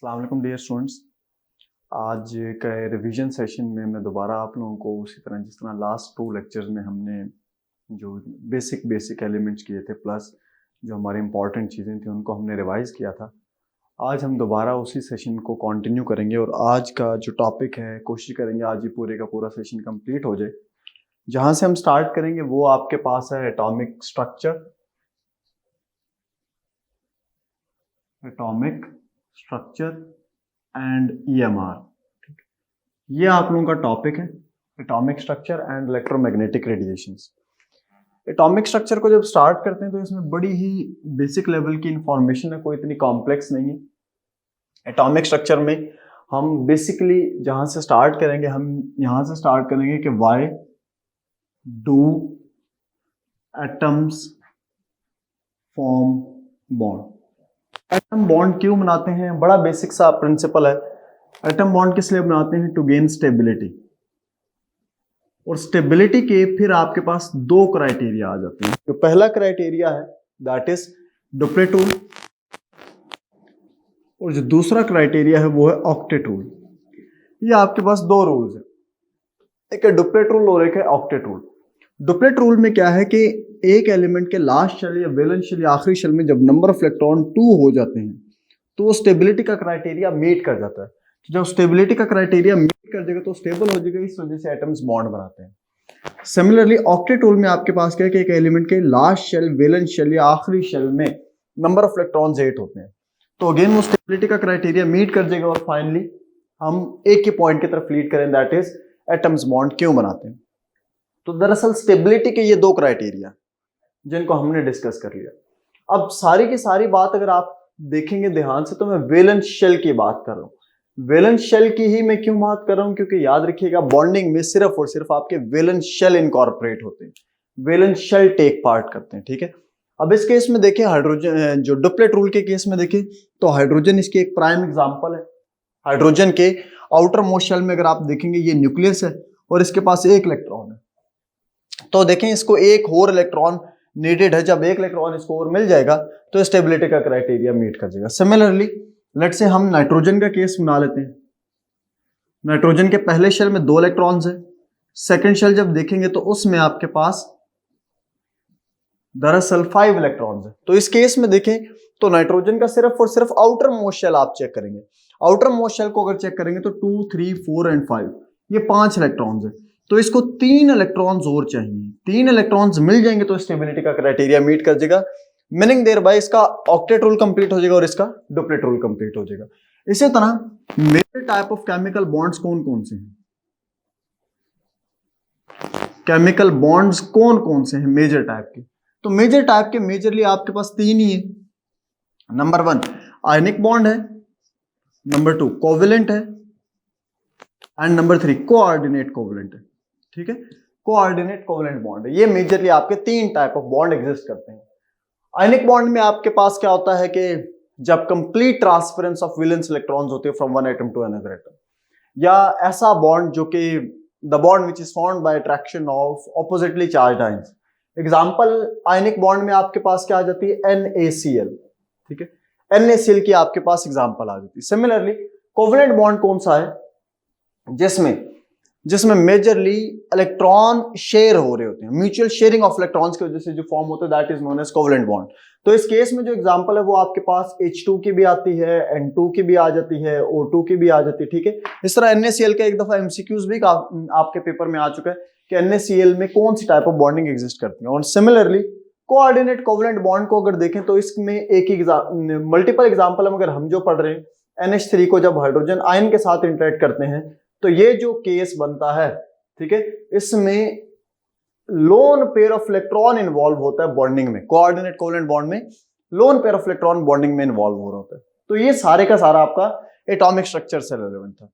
अस्सलाम वालेकुम dear students. आज के रिवीजन सेशन में मैं दोबारा आप लोगों को उसी तरह जिस तरह लास्ट 2 लेक्चर्स में हमने जो बेसिक एलिमेंट्स किए थे प्लस जो हमारी इंपॉर्टेंट चीज़ें थी उनको हमने रिवाइज किया था। आज हम दोबारा उसी सेशन को कंटिन्यू करेंगे और आज का जो टॉपिक है कोशिश करेंगे आज ही पूरे का पूरा सेशन कंप्लीट हो जाए। जहाँ से हम स्टार्ट करेंगे वो आपके पास है एटॉमिक स्ट्रक्चर एंड EMR। ये आप लोगों का टॉपिक है atomic structure and electromagnetic radiations. Atomic structure को जब स्टार्ट करते हैं तो इसमें बड़ी ही बेसिक लेवल की इंफॉर्मेशन है, कोई इतनी कॉम्प्लेक्स नहीं है। एटॉमिक स्ट्रक्चर में हम बेसिकली जहां से स्टार्ट करेंगे हम यहां से स्टार्ट करेंगे कि why do atoms form bond. Atom bond क्यों बनाते हैं? बड़ा बेसिक सा प्रिंसिपल है। एटम बॉन्ड किस लिए बनाते हैं? To gain stability. और स्टेबिलिटी के फिर आपके पास 2 क्राइटेरिया आ जाते हैं। जो पहला क्राइटेरिया है दैट इज डुप्लेट रूल और जो दूसरा क्राइटेरिया है वो है ऑक्टेट रूल। ये आपके पास 2 रूल्स हैं, एक है डुप्लेट रूल और एक है ऑक्टेट रूल। डुप्लेट रूल में क्या है कि एक एलिमेंट के लास्ट शेल या वैलेंस शेल या आखिरी शेल में जब नंबर ऑफ इलेक्ट्रॉन 2 हो जाते हैं तो वो स्टेबिलिटी का क्राइटेरिया मीट कर जाता है। जब स्टेबिलिटी का क्राइटेरिया मीट कर जाएगा तो स्टेबल हो जाएगा, इस वजह से एटम्स बॉन्ड बनाते हैं। सिमिलरली ऑक्टेट रूल में आपके पास क्या है कि एक एलिमेंट के लास्ट शेल वैलेंस शेल या आखिरी शेल में नंबर ऑफ इलेक्ट्रॉन्स 8 होते हैं। तो अगेन वो स्टेबिलिटी का क्राइटेरिया मीट कर जाएगा और फाइनली हम एक ही पॉइंट की तरफ लीड करें दैट इज एटम्स बॉन्ड क्यों बनाते हैं। तो दरअसल स्टेबिलिटी के ये 2 क्राइटेरिया जिनको हमने डिस्कस कर लिया। अब सारी की सारी बात अगर आप देखेंगे ध्यान से तो मैं वैलेंस शेल की बात कर रहा हूं। वैलेंस शेल की ही मैं क्यों बात कर रहा हूं? क्योंकि याद रखिएगा बॉन्डिंग में सिर्फ और सिर्फ आपके वैलेंस शेल इनकॉर्पोरेट होते हैं, वैलेंस शेल टेक पार्ट करते हैं। ठीक है, अब इस केस में देखें हाइड्रोजन, जो डुप्लेट रूल के केस में देखें तो हाइड्रोजन इसकी एक प्राइम एग्जांपल है। हाइड्रोजन के आउटर मोस्ट शेल में अगर आप देखेंगे ये न्यूक्लियस है और इसके पास एक इलेक्ट्रॉन है। तो देखें इसको एक और इलेक्ट्रॉन नीडेड है, जब एक इलेक्ट्रॉन इसको और मिल जाएगा तो स्टेबिलिटी का क्राइटेरिया मीट कर जाएगा। सिमिलरली लेट्स से हम नाइट्रोजन का केस बना लेते हैं। नाइट्रोजन के पहले शेल में 2 इलेक्ट्रॉन्स है, सेकंड शेल जब देखेंगे तो उसमें आपके पास दरअसल 5 इलेक्ट्रॉन्स है। तो इस केस में देखें तो नाइट्रोजन का सिर्फ और सिर्फ आउटर मोस्ट शेल आप चेक करेंगे। आउटर मोस्ट शेल को अगर चेक करेंगे तो 2, 3, 4 एंड 5 ये 5 इलेक्ट्रॉन्स है। तो इसको 3 इलेक्ट्रॉन्स और चाहिए। 3 इलेक्ट्रॉन्स मिल जाएंगे तो स्टेबिलिटी का क्राइटेरिया मीट कर जाएगा, मीनिंग देयर बाय इसका ऑक्टेट रूल कंप्लीट हो जाएगा और इसका डुप्लेट रूल कंप्लीट हो जाएगा। इसी तरह major type of chemical bonds कौन कौन से हैं? केमिकल बॉन्ड्स कौन कौन से हैं मेजर टाइप के? तो मेजर टाइप के मेजरली आपके पास 3 ही है। नंबर 1 आयनिक बॉन्ड है, नंबर 2 कोवेलेंट है एंड नंबर 3 कोऑर्डिनेट कोवेलेंट है। ठीक है, कोऑर्डिनेट कोवेलेंट बॉन्ड है। ये मेजरली आपके 3 टाइप ऑफ बॉन्ड एग्जिस्ट करते हैं। आयनिक बॉन्ड में आपके पास क्या होता है कि जब complete transference of valence electrons होते हैं from one atom to another atom, या ऐसा बॉन्ड जो कि the bond which is formed by attraction of oppositely charged ions. Example ionic bond में आपके पास क्या आ जाती है? NaCl। ठीक है, NaCl की आपके पास एग्जांपल आ जाती है। सिमिलरली कोवेलेंट बॉन्ड कौन सा है? जिसमें मेजरली इलेक्ट्रॉन शेयर हो रहे होते हैं, म्यूचुअल शेयरिंग ऑफ इलेक्ट्रॉन्स की वजह से जो फॉर्म होता है that is known as covalent bond. तो इस केस में जो एग्जांपल है वो आपके पास H2 की भी आती है, N2 की भी आ जाती है, O2 की भी आ जाती है। ठीक है, इस तरह NaCl का एक दफा MCQs भी आपके पेपर में आ चुका है कि NaCl में कौन सी टाइप ऑफ बॉन्डिंग एग्जिस्ट करती है। और सिमिलरली कोऑर्डिनेट कोवेलेंट बॉन्ड को अगर देखें तो इसमें एक ही मल्टीपल एग्जांपल हम जो पढ़ रहे हैं NH3 को जब हाइड्रोजन आयन के साथ इंटरेक्ट करते हैं तो ये जो केस बनता है, ठीक है, इसमें lone pair of electron involve होता है बॉन्डिंग में। कोऑर्डिनेट कोवेलेंट बॉन्ड में lone pair of electron bonding में इन्वॉल्व हो रहा होता है। तो ये सारे का सारा आपका एटॉमिक स्ट्रक्चर से रिलेवेंट था।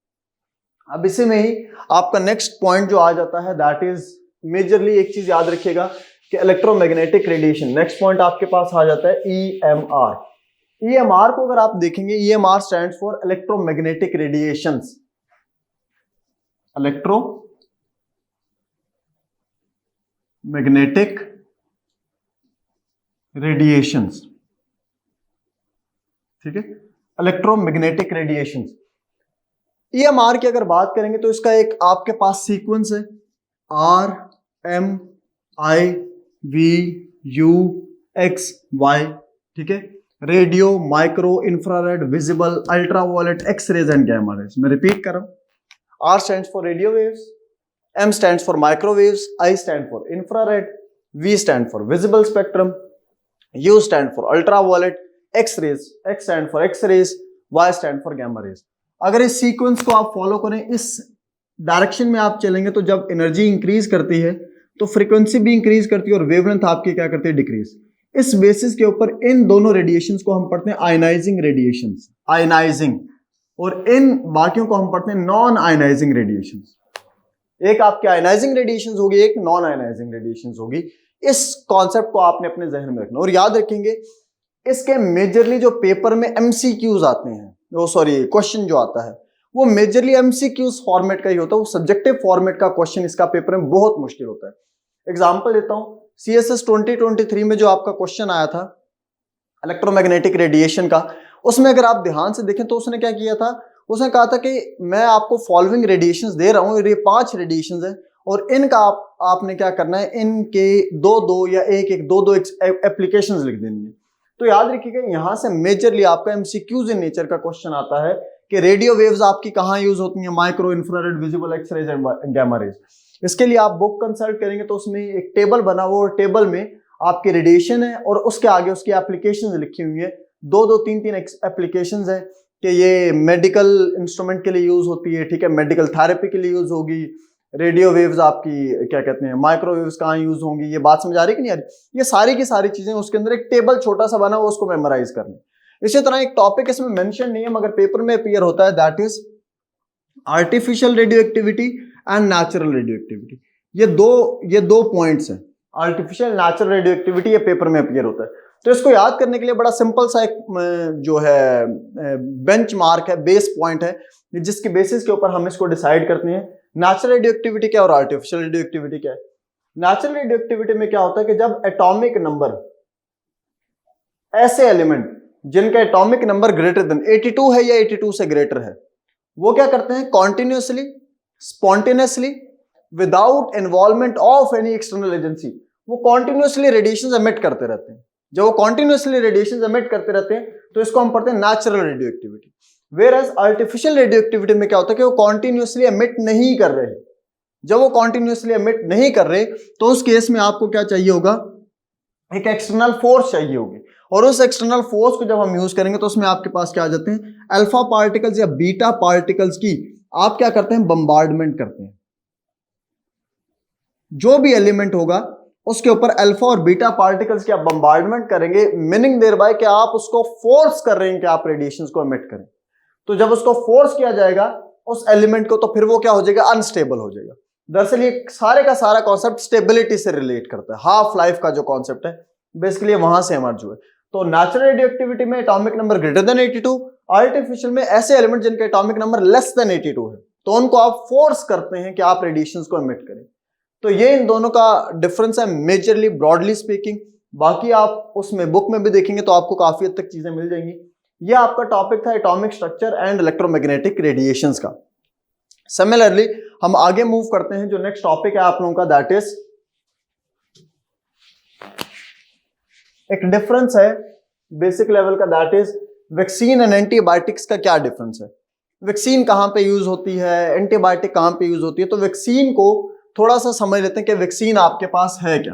अब इसी में ही आपका नेक्स्ट पॉइंट जो आ जाता है दैट इज मेजरली एक चीज याद रखिएगा कि इलेक्ट्रोमैग्नेटिक रेडिएशन। नेक्स्ट पॉइंट आपके पास आ जाता है EMR। EMR को अगर आप देखेंगे EMR stands for electromagnetic radiations. Electromagnetic radiations. ठीक है, इलेक्ट्रोमैग्नेटिक रेडिएशन। ईएमआर की अगर बात करेंगे तो इसका एक आपके पास सीक्वेंस है, R M I V U X Y, ठीक है। Radio, micro, infrared, visible, ultraviolet, X rays and gamma rays. मैं रिपीट कर रहा हूं, R stands for radio waves, M stands for microwaves, I stand for infrared, V stand for visible spectrum, U stand for ultraviolet, X rays, X stand for X rays, Y stand for gamma rays. अगर इस sequence को आप follow करें, इस direction में आप चलेंगे, तो जब एनर्जी इंक्रीज करती है तो फ्रीक्वेंसी भी इंक्रीज करती है और वेवलेंथ आपकी क्या करती है, डिक्रीज। इस बेसिस के ऊपर इन दोनों रेडिएशंस को हम पढ़ते हैं आयनाइजिंग रेडिएशंस, आयनाइजिंग, और इन बाकियों को हम पढ़ते हैं नॉन आयनाइजिंग रेडिएशंस। एक आपकी आयनाइजिंग रेडिएशंस होगी, एक नॉन आयनाइजिंग रेडिएशंस होगी। इस कॉन्सेप्ट को आपने अपने जहन में रखना और याद रखेंगे, इसके मेजरली जो पेपर में एमसीक्यूज आते हैं, वो सॉरी क्वेश्चन जो आता है वो मेजरली एमसीक्यूज फॉर्मेट का ही होता है, वो सब्जेक्टिव फॉर्मेट का क्वेश्चन इसका पेपर में बहुत मुश्किल होता है। एग्जांपल देता हूं, सीएसएस 2023 में जो आपका क्वेश्चन आया था इलेक्ट्रोमैग्नेटिक रेडिएशन का, उसमें अगर आप ध्यान से देखें तो उसने क्या किया था, उसने कहा था कि मैं आपको फॉलोइंग रेडिएशंस दे रहा हूं, ये 5 रेडिएशंस है और इनका आपने क्या करना है, इनके दो या एक दो एप्लीकेशंस लिख देनी है। तो याद रखिएगा, यहां से मेजरली आपका एमसीक्यूज इन नेचर का क्वेश्चन आता है कि रेडियो वेव्स आपकी कहां यूज होती हैं, micro, infrared, visible, X rays and gamma rays. इसके लिए आप बुक कंसल्ट करेंगे तो उसमें एक टेबल बना हुआ और टेबल में आपकी रेडिएशन है और उसके आगे उसकी एप्लीकेशंस लिखी हुई है, दो तीन एप्लीकेशंस है कि ये मेडिकल इंस्ट्रूमेंट के लिए यूज होती है, ठीक है, मेडिकल थेरेपी के लिए यूज होगी, रेडियो वेव्स आपकी क्या कहते हैं, माइक्रोवेव्स कहाँ यूज होंगी, ये बात समझ आ रही कि नहीं आ रही, ये सारी की सारी चीजें उसके अंदर एक टेबल छोटा सा बना हुआ, उसको मेमोराइज करनी। इसी तरह एक टॉपिक इसमें मेंशन नहीं है मगर पेपर में अपीयर होता है, that is artificial radio activity and natural radio activity. ये दो पॉइंट्स हैं, आर्टिफिशियल, नेचुरल रेडियो एक्टिविटी, ये पेपर में अपीयर होता है। तो इसको याद करने के लिए बड़ा सिंपल सा एक जो है बेंच मार्क है, बेस पॉइंट है, जिसके बेसिस के ऊपर हम इसको डिसाइड करते हैं नेचुरल रेडियो एक्टिविटी क्या और आर्टिफिशियल रेडियो एक्टिविटी क्या है। नेचुरल रेडियो एक्टिविटी में क्या होता है कि जब एटॉमिक नंबर, ऐसे एलिमेंट जिनका एटॉमिक नंबर ग्रेटर देन 82 है या 82 से ग्रेटर है, वो क्या करते हैं, continuously, spontaneously, without involvement of any external agency, वो कॉन्टिन्यूसली रेडिएशन एमिट करते रहते हैं। जब वो कॉन्टिन्यूसली रेडिएशन एमिट करते रहते हैं तो इसको हम पढ़ते हैं natural radio activity. Whereas artificial radio activity में क्या होता है कि वो कॉन्टिन्यूसली एमिट नहीं कर रहे। जब वो कॉन्टिन्यूसली एमिट नहीं कर रहे तो उस केस में आपको क्या चाहिए होगा, एक एक्सटर्नल फोर्स चाहिए होगी, और उस एक्सटर्नल फोर्स को जब हम यूज करेंगे तो उसमें आपके पास क्या आ जाते हैं, अल्फा पार्टिकल्स या बीटा पार्टिकल्स की आप क्या करते हैं, बम्बार्डमेंट करते हैं। जो भी एलिमेंट होगा उसके ऊपर अल्फा और बीटा पार्टिकल्स की आप बम्बार्डमेंट करेंगे, मीनिंग देयर बाय कि आप उसको फोर्स कर रहे हैं कि आप रेडिएशंस को एमिट करें। तो जब उसको फोर्स किया जाएगा उस एलिमेंट को, तो फिर वो क्या हो जाएगा, अनस्टेबल हो जाएगा। दरअसल ये सारे का सारा कॉन्सेप्ट स्टेबिलिटी से रिलेट करता है, हाफ लाइफ का जो कॉन्सेप्ट है बेसिकली वहां से हमारा जो है। तो नेचुरल रेडियो एक्टिविटी में atomic number greater than 82, artificial में ऐसे एलिमेंट जिनका एटॉमिक नंबर लेस देन 82 है, तो उनको आप फोर्स करते हैं कि आप रेडिएशंस को एमिट करें। तो ये इन दोनों का डिफरेंस है मेजरली, ब्रॉडली स्पीकिंग। बाकी आप उसमें बुक में भी देखेंगे तो आपको काफी हद तक चीजें मिल जाएंगी। ये आपका टॉपिक था atomic structure and electromagnetic radiations का। सिमिलरली हम आगे मूव करते हैं, जो नेक्स्ट टॉपिक है आप लोगों का, दैट इज एक डिफरेंस है बेसिक लेवल का, that is vaccine and antibiotics का क्या डिफरेंस है। वैक्सीन कहां पे यूज होती है, एंटीबायोटिक कहां पे यूज होती है। तो वैक्सीन को थोड़ा सा समझ लेते हैं कि वैक्सीन आपके पास है क्या।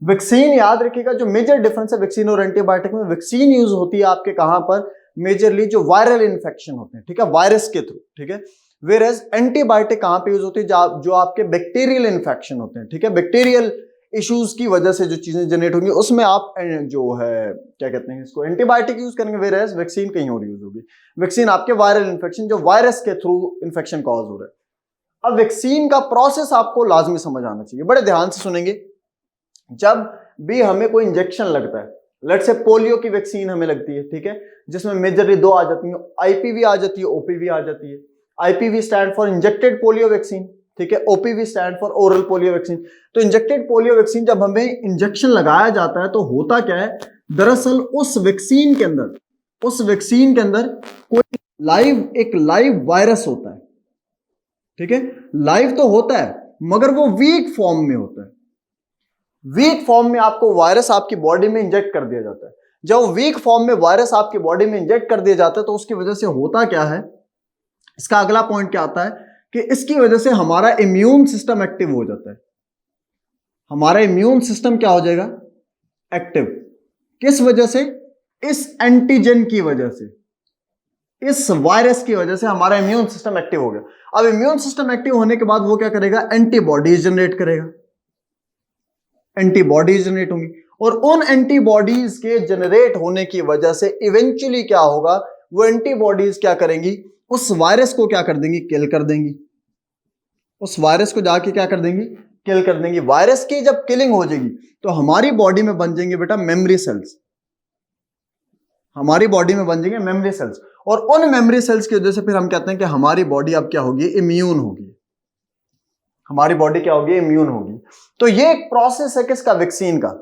वैक्सीन याद रखिएगा, जो मेजर डिफरेंस है वैक्सीन और एंटीबायोटिक में, वैक्सीन यूज होती है आपके कहां पर, मेजरली जो वायरल इन्फेक्शन होते हैं, ठीक है, वायरस के थ्रू, ठीक है। वेयरएज एंटीबायोटिक कहां पे यूज होती है, जो आपके बैक्टीरियल इन्फेक्शन होते हैं, ठीक है, बैक्टीरियल इश्यूज की वजह से जो चीजें जनरेट होंगी उसमें आप जो है क्या कहते हैं इसको, एंटीबायोटिक यूज करेंगे। वेयरएज वैक्सीन कहीं और यूज होगी। वैक्सीन आपके वायरल इन्फेक्शन, जो वायरस के थ्रू इन्फेक्शन कॉज हो रहा है। अब वैक्सीन का प्रोसेस आपको लाजमी समझ आना चाहिए, बड़े ध्यान से सुनेंगे। जब भी हमें कोई इंजेक्शन लगता है, लेट से पोलियो की वैक्सीन हमें लगती है, ठीक है, जिसमें मेजरली 2 आ जाती है, आईपीवी आ जाती है, ओपीवी आ जाती है। IPV stand for injected polio vaccine, ठीक है, OPV stand for oral polio vaccine. तो इंजेक्टेड पोलियो वैक्सीन जब हमें इंजेक्शन लगाया जाता है तो होता क्या है, दरअसल उस वैक्सीन के अंदर कोई एक लाइव वायरस होता है, ठीक है, लाइव तो होता है मगर वो वीक फॉर्म में होता है। वीक फॉर्म में आपको वायरस आपकी बॉडी में इंजेक्ट कर दिया जाता है। जब वीक फॉर्म में वायरस आपकी बॉडी में इंजेक्ट कर दिया जाता है तो उसकी वजह से होता क्या है, इसका अगला पॉइंट क्या आता है कि इसकी वजह से हमारा इम्यून सिस्टम एक्टिव हो जाता है। हमारा इम्यून सिस्टम क्या हो जाएगा, एक्टिव। किस वजह से, इस एंटीजन की वजह से, इस वायरस की वजह से हमारा इम्यून सिस्टम एक्टिव हो गया। अब इम्यून सिस्टम एक्टिव होने के बाद वो क्या करेगा, एंटीबॉडीज जनरेट करेगा। एंटीबॉडीज जनरेट होंगी और उन एंटीबॉडीज के जनरेट होने की वजह से इवेंचुअली क्या होगा, वो एंटीबॉडीज क्या करेंगी, उस वायरस को क्या कर देंगी, किल कर देंगी। उस वायरस को जाके क्या कर देंगी, किल कर देंगी। वायरस की जब किलिंग हो जाएगी तो हमारी बॉडी में बन जाएंगे बेटा मेमोरी सेल्स। हमारी बॉडी में बन जाएंगे मेमोरी सेल्स और उन मेमोरी सेल्स की वजह से फिर हम कहते हैं कि हमारी बॉडी अब क्या होगी, इम्यून होगी। हमारी बॉडी क्या होगी, इम्यून होगी। तो ये एक प्रोसेस है किसका, वैक्सीन का।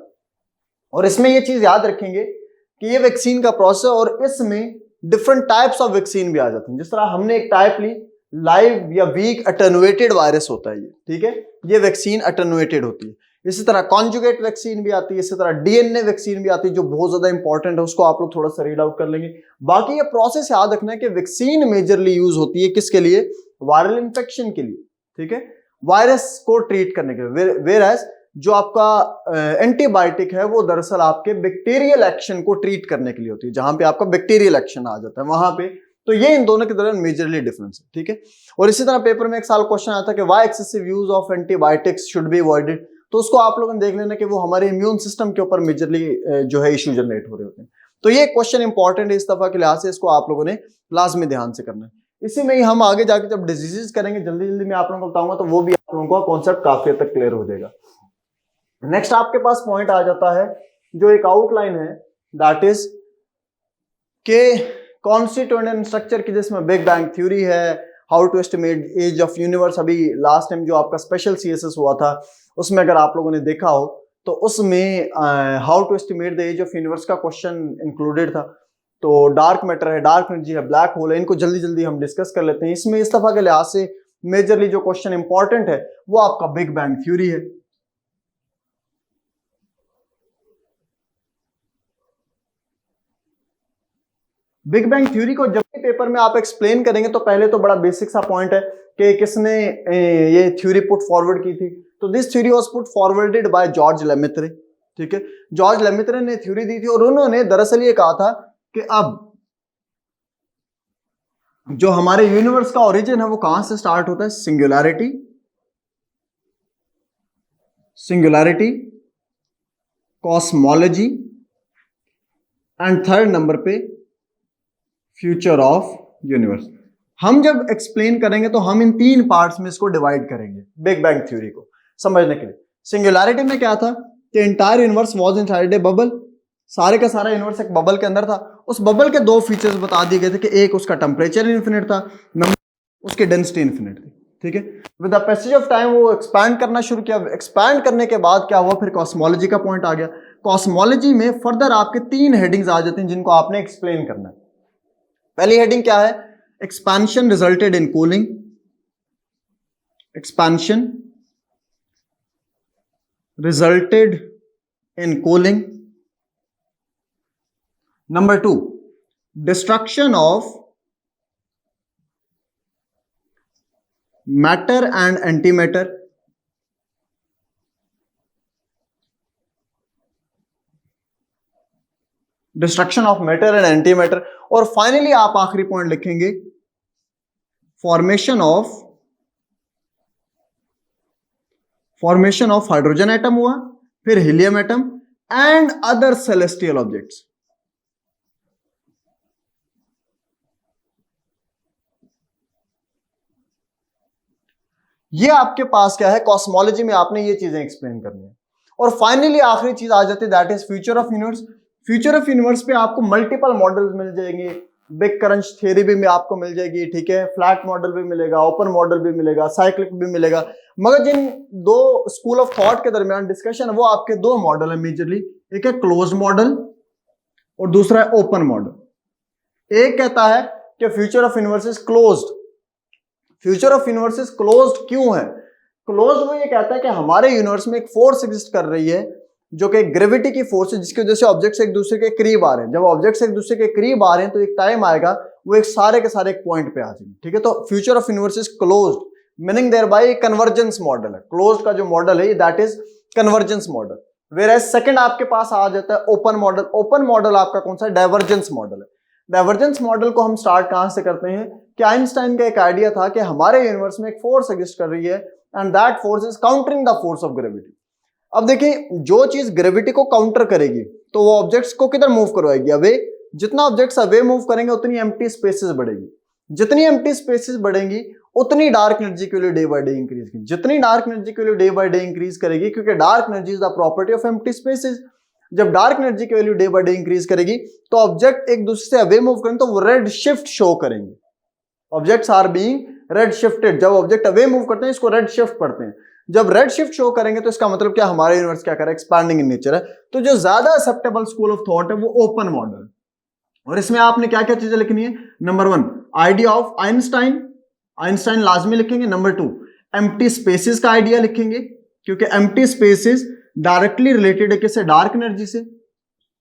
और इसमें ये चीज याद रखेंगे कि ये वैक्सीन का प्रोसेस और इसमें डिफरेंट टाइप्स ऑफ वैक्सीन भी आ जाते हैं। जिस तरह हमने एक टाइप ली, लाइव या वीक अटेनुएटेड वायरस होता है ये, ठीक है, ये वैक्सीन अटेनुएटेड होती है। इसी तरह कॉन्जुगेट वैक्सीन भी आती है, इसी तरह डीएनए वैक्सीन भी आती है जो बहुत ज्यादा इंपॉर्टेंट है, उसको आप लोग थोड़ा सा रीड आउट कर लेंगे। बाकी ये प्रोसेस याद रखना है कि वैक्सीन मेजरली यूज होती है किसके लिए, वायरल इंफेक्शन के लिए, ठीक है, वायरस को ट्रीट करने के लिए। वेयरएज जो आपका एंटीबायोटिक है वो दरअसल आपके बैक्टीरियल एक्शन को ट्रीट करने के लिए होती है, जहां पे आपका बैक्टीरियल एक्शन आ जाता है वहां पे। तो ये इन दोनों के दौरान मेजरली डिफरेंस है, ठीक है। और इसी तरह पेपर में एक साल क्वेश्चन आता है कि why excessive use of antibiotics should be avoided, तो उसको आप लोगों ने देख लेना कि वो हमारे इम्यून सिस्टम के ऊपर मेजरली जो है इश्यू जनरेट हो रहे होते हैं। तो ये क्वेश्चन इंपॉर्टेंट है इस दफा के लिहाज से, इसको आप लोगों ने लाजमी ध्यान से करना है। इसी में ही हम आगे जाके जब डिजीजेस करेंगे जल्दी जल्दी मैं आप लोगों को बताऊंगा तो वो भी आप लोगों का कॉन्सेप्ट काफी हद तक क्लियर हो जाएगा। नेक्स्ट आपके पास पॉइंट आ जाता है जो एक आउटलाइन है, दैट इज के कॉन्स्टिट्यूएंट एंड स्ट्रक्चर की, जिसमें बिग बैंग थ्योरी है, how to estimate age of universe. अभी लास्ट टाइम जो आपका स्पेशल सीएसएस हुआ था उसमें अगर आप लोगों ने देखा हो तो उसमें how to estimate the age of universe का क्वेश्चन इंक्लूडेड था। तो डार्क मैटर है, डार्क एनर्जी है, ब्लैक होल है, इनको जल्दी जल्दी हम डिस्कस कर लेते हैं। इसमें इस दफा के लिहाज से मेजरली जो क्वेश्चन इंपॉर्टेंट है वो आपका बिग बैंग थ्योरी है। बिग बैंग थ्योरी को जब भी पेपर में आप एक्सप्लेन करेंगे तो पहले तो बड़ा बेसिक सा पॉइंट है कि किसने ये थ्योरी पुट फॉरवर्ड की थी। तो this theory was put forwarded by George Lemaître, ठीक है। जॉर्ज लेमेत्रे ने थ्योरी दी थी और उन्होंने दरअसल ये कहा था कि अब जो हमारे यूनिवर्स का ओरिजिन है वो कहां से स्टार्ट होता है, singularity, singularity, cosmology and third number पे फ्यूचर ऑफ यूनिवर्स। हम जब एक्सप्लेन करेंगे तो हम इन तीन पार्ट्स में इसको डिवाइड करेंगे बिग बैंग थ्योरी को समझने के लिए। सिंगुलैरिटी में क्या था कि entire universe was inside a bubble, सारे का सारा यूनिवर्स एक बबल के अंदर था। उस बबल के दो फीचर्स बता दिए गए थे कि एक उसका टेम्परेचर इन्फिनिट था, नंबर उसकी डेंसिटी इन्फिनिट थी, ठीक है। With the passage of time वो एक्सपैंड करना शुरू किया। एक्सपैंड करने के बाद क्या हुआ, फिर कॉस्मोलॉजी का पॉइंट आ गया। कॉस्मोलॉजी में फर्दर आपके तीन हेडिंग्स आ जाती हैं जिनको आपने एक्सप्लेन करना है। पहली हेडिंग क्या है, expansion resulted in cooling, expansion resulted in cooling. Number two, destruction of matter and antimatter, destruction of matter and antimatter. और फाइनली आप आखिरी पॉइंट लिखेंगे, फॉर्मेशन ऑफ हाइड्रोजन एटम हुआ, फिर helium atom and other celestial objects. ये आपके पास क्या है, कॉस्मोलॉजी में आपने ये चीजें एक्सप्लेन करनी है। और फाइनली आखिरी चीज आ जाती है that is future of universe. Future of universe पे आपको मल्टीपल मॉडल्स मिल जाएंगे, बिग क्रंच थ्योरी भी आपको मिल जाएगी, ठीक है, फ्लैट मॉडल भी मिलेगा, ओपन मॉडल भी मिलेगा, साइक्लिक भी मिलेगा। मगर जिन दो स्कूल ऑफ थॉट के दरमियान डिस्कशन है वो आपके दो मॉडल है मेजरली, एक है क्लोज मॉडल और दूसरा है ओपन मॉडल। एक कहता है कि future of universe is closed. Future of universe is closed क्यों है? क्लोज्ड वो ये कहता है कि हमारे यूनिवर्स में एक फोर्स एग्जिस्ट कर रही है जो कि ग्रेविटी की फोर्स है, जिसकी वजह से ऑब्जेक्ट्स एक दूसरे के करीब आ रहे हैं। जब ऑब्जेक्ट्स एक दूसरे के करीब आ रहे हैं तो एक टाइम आएगा वो एक सारे के सारे एक पॉइंट पे आ जाएंगे, ठीक है। तो future of universe is closed, meaning thereby convergence model है। क्लोज्ड का जो मॉडल है that is convergence model. Where second आपके पास आ जाता है ओपन मॉडल। ओपन मॉडल आपका कौन सा है? डाइवर्जेंस मॉडल है। डाइवर्जेंस मॉडल को हम स्टार्ट कहां से करते हैं कि आइंस्टाइन का एक आइडिया था कि हमारे यूनिवर्स में एक फोर्स एग्जिस्ट कर रही है and that force is countering the force of gravity. अब देखिए, जो चीज ग्रेविटी को काउंटर करेगी तो वो ऑब्जेक्ट्स को किधर मूव करवाएगी? अवे। जितना ऑब्जेक्ट्स अवे मूव करेंगे उतनी एम्प्टी स्पेसेस बढ़ेगी। जितनी एम्प्टी स्पेसेस बढ़ेंगी उतनी डार्क एनर्जी की value day by day increase करेगी। जितनी डार्क एनर्जी की value day by day increase करेगी, क्योंकि dark energy is the property of empty spaces. जब डार्क एनर्जी की value day by day increase करेगी तो ऑब्जेक्ट एक दूसरे से अवे मूव करेंगे तो वो रेड शिफ्ट शो करेंगे। Objects are being red shifted. जब ऑब्जेक्ट अवे मूव करते हैं इसको रेड शिफ्ट पढ़ते हैं। जब रेड शिफ्ट शो करेंगे तो इसका मतलब क्या? हमारा यूनिवर्स क्या कर रहा है? एक्सपैंडिंग इन नेचर है। तो जो ज्यादा एक्सेप्टेबल स्कूल ऑफ थॉट है वो ओपन मॉडल। और इसमें आपने क्या क्या चीजें लिखनी है? Number 1 idea of Einstein, Einstein लाजमी लिखेंगे। नंबर 2 एम्प्टी स्पेसेस का आइडिया लिखेंगे, क्योंकि एम्प्टी स्पेसेस डायरेक्टली रिलेटेड है किससे? डार्क एनर्जी से।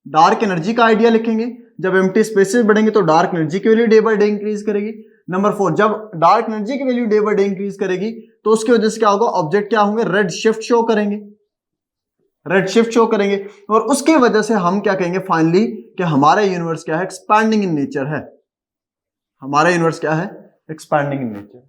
डार्क एनर्जी का आइडिया लिखेंगे। जब एम्प्टी स्पेसेस बढ़ेंगे तो डार्क एनर्जी की value day by day increase करेगी। नंबर 4 जब डार्क एनर्जी की value day by day increase करेगी तो उसकी वजह से क्या होगा? ऑब्जेक्ट क्या होंगे? रेड शिफ्ट शो करेंगे। रेड शिफ्ट शो करेंगे और उसकी वजह से हम क्या कहेंगे फाइनली कि हमारा यूनिवर्स क्या है? एक्सपैंडिंग इन नेचर है। हमारा यूनिवर्स क्या है? Expanding in nature.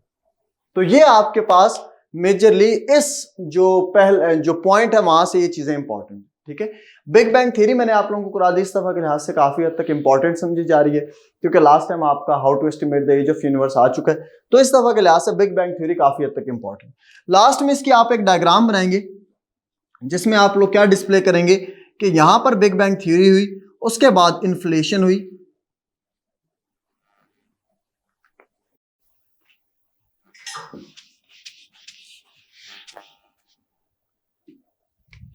तो ये आपके पास मेजरली इस जो पॉइंट है वहां से ये चीजें इंपॉर्टेंट, ठीक है। बिग बैंग थ्योरी मैंने आप लोगों को करा दी, इस दफा के लिहाज से काफी हद तक इंपॉर्टेंट समझी जा रही है, क्योंकि लास्ट टाइम आपका how to estimate the age of universe आ चुका है। तो इस दफा के लिहाज से बिग बैंग थ्योरी काफी हद तक इंपॉर्टेंट। लास्ट में इसकी आप एक डायग्राम बनाएंगे जिसमें आप लोग क्या डिस्प्ले करेंगे कि यहां पर बिग बैंग थ्योरी हुई, उसके बाद इन्फ्लेशन हुई,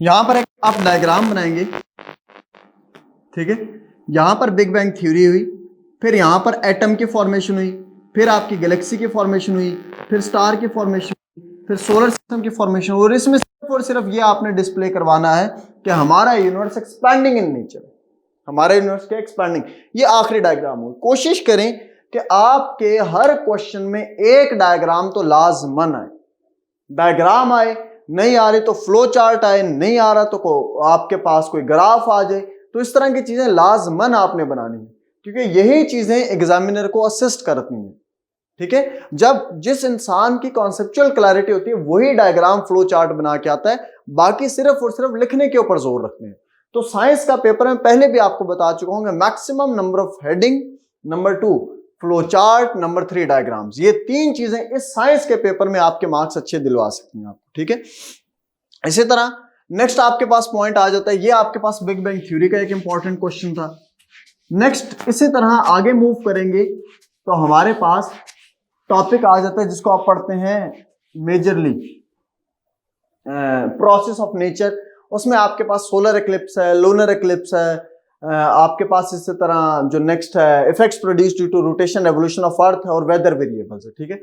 यहां पर एक आप डायग्राम बनाएंगे, ठीक है। यहां पर बिग बैंग थ्योरी हुई, फिर यहां पर एटम की फॉर्मेशन हुई, फिर आपकी गैलेक्सी की फॉर्मेशन हुई, फिर स्टार की फॉर्मेशन हुई, फिर सोलर सिस्टम की फॉर्मेशन। और इसमें सिर्फ और सिर्फ ये आपने डिस्प्ले करवाना है कि हमारा यूनिवर्स एक्सपैंडिंग इन नेचर, हमारा यूनिवर्स के एक्सपैंडिंग। ये आखिरी डायग्राम हो। कोशिश करें कि आपके हर क्वेश्चन में एक डायग्राम तो लाजमन आए। डायग्राम आए, नहीं आ रही तो फ्लो चार्ट आए, नहीं आ रहा तो आपके पास कोई ग्राफ आ जाए। तो इस तरह की चीजें लाजमन आपने बनानी है, क्योंकि यही चीजें एग्जामिनर को असिस्ट करती हैं, ठीक है। जब जिस इंसान की कॉन्सेप्चुअल क्लैरिटी होती है वही डायग्राम फ्लो चार्ट बना के आता है, बाकी सिर्फ और सिर्फ लिखने के ऊपर जोर रखते हैं। तो साइंस का पेपर में पहले भी आपको बता चुका हूं, maximum number of heading, number 2 flow chart, number 3 diagrams. ये 3 चीजें इस साइंस के पेपर में आपके मार्क्स अच्छे दिलवा सकती हैं आपको, ठीक है। इसी तरह नेक्स्ट आपके पास पॉइंट आ जाता है, ये आपके पास बिग बैंग थ्योरी का एक इंपॉर्टेंट क्वेश्चन था। नेक्स्ट इसी तरह आगे मूव करेंगे तो हमारे पास टॉपिक आ जाता है जिसको आप पढ़ते हैं मेजरली प्रोसेस ऑफ नेचर। उसमें आपके पास सोलर एक्लिप्स है, लूनर एक्लिप्स है, आपके पास इसी तरह जो नेक्स्ट है effects produced due to rotation revolution of earth और वेदर वेरिएबल्स है, ठीक है।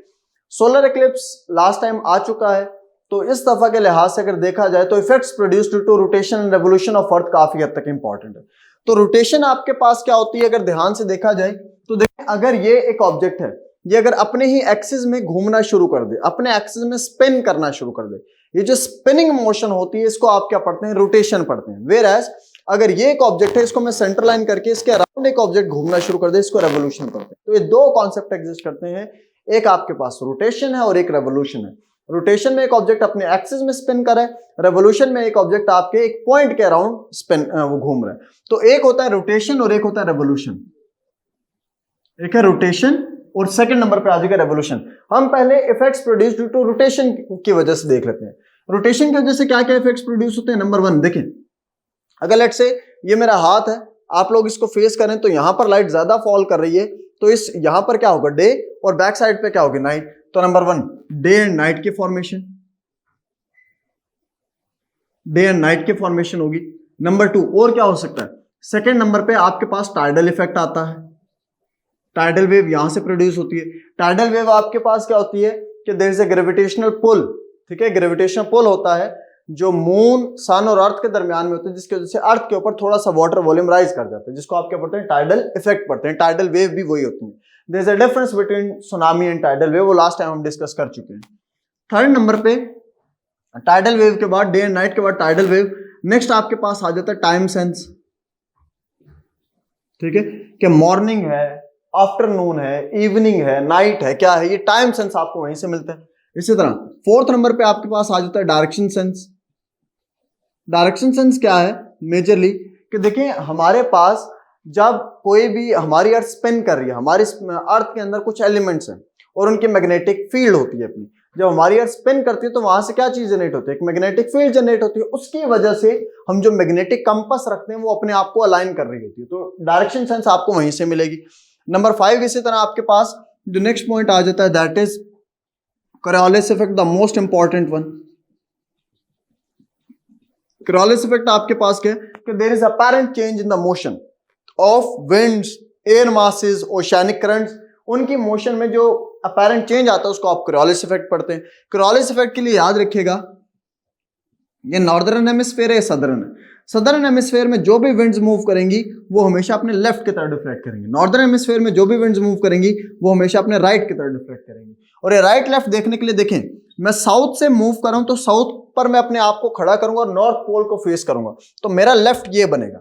सोलर एक्लिप्स लास्ट टाइम आ चुका है, तो इस दफा के लिहाज से अगर देखा जाए तो effects produced due to rotation and revolution of earth काफी हद तक इंपॉर्टेंट है। तो रोटेशन आपके पास क्या होती है अगर ध्यान से देखा जाए तो देखिए, अगर ये एक ऑब्जेक्ट है, ये अगर अपने ही एक्सिस में घूमना शुरू कर दे, अपने एक्सिस में स्पिन करना शुरू कर दे, ये जो स्पिनिंग मोशन होती है इसको आप क्या पढ़ते हैं? रोटेशन पढ़ते हैं। वेयर एज अगर ये एक ऑब्जेक्ट है, इसको मैं सेंटर लाइन करके इसके अराउंड एक ऑब्जेक्ट घूमना शुरू कर दे, इसको रेवोल्यूशन पढ़ते हैं। तो ये दो कॉन्सेप्ट एग्जिस्ट करते हैं, एक आपके पास रोटेशन है और एक रेवोल्यूशन है। रोटेशन में एक ऑब्जेक्ट अपने एक्सिस में स्पिन कर रहा है, रेवोल्यूशन में एक ऑब्जेक्ट आपके एक पॉइंट के अराउंड स्पिन वो घूम रहा है। तो एक होता है रोटेशन और एक होता है रेवोल्यूशन। एक है रोटेशन और सेकंड नंबर पे आ जाएगा रेवोल्यूशन। हम पहले effects produce due to rotation की वजह से देख लेते हैं। रोटेशन की वजह से क्या क्या इफेक्ट्स प्रोड्यूस होते हैं? नंबर 1 देखें, अगर लेट से ये मेरा हाथ है, आप लोग इसको फेस करें तो यहां पर लाइट ज्यादा फॉल कर रही है, तो इस यहां पर क्या होगा? डे, और बैक साइड पे क्या होगी? नाइट। तो नंबर 1 डे एंड नाइट की फॉर्मेशन, डे एंड नाइट की फॉर्मेशन होगी। नंबर 2 और क्या हो सकता है? सेकेंड नंबर पे आपके पास टाइडल इफेक्ट आता है, टाइडल वेव यहां से प्रोड्यूस होती है। टाइडल वेव आपके पास क्या होती है कि there is a gravitational pull, ठीक है, ग्रेविटेशनल पुल होता है जो मून, सन और अर्थ के दरमियान में होता है, जिसकी वजह से अर्थ के ऊपर थोड़ा सा वाटर वॉल्यूम राइज कर जाता है, जिसको आप क्या पढ़ते हैं, टाइडल इफेक्ट पढ़ते हैं। टाइडल वेव भी वही होती है। There is a difference between tsunami and tidal wave, वो लास्ट टाइम हम डिस्कस कर चुके हैं। थर्ड नंबर पे टाइडल वेव के बाद, डे एंड नाइट के बाद टाइडल वेव, नेक्स्ट आपके पास आ जाता है टाइम सेंस, ठीक है, कि मॉर्निंग है, आफ्टरनून है, इवनिंग है, नाइट है, क्या है, ये टाइम सेंस आपको वहीं से मिलता है। इसी तरह फोर्थ नंबर पे आपके पास आ जाता है डायरेक्शन सेंस। डायरेक्शन सेंस क्या है मेजरली, कि देखिए हमारे पास जब कोई भी हमारी अर्थ स्पिन कर रही है, हमारी अर्थ के अंदर कुछ एलिमेंट्स हैं और उनकी मैग्नेटिक फील्ड होती है अपनी, जब हमारी अर्थ स्पिन करती है तो वहां से क्या चीज जनरेट होती है, एक मैग्नेटिक फील्ड जनरेट होती है। उसकी वजह से हम जो मैग्नेटिक कंपास रखते हैं वो अपने आप को अलाइन कर रही होती है, तो डायरेक्शन सेंस आपको वहीं से मिलेगी। नंबर 5 इसी तरह आपके पास जो नेक्स्ट पॉइंट आ जाता है that is Coriolis effect, the most important one. Coriolis effect आपके पास क्या है कि there is apparent change in the motion of winds, air masses, oceanic currents, उनकी मोशन में जो अपैरेंट चेंज आता है उसको आप कोरियोलिस इफेक्ट पढ़ते हैं। कोरियोलिस इफेक्ट के लिए याद रखिएगा ये नॉर्दर्न हेमिस्फीयर है, सदर्न है। सदर्न हेमिस्फीयर में जो भी विंड्स मूव करेंगी वो हमेशा अपने लेफ्ट की तरफ डिफ्लेक्ट करेंगे, नॉर्दर्न हेमिस्फीयर में जो भी विंड्स मूव करेंगी वो हमेशा अपने राइट की तरफ डिफ्लेक्ट करेंगी। और ये राइट लेफ्ट देखने के लिए देखें, मैं साउथ से मूव कर रहा हूं तो साउथ पर मैं अपने आप को खड़ा करूंगा और नॉर्थ पोल को फेस करूंगा, तो मेरा लेफ्ट ये बनेगा,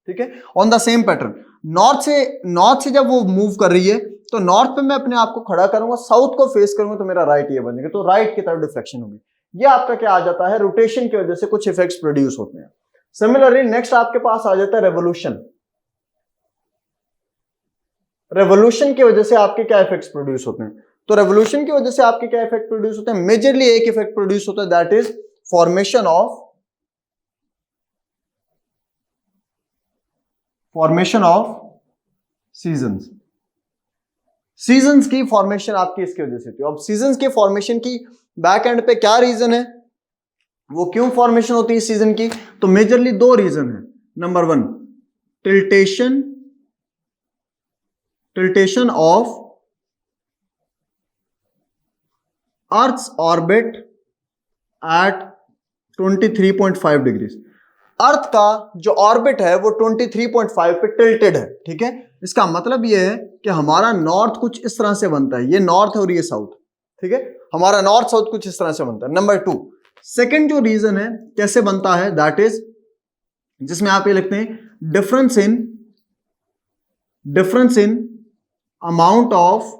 ठीक है। On the same pattern north से जब वो मूव कर रही है तो नॉर्थ पे मैं अपने आप को खड़ा करूंगा, साउथ को फेस करूंगा तो मेरा राइट ये बनेगा, तो राइट की तरफ डिफ्लेक्शन होगी। ये आपका क्या आ जाता है, रोटेशन की वजह से कुछ इफेक्ट्स प्रोड्यूस होते हैं। सिमिलरली नेक्स्ट आपके पास आ जाता है रेवोल्यूशन। रेवोल्यूशन की वजह से आपके क्या इफेक्ट्स प्रोड्यूस होते हैं, तो रेवोल्यूशन की वजह से आपके क्या इफेक्ट प्रोड्यूस होते हैं, मेजरली एक इफेक्ट प्रोड्यूस होता है that is formation of seasons. Seasons की फॉर्मेशन आपकी इसकी वजह से होती है। अब सीजन्स की फॉर्मेशन की बैक एंड पे क्या रीजन है, वो क्यों फॉर्मेशन होती है सीजन की, तो मेजरली 2 रीजन है। Number 1 tiltation of earth's orbit at 23.5 degrees. Earth का जो ऑर्बिट है वो 23.5 पे टिल्टेड है, ठीक है। इसका मतलब ये है कि हमारा नॉर्थ कुछ इस तरह से बनता है, ये नॉर्थ है और ये साउथ, ठीक है, हमारा नॉर्थ साउथ कुछ इस तरह से बनता है। नंबर 2 सेकेंड जो रीजन है कैसे बनता है दैट इज, जिसमें आप ये लिखते हैं difference in amount of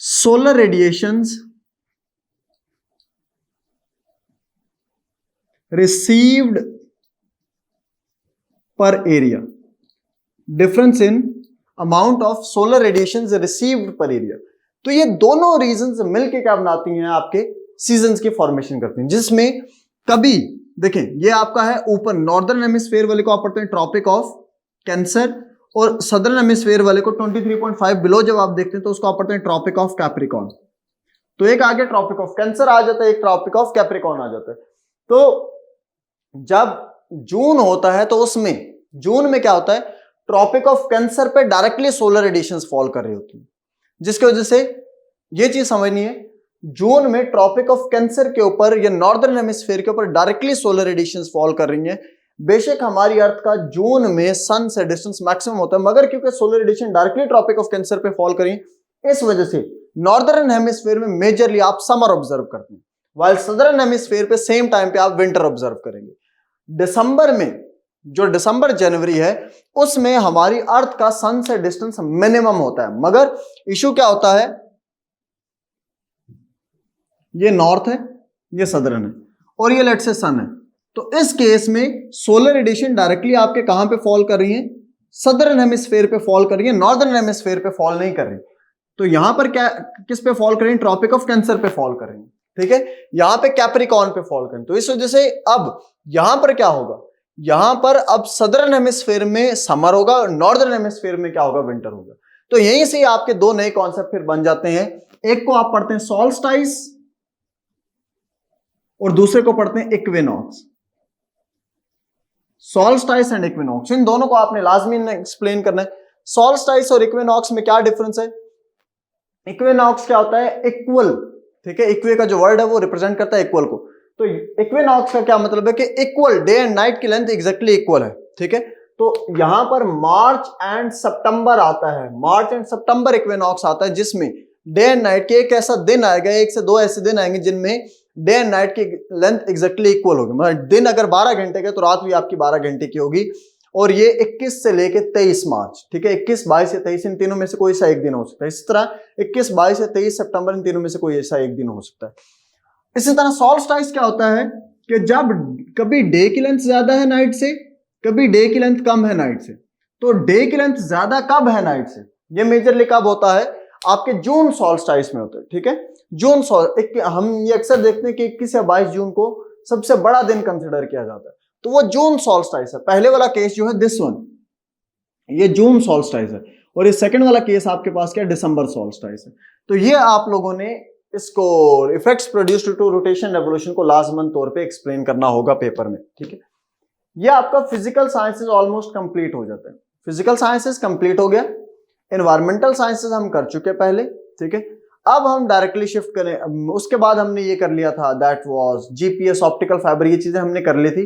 solar radiations received per area. Difference in amount of solar radiations received per area. तो ये दोनों रीजंस मिलके क्या बनाती हैं, आपके सीजन्स की फॉर्मेशन करती हैं, जिसमें कभी देखें ये आपका है ऊपर नॉर्दर्न हेमिस्फीयर वाले को आप पढ़ते हैं ट्रॉपिक ऑफ कैंसर, और सदर्न हेमिस्फीयर वाले को 23.5 बिलो जब आप देखते हैं तो उसको आप पढ़ते हैं ट्रॉपिक ऑफ कैप्रिकॉर्न। तो एक आगे ट्रॉपिक ऑफ कैंसर आ जाता है, एक ट्रॉपिक ऑफ कैप्रिकॉर्न आ जाता है। तो जब जून होता है तो उसमें जून में क्या होता है, ट्रॉपिक ऑफ कैंसर पे डायरेक्टली सोलर रेडिएशंस फॉल कर रही होती है, जिसकी वजह से ये चीज समझनी है, जून में ट्रॉपिक ऑफ कैंसर के ऊपर या नॉर्दर्न हेमिस्फीयर के ऊपर डायरेक्टली सोलर रेडिएशंस फॉल कर रही हैं। बेशक हमारी अर्थ का जून में सन से डिस्टेंस मैक्सिमम होता है, मगर क्योंकि solar radiation directly Tropic of Cancer पे फॉल करी, इस वजह से नॉर्दर्न हेमिस्फीयर में मेजरली आप समर ऑब्जर्व करते हैं, वाइल सदर्न हेमिस्फीयर पे सेम टाइम पे आप विंटर ऑब्जर्व करेंगे। दिसंबर में जो दिसंबर जनवरी है उसमें हमारी अर्थ का सन से डिस्टेंस मिनिमम होता है, मगर इशू क्या होता है, ये नॉर्थ है, ये सदर्न है और ये लेट से सन है, तो इस केस में सोलर रेडिएशन डायरेक्टली आपके कहां पे फॉल कर रही है, सदर्न हेमिस्फीयर पे फॉल कर रही है, नॉर्दर्न हेमिस्फीयर पे फॉल नहीं कर रही। तो यहां पर क्या किस पे फॉल कर रही है, ट्रॉपिक ऑफ कैंसर पे फॉल कर रही है, ठीक है, यहां पे कैप्रिकॉर्न पे फॉल कर रही है। तो इस वजह से अब यहां पर क्या होगा, यहां पर अब सदर्न हेमिस्फीयर में समर होगा और नॉर्दर्न हेमिस्फीयर में क्या होगा, विंटर होगा। तो यहीं से आपके 2 नए कॉन्सेप्ट फिर बन जाते हैं, एक को आप पढ़ते हैं सॉल्स्टाइस और दूसरे को पढ़ते हैं इक्विनॉक्स। सॉल्स्टाइस एंड इक्विनॉक्स, इन दोनों को आपने लाजमी एक्सप्लेन करना है। सॉल्स्टाइस और इक्विनॉक्स में क्या डिफरेंस है? इक्विनॉक्स क्या होता है? इक्वल, ठीक है, इक्वे का जो वर्ड है वो रिप्रेजेंट करता है इक्वल को। तो इक्विनॉक्स का क्या मतलब है कि इक्वल, डे एंड नाइट की लेंथ एग्जैक्टली इक्वल है, ठीक है। तो यहां पर मार्च एंड सितंबर आता है, मार्च एंड सितंबर इक्विनॉक्स आता है, जिसमें डे एंड नाइट के एक ऐसा दिन आएगा, एक से दो ऐसे दिन आएंगे जिनमें डे एंड नाइट की लेंथ एग्जैक्टली इक्वल होगी। मतलब दिन अगर 12 घंटे का तो रात भी आपकी 12 घंटे की होगी। और ये 21 से लेके 23 मार्च, ठीक है, 21, 22 या 23 इन तीनों में से कोई सा एक दिन हो सकता है। इसी तरह 21, 22 या 23 सितंबर इन तीनों में से कोई ऐसा एक दिन हो सकता है। इसी तरह सॉल्स्टाइस क्या होता है कि जब कभी डे की लेंथ ज्यादा है नाइट से, कभी डे की लेंथ कम है नाइट से। तो डे की लेंथ ज्यादा कब है नाइट से? ये मेजरली कब होता है? आपके जून सॉल्स्टाइस में होता है, ठीक है। जून हम ये अक्सर देखते हैं कि 21 या 22 जून को सबसे बड़ा दिन कंसिडर किया जाता है, तो वो जून सॉल्स्टाइस है। पहले वाला केस जो है दिस वन, ये जून सॉल्स्टाइस है, और ये सेकंड वाला केस आपके पास क्या, दिसंबर सॉल्स्टाइस है। तो ये आप लोगों ने इसको effects produced to rotation revolution को लाजमन तौर पे एक्सप्लेन करना होगा पेपर में, ठीक है। ये आपका फिजिकल साइंसेस ऑलमोस्ट कंप्लीट हो जाता है। फिजिकल साइंसेस कंप्लीट हो गया, एनवायरमेंटल साइंसेस हम कर चुके पहले, ठीक है। अब हम डायरेक्टली शिफ्ट करें, उसके बाद हमने ये कर लिया था, that was GPS, optical fibre, ये चीजें हमने कर ली थी।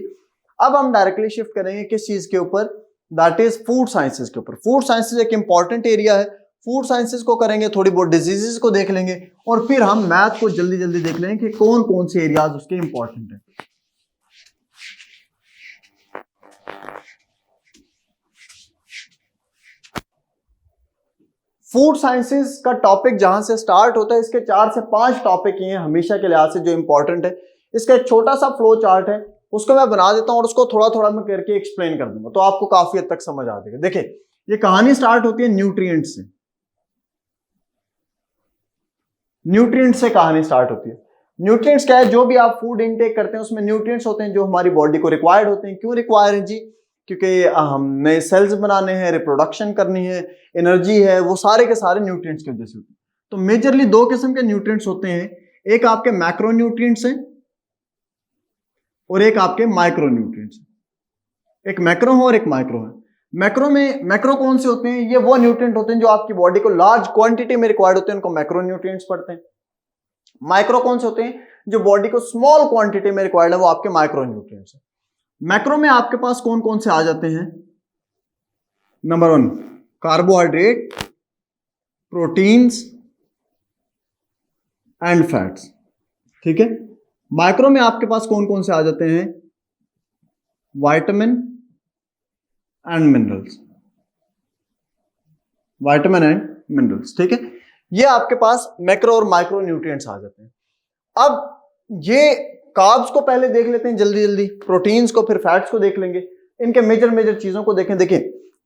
अब हम डायरेक्टली शिफ्ट करेंगे किस चीज के ऊपर, दैट इज फूड साइंसेस के ऊपर। फूड साइंसेस एक इंपॉर्टेंट एरिया है, फूड साइंसेस को करेंगे, थोड़ी बहुत डिजीजेस को देख लेंगे, और फिर हम मैथ को जल्दी जल्दी देख लेंगे कि कौन कौन से एरियाज उसके इंपॉर्टेंट है। फूड साइंसेस का टॉपिक जहां से स्टार्ट होता है, इसके 4 से 5 टॉपिक ये हैं हमेशा के लिहाज से जो इंपॉर्टेंट है। इसका एक छोटा सा फ्लो चार्ट है, उसको मैं बना देता हूं और उसको थोड़ा थोड़ा मैं करके एक्सप्लेन कर दूंगा, तो आपको काफी हद तक समझ आ जाएगा। देखिए, ये कहानी स्टार्ट होती है न्यूट्रिएंट से। न्यूट्रिएंट से कहानी स्टार्ट होती है। न्यूट्रिएंट्स क्या है? जो भी आप फूड इनटेक करते हैं उसमें न्यूट्रिएंट्स होते हैं जो हमारी बॉडी को रिक्वायर्ड होते हैं। क्यों रिक्वायर है जी? क्योंकि हमने सेल्स बनाने हैं, रिप्रोडक्शन करनी है, एनर्जी है, वो सारे के सारे न्यूट्रिएंट्स की वजह से होते हैं। तो मेजरली 2 किस्म के न्यूट्रिएंट्स होते हैं, एक आपके मैक्रो न्यूट्रिएंट्स हैं और एक आपके माइक्रो न्यूट्रिएंट्स। एक मैक्रो है और एक माइक्रो है। मैक्रो कौन से होते हैं? ये वो न्यूट्रिएंट होते हैं जो आपकी बॉडी को लार्ज क्वांटिटी में रिक्वायर्ड होते हैं, उनको मैक्रो न्यूट्रिएंट्स पढ़ते हैं। माइक्रो कौन से होते हैं? जो बॉडी को स्मॉल क्वांटिटी में रिक्वायर्ड है, वो आपके माइक्रो न्यूट्रिएंट्स है। मैक्रो में आपके पास कौन कौन से आ जाते हैं? Number 1 carbohydrate, proteins and fats, ठीक है। माइक्रो में आपके पास कौन कौन से आ जाते हैं? Vitamin and minerals, vitamin and minerals, ठीक है। ये आपके पास मैक्रो और माइक्रो न्यूट्रिएंट्स आ जाते हैं। अब ये कार्ब्स को पहले देख लेते हैं जल्दी जल्दी, प्रोटीन्स को, फिर फैट्स को देख लेंगे। इनके मेजर चीजों को देखें। देखिए,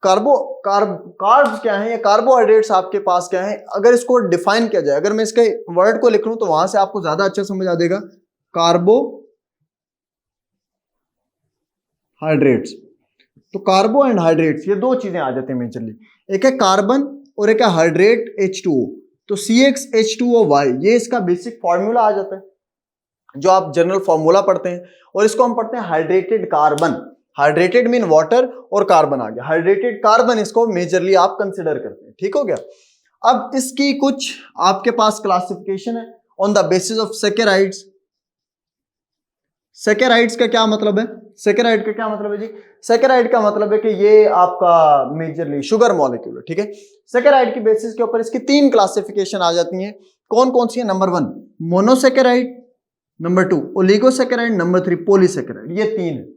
कार्ब्स क्या है, या कार्बोहाइड्रेट्स आपके पास क्या है? अगर इसको डिफाइन किया जाए, अगर मैं इसके वर्ड को लिख लूं तो वहां से आपको ज्यादा अच्छा समझ आ जाएगा। कार्बोहाइड्रेट्स, तो कार्बो एंड हाइड्रेट्स, ये 2 चीजें आ जाती हैं मेजरली। एक है कार्बन और एक है हाइड्रेट H2O। तो CxH2OY, ये इसका बेसिक फॉर्मूला आ जाता है जो आप जनरल फॉर्मूला पढ़ते हैं, और इसको हम पढ़ते हैं hydrated carbon. Hydrated mean water और कार्बन आ गया, हाइड्रेटेड कार्बन इसको मेजरली आप कंसिडर करते हैं, ठीक हो गया। अब इसकी कुछ आपके पास क्लासिफिकेशन है ऑन द बेसिस ऑफ सैकेराइड्स। सैकेराइड्स का क्या मतलब है? सैकेराइड का क्या मतलब है जी? सैकेराइड का मतलब है कि ये आपका मेजरली शुगर मॉलिक्यूल है, ठीक है। सैकेराइड की बेसिस के ऊपर इसकी 3 क्लासिफिकेशन आ जाती हैं। कौन कौन सी है? Number 1 monosaccharide, number 2 oligosaccharide, number 3 polysaccharide. ये 3 है।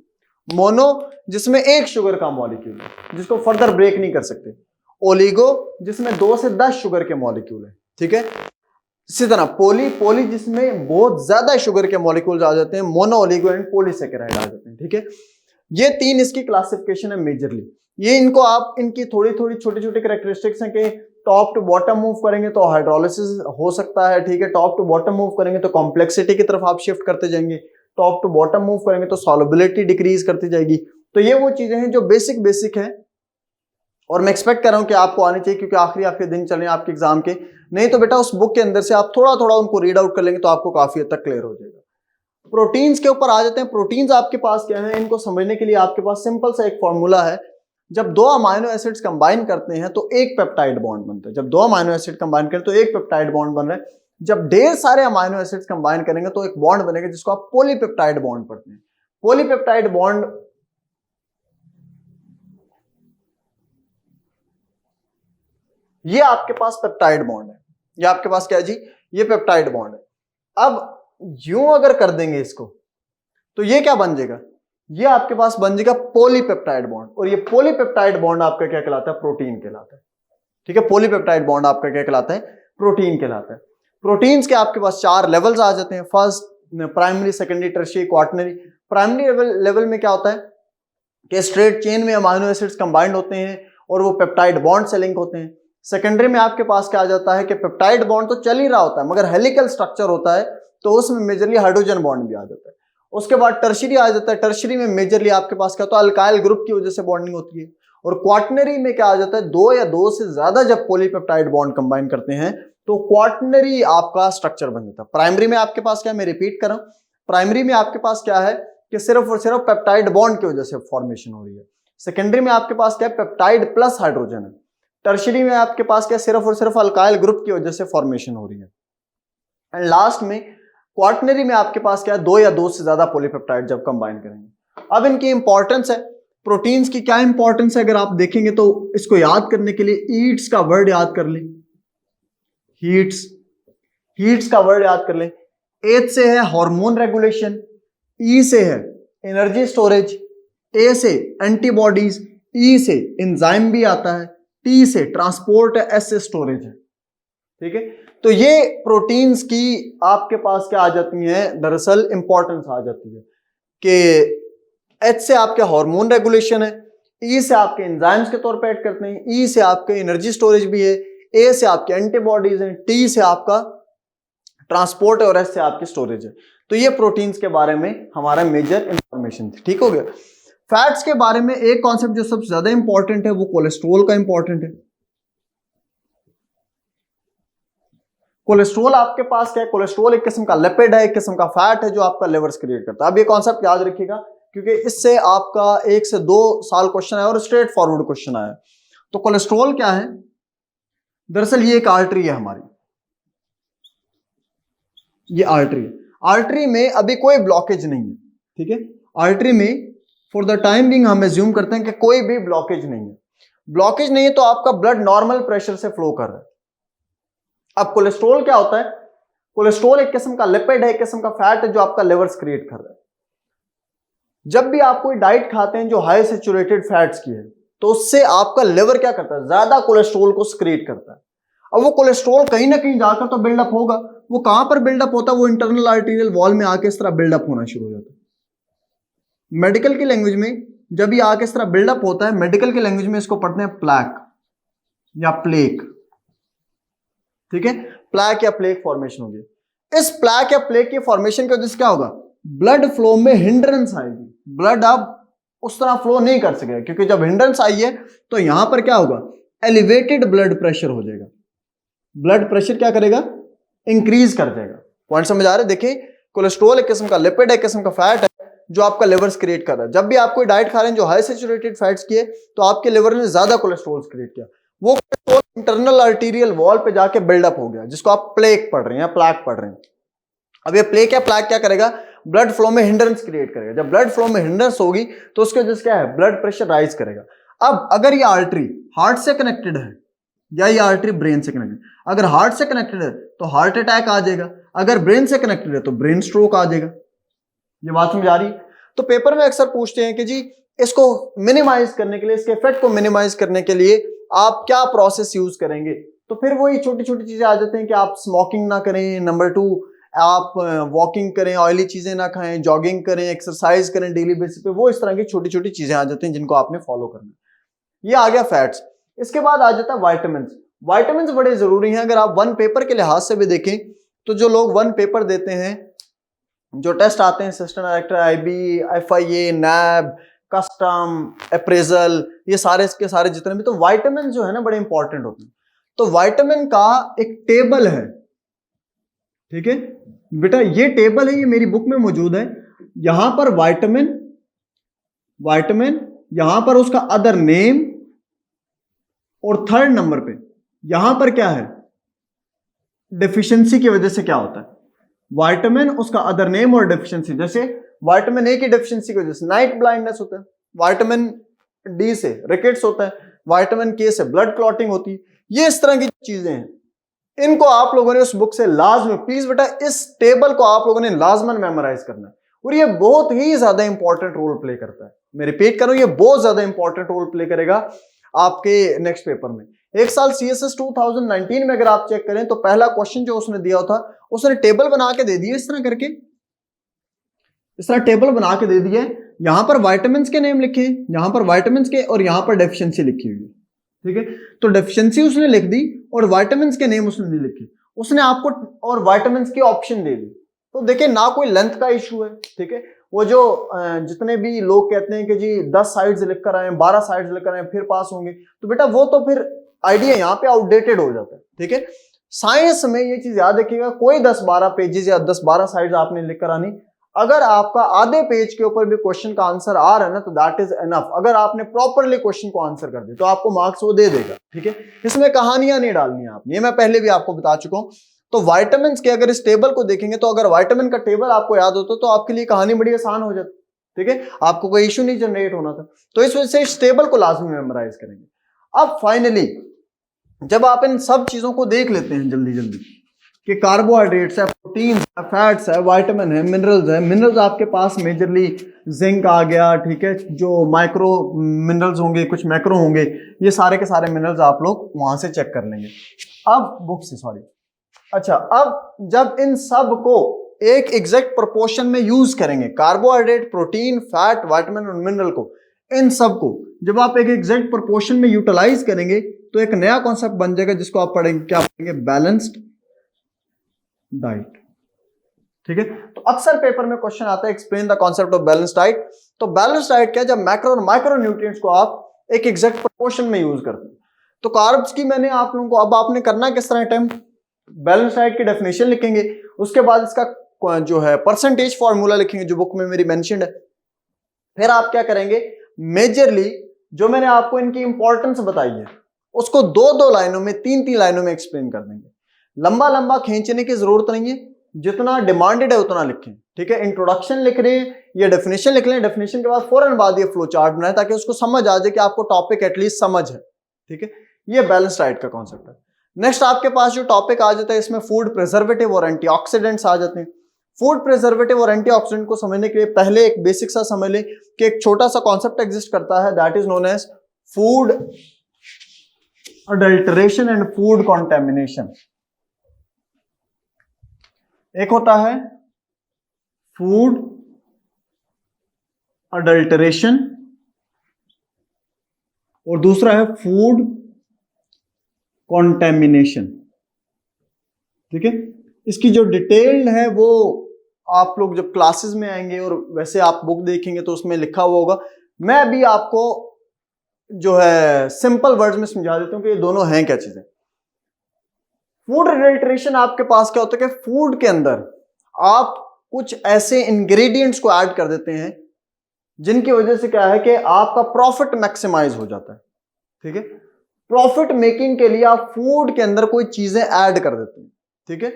मोनो जिसमें एक शुगर का मॉलिक्यूल है जिसको फर्दर ब्रेक नहीं कर सकते, ओलिगो जिसमें 2 से 10 शुगर के मॉलिक्यूल है, ठीक है। इसी तरह पॉली जिसमें बहुत ज्यादा शुगर के मॉलिक्यूल्स आ जाते हैं, मोनो, ओलिगो एंड पॉलीसैकेराइड आ जाते हैं, ठीक है। ये 3 इसकी क्लासिफिकेशन है मेजरली। ये इनको आप इनकी थोड़ी थोड़ी छोटी छोटी कैरेक्टरिस्टिक्स हैं कि टॉप टू बॉटम मूव करेंगे तो हाइड्रोलिसिस हो सकता है, ठीक है। टॉप टू बॉटम मूव करेंगे तो कॉम्प्लेक्सिटी की तरफ आप शिफ्ट करते जाएंगे, टॉप टू बॉटम मूव करेंगे तो सॉल्युबिलिटी डिक्रीज करती जाएगी। तो ये वो चीजें हैं जो बेसिक है, और मैं एक्सपेक्ट कर रहा हूं कि आपको आनी चाहिए, क्योंकि आखिरी दिन चल रहे हैं आपके एग्जाम के। नहीं तो बेटा उस बुक के अंदर से आप थोड़ा थोड़ा उनको रीड आउट कर लेंगे तो आपको काफी हद तक क्लियर हो जाएगा। प्रोटीन्स के ऊपर आ जाते हैं। प्रोटीन्स आपके पास क्या है, इनको समझने के लिए आपके पास सिंपल सा एक फॉर्मूला है। जब दो अमाइनो एसिड्स कंबाइन करते हैं तो एक पेप्टाइड बॉन्ड बनता है। जब दो अमाइनो एसिड कंबाइन करें तो एक पेप्टाइड बॉन्ड बन रहा है। जब ढेर सारे अमाइनो एसिड्स कंबाइन करेंगे तो एक बॉन्ड बनेगा जिसको आप पॉलीपेप्टाइड बॉन्ड पढ़ते हैं। पॉलीपेप्टाइड बॉन्ड ये आपके पास पेप्टाइड बॉन्ड है। ये आपके पास क्या है जी, ये पेप्टाइड बॉन्ड है। अब यूं अगर कर देंगे इसको तो ये क्या बन जाएगा, ये आपके पास बन जाएगा पॉलीपेप्टाइड बॉन्ड। और ये पॉलीपेप्टाइड बॉन्ड आपका क्या कहलाता है, प्रोटीन कहलाता है। ठीक है, पॉलीपेप्टाइड बॉन्ड आपका क्या कहलाता है, प्रोटीन कहलाता है। प्रोटीन्स के आपके पास 4 लेवल्स आ जाते हैं, first, primary, secondary, tertiary, quaternary. Primary level में क्या होता है कि स्ट्रेट चेन में अमाइनो एसिड्स कंबाइंड होते हैं और वो पेप्टाइड बॉन्ड से लिंक होते हैं। सेकेंडरी में आपके पास क्या आ जाता है कि पेप्टाइड बॉन्ड तो चल ही रहा होता है मगर हेलिकल स्ट्रक्चर होता है तो उसमें मेजरली हाइड्रोजन बॉन्ड भी आ जाता है। उसके बाद टर्शियरी आ जाता है। टर्शियरी में मेजरली आपके पास क्या होता है, अल्काइल ग्रुप की वजह से बॉन्डिंग होती है। और क्वाटरनरी में क्या आ जाता है, 2 या 2 से ज्यादा जब पॉलीपेप्टाइड बॉन्ड कंबाइन करते हैं तो क्वाटरनरी आपका स्ट्रक्चर बन जाता है। प्राइमरी में आपके पास क्या, मैं रिपीट कर रहा हूं, प्राइमरी में आपके पास क्या है कि सिर्फ और सिर्फ पेप्टाइड बॉन्ड की वजह से फॉर्मेशन हो रही है। सेकेंडरी में आपके पास क्या है, पेप्टाइड प्लस हाइड्रोजन है। टर्शियरी में आपके पास क्या, सिर्फ और सिर्फ अल्काइल ग्रुप की वजह से फॉर्मेशन हो रही है। एंड लास्ट में क्वाटरनरी में आपके पास क्या है, 2 या 2 से ज्यादा पॉलीपेप्टाइड जब कंबाइन करेंगे। अब इनकी इंपॉर्टेंस है, प्रोटीन्स की क्या इंपॉर्टेंस है अगर आप देखेंगे तो इसको याद करने के लिए ईट्स का वर्ड याद कर लें। हीट्स का वर्ड याद कर लें। एच से है हार्मोन रेगुलेशन, ई से है एनर्जी स्टोरेज, ए से एंटीबॉडीज, ई से एंजाइम भी आता है, टी से ट्रांसपोर्ट है, एस से स्टोरेज है। ठीक है, तो ये प्रोटीन्स की आपके पास क्या आ जाती है, दरअसल इंपॉर्टेंस आ जाती है कि एच से आपके हार्मोन रेगुलेशन है, ई से आपके एंजाइम्स के तौर पे ऐड करते हैं, ई से आपके एनर्जी स्टोरेज भी है, ए से आपके एंटीबॉडीज हैं, टी से आपका ट्रांसपोर्ट है और एस से आपकी स्टोरेज है। तो ये प्रोटीन्स के बारे में हमारा मेजर इंफॉर्मेशन थी। ठीक हो गया। फैट्स के बारे में एक कॉन्सेप्ट जो सबसे ज्यादा इंपॉर्टेंट है वो कोलेस्ट्रॉल का इंपॉर्टेंट है। कोलेस्ट्रॉल आपके पास क्या है, कोलेस्ट्रॉल एक किस्म का लिपिड है, एक किस्म का फैट है जो आपका लिवर क्रिएट करता है। अब ये कॉन्सेप्ट याद रखिएगा क्योंकि इससे आपका 1 से 2 साल क्वेश्चन आया और स्ट्रेट फॉरवर्ड क्वेश्चन आया। तो कोलेस्ट्रॉल क्या है, दरअसल ये एक आर्टरी है हमारी, ये आर्टरी में अभी कोई ब्लॉकेज नहीं है। ठीक है, आर्टरी में फॉर द टाइम बिंग हम एज्यूम करते हैं कि कोई भी ब्लॉकेज नहीं है। ब्लॉकेज नहीं है तो आपका ब्लड नॉर्मल प्रेशर से फ्लो कर रहा है। अब कोलेस्ट्रॉल क्या होता है, कोलेस्ट्रॉल एक किस्म का लिपिड है, एक किस्म का फैट है जो आपका लिवर क्रिएट कर रहा है। जब भी आप कोई डाइट खाते हैं जो हाई सैचुरेटेड फैट्स की है तो उससे आपका लिवर क्या करता है, ज्यादा कोलेस्ट्रॉल को क्रिएट करता है। अब वो कोलेस्ट्रॉल कहीं ना कहीं जाकर तो बिल्डअप होगा। वो कहां पर बिल्डअप होता है, वो इंटरनल आर्टीरियल वॉल में आके इस तरह बिल्डअप होना शुरू हो जाता है। मेडिकल की लैंग्वेज में जब ये आके इस तरह बिल्डअप होता है, मेडिकल की लैंग्वेज में इसको पढ़ते हैं प्लैक या प्लेक। ठीक है, प्लैक या प्लेक फॉर्मेशन होगी। इस प्लैक या प्लेक की फॉर्मेशन की वजह से क्या होगा, ब्लड फ्लो में हिंड्रेंस आएगी। ब्लड अब उस तरह फ्लो नहीं कर सकेगा क्योंकि जब हिंड्रेंस आई है तो यहां पर क्या होगा, एलिवेटेड ब्लड प्रेशर हो जाएगा। ब्लड प्रेशर क्या करेगा, इंक्रीज कर जाएगा। पॉइंट समझ आ रहे, देखिए कोलेस्ट्रॉल एक किस्म का लिपिड है, किस्म का फैट है जो आपका लिवर क्रिएट कर रहा है। जब भी आप कोई डाइट खा रहे हैं जो हाई सैचुरेटेड फैट्स की है तो आपके लिवर ने ज्यादा कोलेस्ट्रॉल क्रिएट किया, वो कोलेस्ट्रॉल इंटरनल आर्टीरियल वॉल पे जाके बिल्डअप हो गया जिसको आप प्लेक पढ़ रहे हैं या प्लैक पढ़ रहे हैं। अब ये प्लेक या प्लैक क्या करेगा, ब्लड फ्लो में हिंड्रेंस क्रिएट करेगा। जब ब्लड फ्लो में हिंड्रेंस होगी तो उसकी वजह से क्या है, ब्लड प्रेशर राइज करेगा। अब अगर ये आर्टरी हार्ट से कनेक्टेड है या ये आर्टरी ब्रेन से कनेक्टेड, अगर हार्ट से कनेक्टेड है तो हार्ट अटैक आ जाएगा, अगर ब्रेन से कनेक्टेड है तो ब्रेन स्ट्रोक आ जाएगा। ये बात समझ आ रही है। तो पेपर में अक्सर पूछते हैं कि जी इसको मिनिमाइज करने के लिए, इसके इफेक्ट को मिनिमाइज करने के लिए आप क्या प्रोसेस यूज करेंगे, तो फिर वही छोटी छोटी चीजें आ जाती हैं कि आप स्मोकिंग ना करें, नंबर 2 आप वॉकिंग करें, ऑयली चीजें ना खाएं, जॉगिंग करें, एक्सरसाइज करें डेली बेसिस पे। वो इस तरह की छोटी छोटी चीजें आ जाती हैं जिनको आपने फॉलो करना है। ये आ गया फैट्स। इसके बाद आ जाता है वाइटामिन। वाइटामिन बड़े जरूरी हैं। अगर आप 1 पेपर के लिहाज से भी देखें तो जो लोग 1 पेपर देते हैं, जो टेस्ट आते हैं, assistant director, IB, FIA, NAB, custom, appraisal, ये सारे इसके सारे जितने भी, तो वाइटामिन जो है ना बड़े इंपॉर्टेंट होते हैं। तो वाइटामिन का एक टेबल है, ठीक है, बेटा ये टेबल है, ये मेरी बुक में मौजूद है। यहां पर विटामिन, यहां पर उसका अदर नेम, और थर्ड नंबर पे यहां पर क्या है, डेफिशिएंसी की वजह से क्या होता है, विटामिन, उसका अदर नेम और डेफिशिएंसी। जैसे विटामिन ए की डेफिशिएंसी की वजह से नाइट ब्लाइंडनेस होता है, विटामिन डी से रिकेट्स होता है, विटामिन के से ब्लड क्लॉटिंग होती है। ये इस तरह की चीजें हैं, इनको आप लोगों ने उस बुक से लाजमी, प्लीज बेटा इस टेबल को आप लोगों ने लाजमन मेमोराइज करना है, और ये बहुत ही ज्यादा इंपॉर्टेंट रोल प्ले करता है। मैं रिपीट करूं, ये बहुत ज्यादा इंपॉर्टेंट रोल प्ले करेगा आपके नेक्स्ट पेपर में। एक साल सीएसएस 2019 में अगर आप चेक करें तो पहला क्वेश्चन जो उसने दिया था, उसने टेबल बना के दे दिया इस तरह करके, इस तरह टेबल बना के दे दिया। यहां पर विटामिन के नेम लिखे, यहां पर विटामिन के, और यहां पर डेफिशिएंसी लिखी हुई है, ठीक है। तो डेफिशिएंसी उसने लिख दी और विटामिन के नेम उसने नहीं लिखे, उसने आपको और विटामिन की ऑप्शन दे दी। तो देखिए ना कोई लेंथ का इशू है, ठीक है। वो जो जितने भी लोग कहते हैं कि जी 10 साइड्स लिख कर आए, 12 साइड्स लिख कर आए फिर पास होंगे, तो बेटा वो तो फिर आइडिया यहाँ पे आउटडेटेड हो जाता है, ठीक है। साइंस में ये चीज याद रखिएगा, कोई 10-12 पेजेस या 10-12 साइड्स आपने लिख कर आनी, अगर आपका आधे पेज के ऊपर भी क्वेश्चन का आंसर आ रहा है ना तो दैट इज एनफ। अगर आपने प्रॉपरली क्वेश्चन को आंसर कर दिया तो आपको मार्क्स वो दे देगा, ठीक है। इसमें कहानियां नहीं डालनी है आपने, ये मैं पहले भी आपको बता चुका हूं। तो विटामिन के अगर इस टेबल को देखेंगे तो अगर विटामिन का टेबल आपको याद होता तो आपके लिए कहानी बड़ी आसान हो जाती, ठीक है, आपको कोई इश्यू नहीं जनरेट होना था। तो इस वजह से इस टेबल को लाजमी मेमोराइज करेंगे। अब फाइनली जब आप इन सब चीजों को देख लेते हैं जल्दी जल्दी कि कार्बोहाइड्रेट्स है, प्रोटीन है, फैट्स है, विटामिन है, मिनरल्स है, मिनरल्स आपके पास मेजरली जिंक आ गया, ठीक है, जो माइक्रो मिनरल्स होंगे, कुछ मैक्रो होंगे, ये सारे के सारे मिनरल्स आप लोग वहां से चेक कर लेंगे। अब बुक से सॉरी, अच्छा, अब जब इन सब को एक एग्जैक्ट प्रोपोर्शन में यूज करेंगे, कार्बोहाइड्रेट, प्रोटीन, फैट, विटामिन और मिनरल को, इन सब को जब आप एक एग्जैक्ट प्रोपोर्शन में यूटिलाइज करेंगे तो एक नया कॉन्सेप्ट बन जाएगा जिसको आप पढ़ेंगे, क्या पढ़ेंगे, बैलेंस्ड डाइट, ठीक है। तो अक्सर पेपर में क्वेश्चन आता है explain the concept of balanced diet. तो बैलेंस्ड डाइट क्या है, जब मैक्रो और माइक्रो न्यूट्रिएंट्स को आप एक एग्जैक्ट प्रोपोर्शन में यूज करते हैं। तो कार्ब्स की मैंने आप लोगों को, अब आपने करना किस तरह अटेम्प्ट, बैलेंस डाइट की डेफिनेशन लिखेंगे, उसके बाद इसका जो है परसेंटेज फॉर्मूला लिखेंगे जो बुक में मेरी मेंशन्ड है। फिर आप क्या करेंगे, मेजरली जो मैंने आपको इनकी इंपॉर्टेंस बताई है उसको 2-2 लाइनों में, 3-3 लाइनों में एक्सप्लेन कर देंगे। लंबा लंबा खींचने की जरूरत नहीं है, जितना डिमांडेड है उतना लिखें, ठीक है। इंट्रोडक्शन लिख रहे हैं या डेफिनेशन लिख रहे हैं, डेफिनेशन के बाद फौरन बाद ये फ्लो चार्ट बनाए ताकि उसको समझ आ जाए कि आपको टॉपिक एटलीस्ट समझ है, ठीक है। ये बैलेंस डाइट का कॉन्सेप्ट है। नेक्स्ट आपके पास जो टॉपिक आ जाता है इसमें फूड प्रिजर्वेटिव और एंटीऑक्सीडेंट्स आ जाते हैं। फूड प्रिजर्वेटिव और एंटीऑक्सीडेंट को समझने के लिए पहले एक बेसिक सा समझ लें कि एक छोटा सा कॉन्सेप्ट एग्जिस्ट करता है, that is known as food adulteration and food contamination. एक होता है फूड अडल्टरेशन और दूसरा है फूड कॉन्टेमिनेशन, ठीक है। इसकी जो डिटेल्ड है वो आप लोग जब क्लासेस में आएंगे और वैसे आप बुक देखेंगे तो उसमें लिखा हुआ होगा। मैं अभी आपको जो है सिंपल वर्ड्स में समझा देता हूं कि ये दोनों हैं क्या चीजें। फूड अडल्टरेशन आपके पास क्या होता है कि फूड के अंदर आप कुछ ऐसे इंग्रेडिएंट्स को ऐड कर देते हैं जिनकी वजह से क्या है कि आपका प्रॉफिट मैक्सिमाइज हो जाता है, ठीक है। प्रॉफिट मेकिंग के लिए आप फूड के अंदर कोई चीजें ऐड कर देते हैं, ठीक है।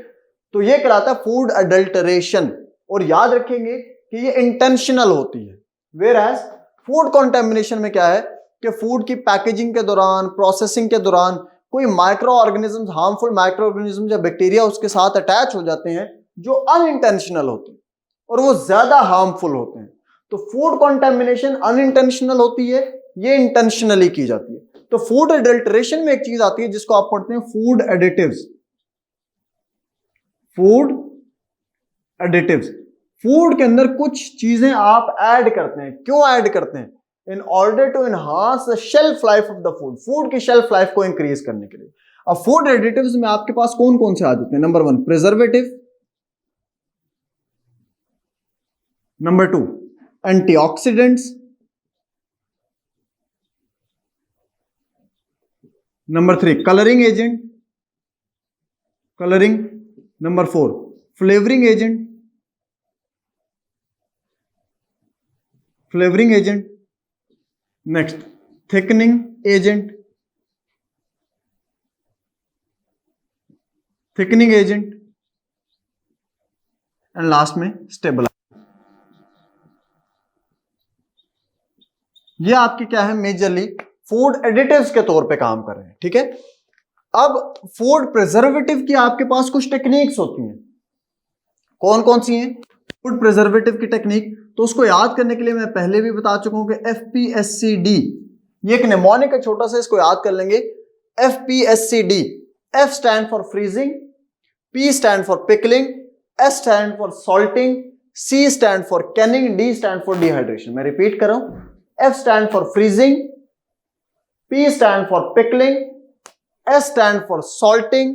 तो ये कहलाता है फूड अडल्टरेशन, और याद रखेंगे कि ये इंटेंशनल होती है। वेयर एज फूड कॉन्टेमिनेशन में क्या है कि फूड की पैकेजिंग के दौरान, प्रोसेसिंग के दौरान कोई micro organism, harmful micro organism या बैक्टीरिया उसके साथ अटैच हो जाते हैं जो अनइंटेंशनल होते हैं और वो ज्यादा हार्मफुल होते हैं। तो फूड कॉन्टेमिनेशन अनइंटेंशनल होती है, ये इंटेंशनली की जाती है। तो फूड अडल्टरेशन में एक चीज आती है जिसको आप पढ़ते हैं food additives. Food additives, food के अंदर कुछ चीजें आप ऐड करते हैं। क्यों ऐड करते हैं? In order to enhance the shelf life of the food, food की शेल्फ लाइफ को इंक्रीज करने के लिए। अब फूड एडिटिव्स में आपके पास कौन कौन से आ जाते हैं? Number 1 preservative, number 2 antioxidants, number 3 colouring agent, colouring, number 4 flavouring agent, flavouring agent, next thickening agent, thickening agent, and last में स्टेबलाइजर। ये आपके क्या है, मेजरली फूड एडिटिव्स के तौर पे काम कर रहे हैं, ठीक है। अब फूड प्रिजर्वेटिव की आपके पास कुछ टेक्निक्स होती हैं, कौन कौन सी हैं फूड प्रिजर्वेटिव की टेक्निक, तो उसको याद करने के लिए मैं पहले भी बता चुका हूं कि FPSCD, ये एक निमोनिक है छोटा सा, इसको याद कर लेंगे। FPSCD, F stand for freezing, P stand for pickling, S stand for salting, C stand for Canning, D stand for dehydration. मैं रिपीट कर रहा हूं, F stand for freezing, P stand for pickling, S stand for salting,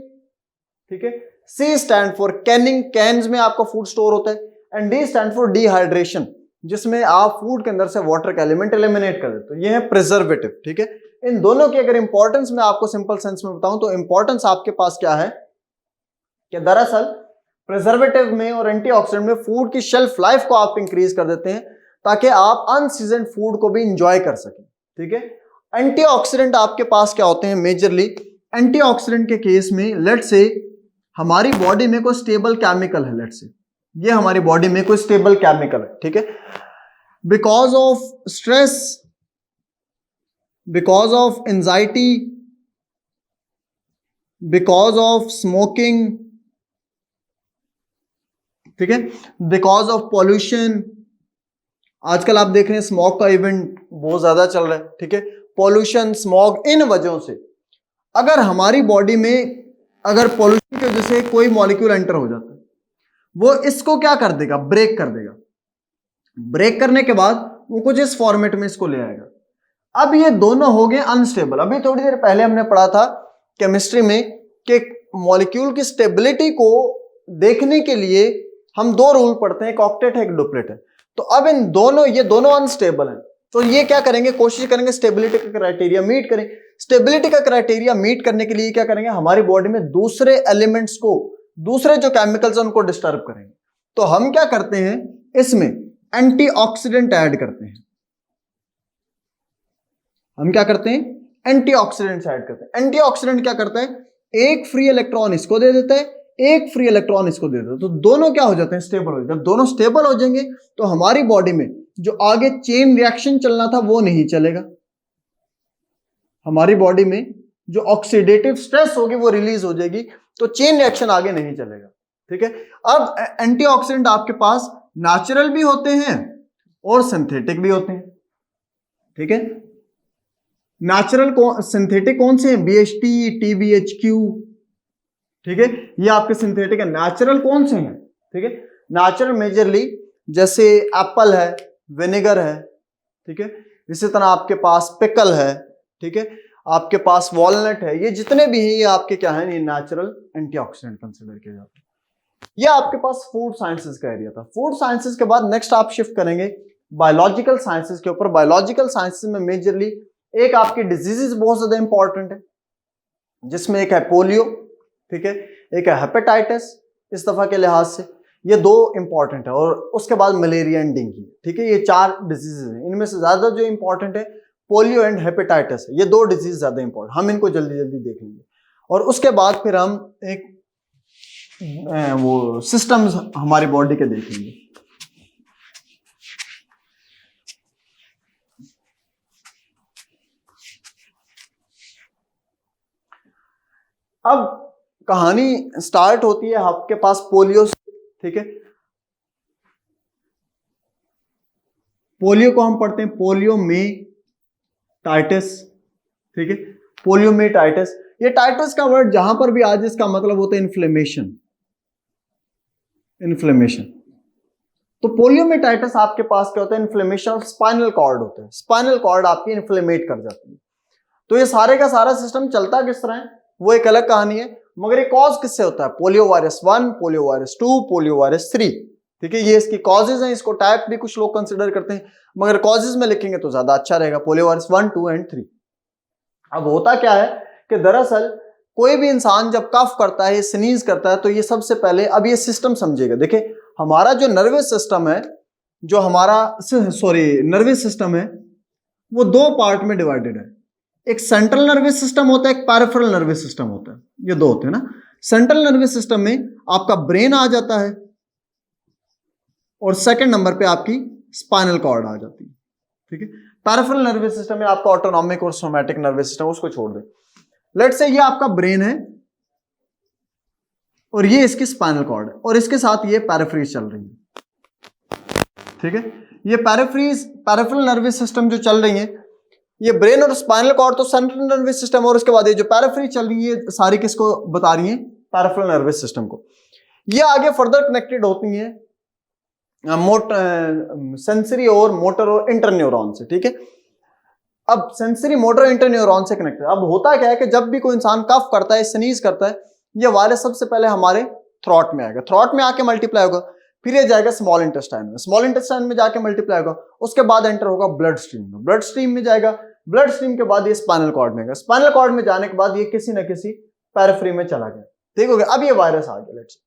ठीक है, C stand for Canning, cans में आपका food store होता है, and D stand for dehydration, जिसमें आप फूड के अंदर से वाटर का एलिमेंट एलिमिनेट कर देते हो। ये है प्रिजर्वेटिव, ठीक है। इन दोनों की अगर इंपॉर्टेंस मैं आपको सिंपल सेंस में बताऊं तो इंपॉर्टेंस आपके पास क्या है कि दरअसल प्रिजर्वेटिव में और एंटीऑक्सीडेंट में फूड की शेल्फ लाइफ को आप इंक्रीज कर देते हैं ताकि आप अनसीजन फूड को भी इंजॉय कर सकें, ठीक है। एंटीऑक्सीडेंट आपके पास क्या होते हैं मेजरली, एंटीऑक्सीडेंट के केस में लेट्स से हमारी बॉडी में कोई स्टेबल केमिकल है, लेट्स से ये हमारी बॉडी में कोई स्टेबल केमिकल है, ठीक है, because of stress, because of anxiety, because of smoking, ठीक है, बिकॉज ऑफ पॉल्यूशन, आजकल आप देख रहे हैं स्मोक का इवेंट बहुत ज्यादा चल रहा है, ठीक है, पॉल्यूशन, स्मोक, इन वजहों से अगर हमारी बॉडी में अगर पॉल्यूशन की वजह से कोई मॉलिक्यूल एंटर हो जाता है, वो इसको क्या कर देगा, ब्रेक कर देगा। ब्रेक करने के बाद वो कुछ इस फॉर्मेट में इसको ले आएगा। अब ये दोनों हो गए अनस्टेबल। अभी थोड़ी देर पहले हमने पढ़ा था केमिस्ट्री में कि मॉलिक्यूल की स्टेबिलिटी को देखने के लिए हम दो रूल पढ़ते हैं, एक ऑक्टेट है, एक डुप्लेट है। तो अब इन दोनों, ये दोनों अनस्टेबल हैं, तो ये क्या करेंगे, कोशिश करेंगे स्टेबिलिटी का क्राइटेरिया मीट करें। स्टेबिलिटी का क्राइटेरिया मीट करने के लिए क्या करेंगे, हमारी बॉडी में दूसरे एलिमेंट्स को, दूसरे जो केमिकल्स हैं उनको डिस्टर्ब करेंगे। तो हम क्या करते हैं, इसमें एंटीऑक्सीडेंट ऐड करते हैं। हम क्या करते हैं, एंटीऑक्सीडेंट्स ऐड करते हैं। एंटीऑक्सीडेंट क्या करता है, एक फ्री इलेक्ट्रॉन इसको दे देता है, एक फ्री इलेक्ट्रॉन इसको दे देता है, तो दोनों क्या हो जाते हैं, स्टेबल हो जाते हैं। जब दोनों स्टेबल हो जाएंगे तो हमारी बॉडी में जो आगे चेन रिएक्शन चलना था वो नहीं चलेगा। हमारी बॉडी में जो ऑक्सीडेटिव स्ट्रेस होगी वो रिलीज हो जाएगी, तो चेन रिएक्शन आगे नहीं चलेगा, ठीक है। अब एंटीऑक्सीडेंट आपके पास नेचुरल भी होते हैं और सिंथेटिक भी होते हैं, ठीक है। नेचुरल सिंथेटिक कौन से हैं, BHT, TBHQ, ठीक है, ये आपके सिंथेटिक है। नेचुरल कौन से हैं, ठीक है, नेचुरल मेजरली जैसे एप्पल है, विनेगर है, ठीक है, इसी तरह आपके पास पिकल है, ठीक है, आपके पास वॉलनट है, ये जितने भी हैं ये आपके क्या है, ये नेचुरल एंटीऑक्सीडेंट कंसीडर किए जाते हैं। ये आपके पास फूड साइंसेस का एरिया था। फूड साइंसेस के बाद नेक्स्ट आप शिफ्ट करेंगे बायोलॉजिकल साइंसेस के ऊपर। बायोलॉजिकल साइंसेस में मेजरली एक आपकी डिजीजेस बहुत ज्यादा इंपॉर्टेंट है, जिसमें एक है पोलियो, ठीक है, एक है हेपेटाइटिस इस दफा के लिहाज से, ये दो इंपॉर्टेंट है, और उसके बाद मलेरिया एंड डेंगू, ठीक है, ये चार डिजीजेस हैं। इनमें से ज्यादा जो इंपॉर्टेंट है पोलियो एंड हेपेटाइटिस है, ये दो डिजीज ज्यादा इंपॉर्टेंट, हम इनको जल्दी जल्दी देख लेंगे। और उसके बाद फिर हम एक वो सिस्टम्स हमारी बॉडी के देखेंगे। अब कहानी स्टार्ट होती है आपके पास पोलियो से, ठीक है। पोलियो को हम पढ़ते हैं पोलियो में टाइटस, ठीक है, पोलियो में टाइटस। ये टाइटस का वर्ड जहां पर भी आज इसका मतलब होता है इन्फ्लेमेशन, इन्फ्लेमेशन। तो पोलियो में टाइटस आपके पास क्या होता है, इन्फ्लेमेशन ऑफ स्पाइनल कॉर्ड होता है। स्पाइनल कॉर्ड आपकी इन्फ्लेमेट कर जाती है। तो ये सारे का सारा सिस्टम चलता किस तरह है वो एक अलग कहानी है, मगर ये कॉज किससे होता है, polio virus 1, polio virus 2, polio virus 3, ठीक है, ये इसकी कॉजेज हैं। इसको टाइप भी कुछ लोग कंसिडर करते हैं, मगर कॉजेज में लिखेंगे तो ज्यादा अच्छा रहेगा, पोलियो वायरस 1, 2 एंड 3। अब होता क्या है कि दरअसल कोई भी इंसान जब कफ करता है, स्नीज करता है, तो ये सबसे पहले अब ये सिस्टम समझेगा। देखिए हमारा जो नर्वस सिस्टम है, जो हमारा नर्वस सिस्टम है, वो दो पार्ट में डिवाइडेड है। एक सेंट्रल नर्वस सिस्टम होता है, एक पैरिफेरल नर्वस सिस्टम होता है, ये दो होते हैं ना। सेंट्रल नर्वस सिस्टम में आपका ब्रेन आ जाता है और सेकंड नंबर पे आपकी स्पाइनल कॉर्ड आ जाती है, ठीक है। पैरिफेरल नर्वस सिस्टम में आपका ऑटोनॉमिक और सोमैटिक नर्वस सिस्टम, उसको छोड़ दे। लेट्स से ये आपका ब्रेन है और ये इसकी स्पाइनल कॉर्ड है और इसके साथ ये पैराफ्रीज चल रही है, ठीक है। ये पैरिफेरल नर्वस सिस्टम जो चल रही है, ये ब्रेन और स्पाइनल कॉर्ड तो सेंट्रल नर्वस सिस्टम, और उसके बाद ये जो पैराफ्रीज चल रही है सारी किसको बता रही है? पैरिफेरल नर्वस सिस्टम को। ये आगे फर्दर कनेक्टेड होती है सेंसरी और मोटर और इंटरन्यूरॉन से, ठीक है। अब सेंसरी, मोटर, इंटरन्यूरॉन से कनेक्टेड। अब होता क्या है कि जब भी कोई इंसान कफ करता है, स्नीज करता है, ये वायरस सबसे पहले हमारे थ्रॉट में आएगा, थ्रॉट में आके मल्टीप्लाई होगा, फिर ये जाएगा स्मॉल इंटेस्टाइन में, स्मॉल इंटेस्टाइन में जाके मल्टीप्लाई होगा, उसके बाद एंटर होगा ब्लड स्ट्रीम में, ब्लड स्ट्रीम में जाएगा, ब्लड स्ट्रीम के बाद ये स्पाइनल कॉर्ड में गया, स्पाइनल कॉर्ड में जाने के बाद ये किसी न किसी पैराफ्री में चला गया, ठीक हो गया। अब ये वायरस आ गया, लेट्स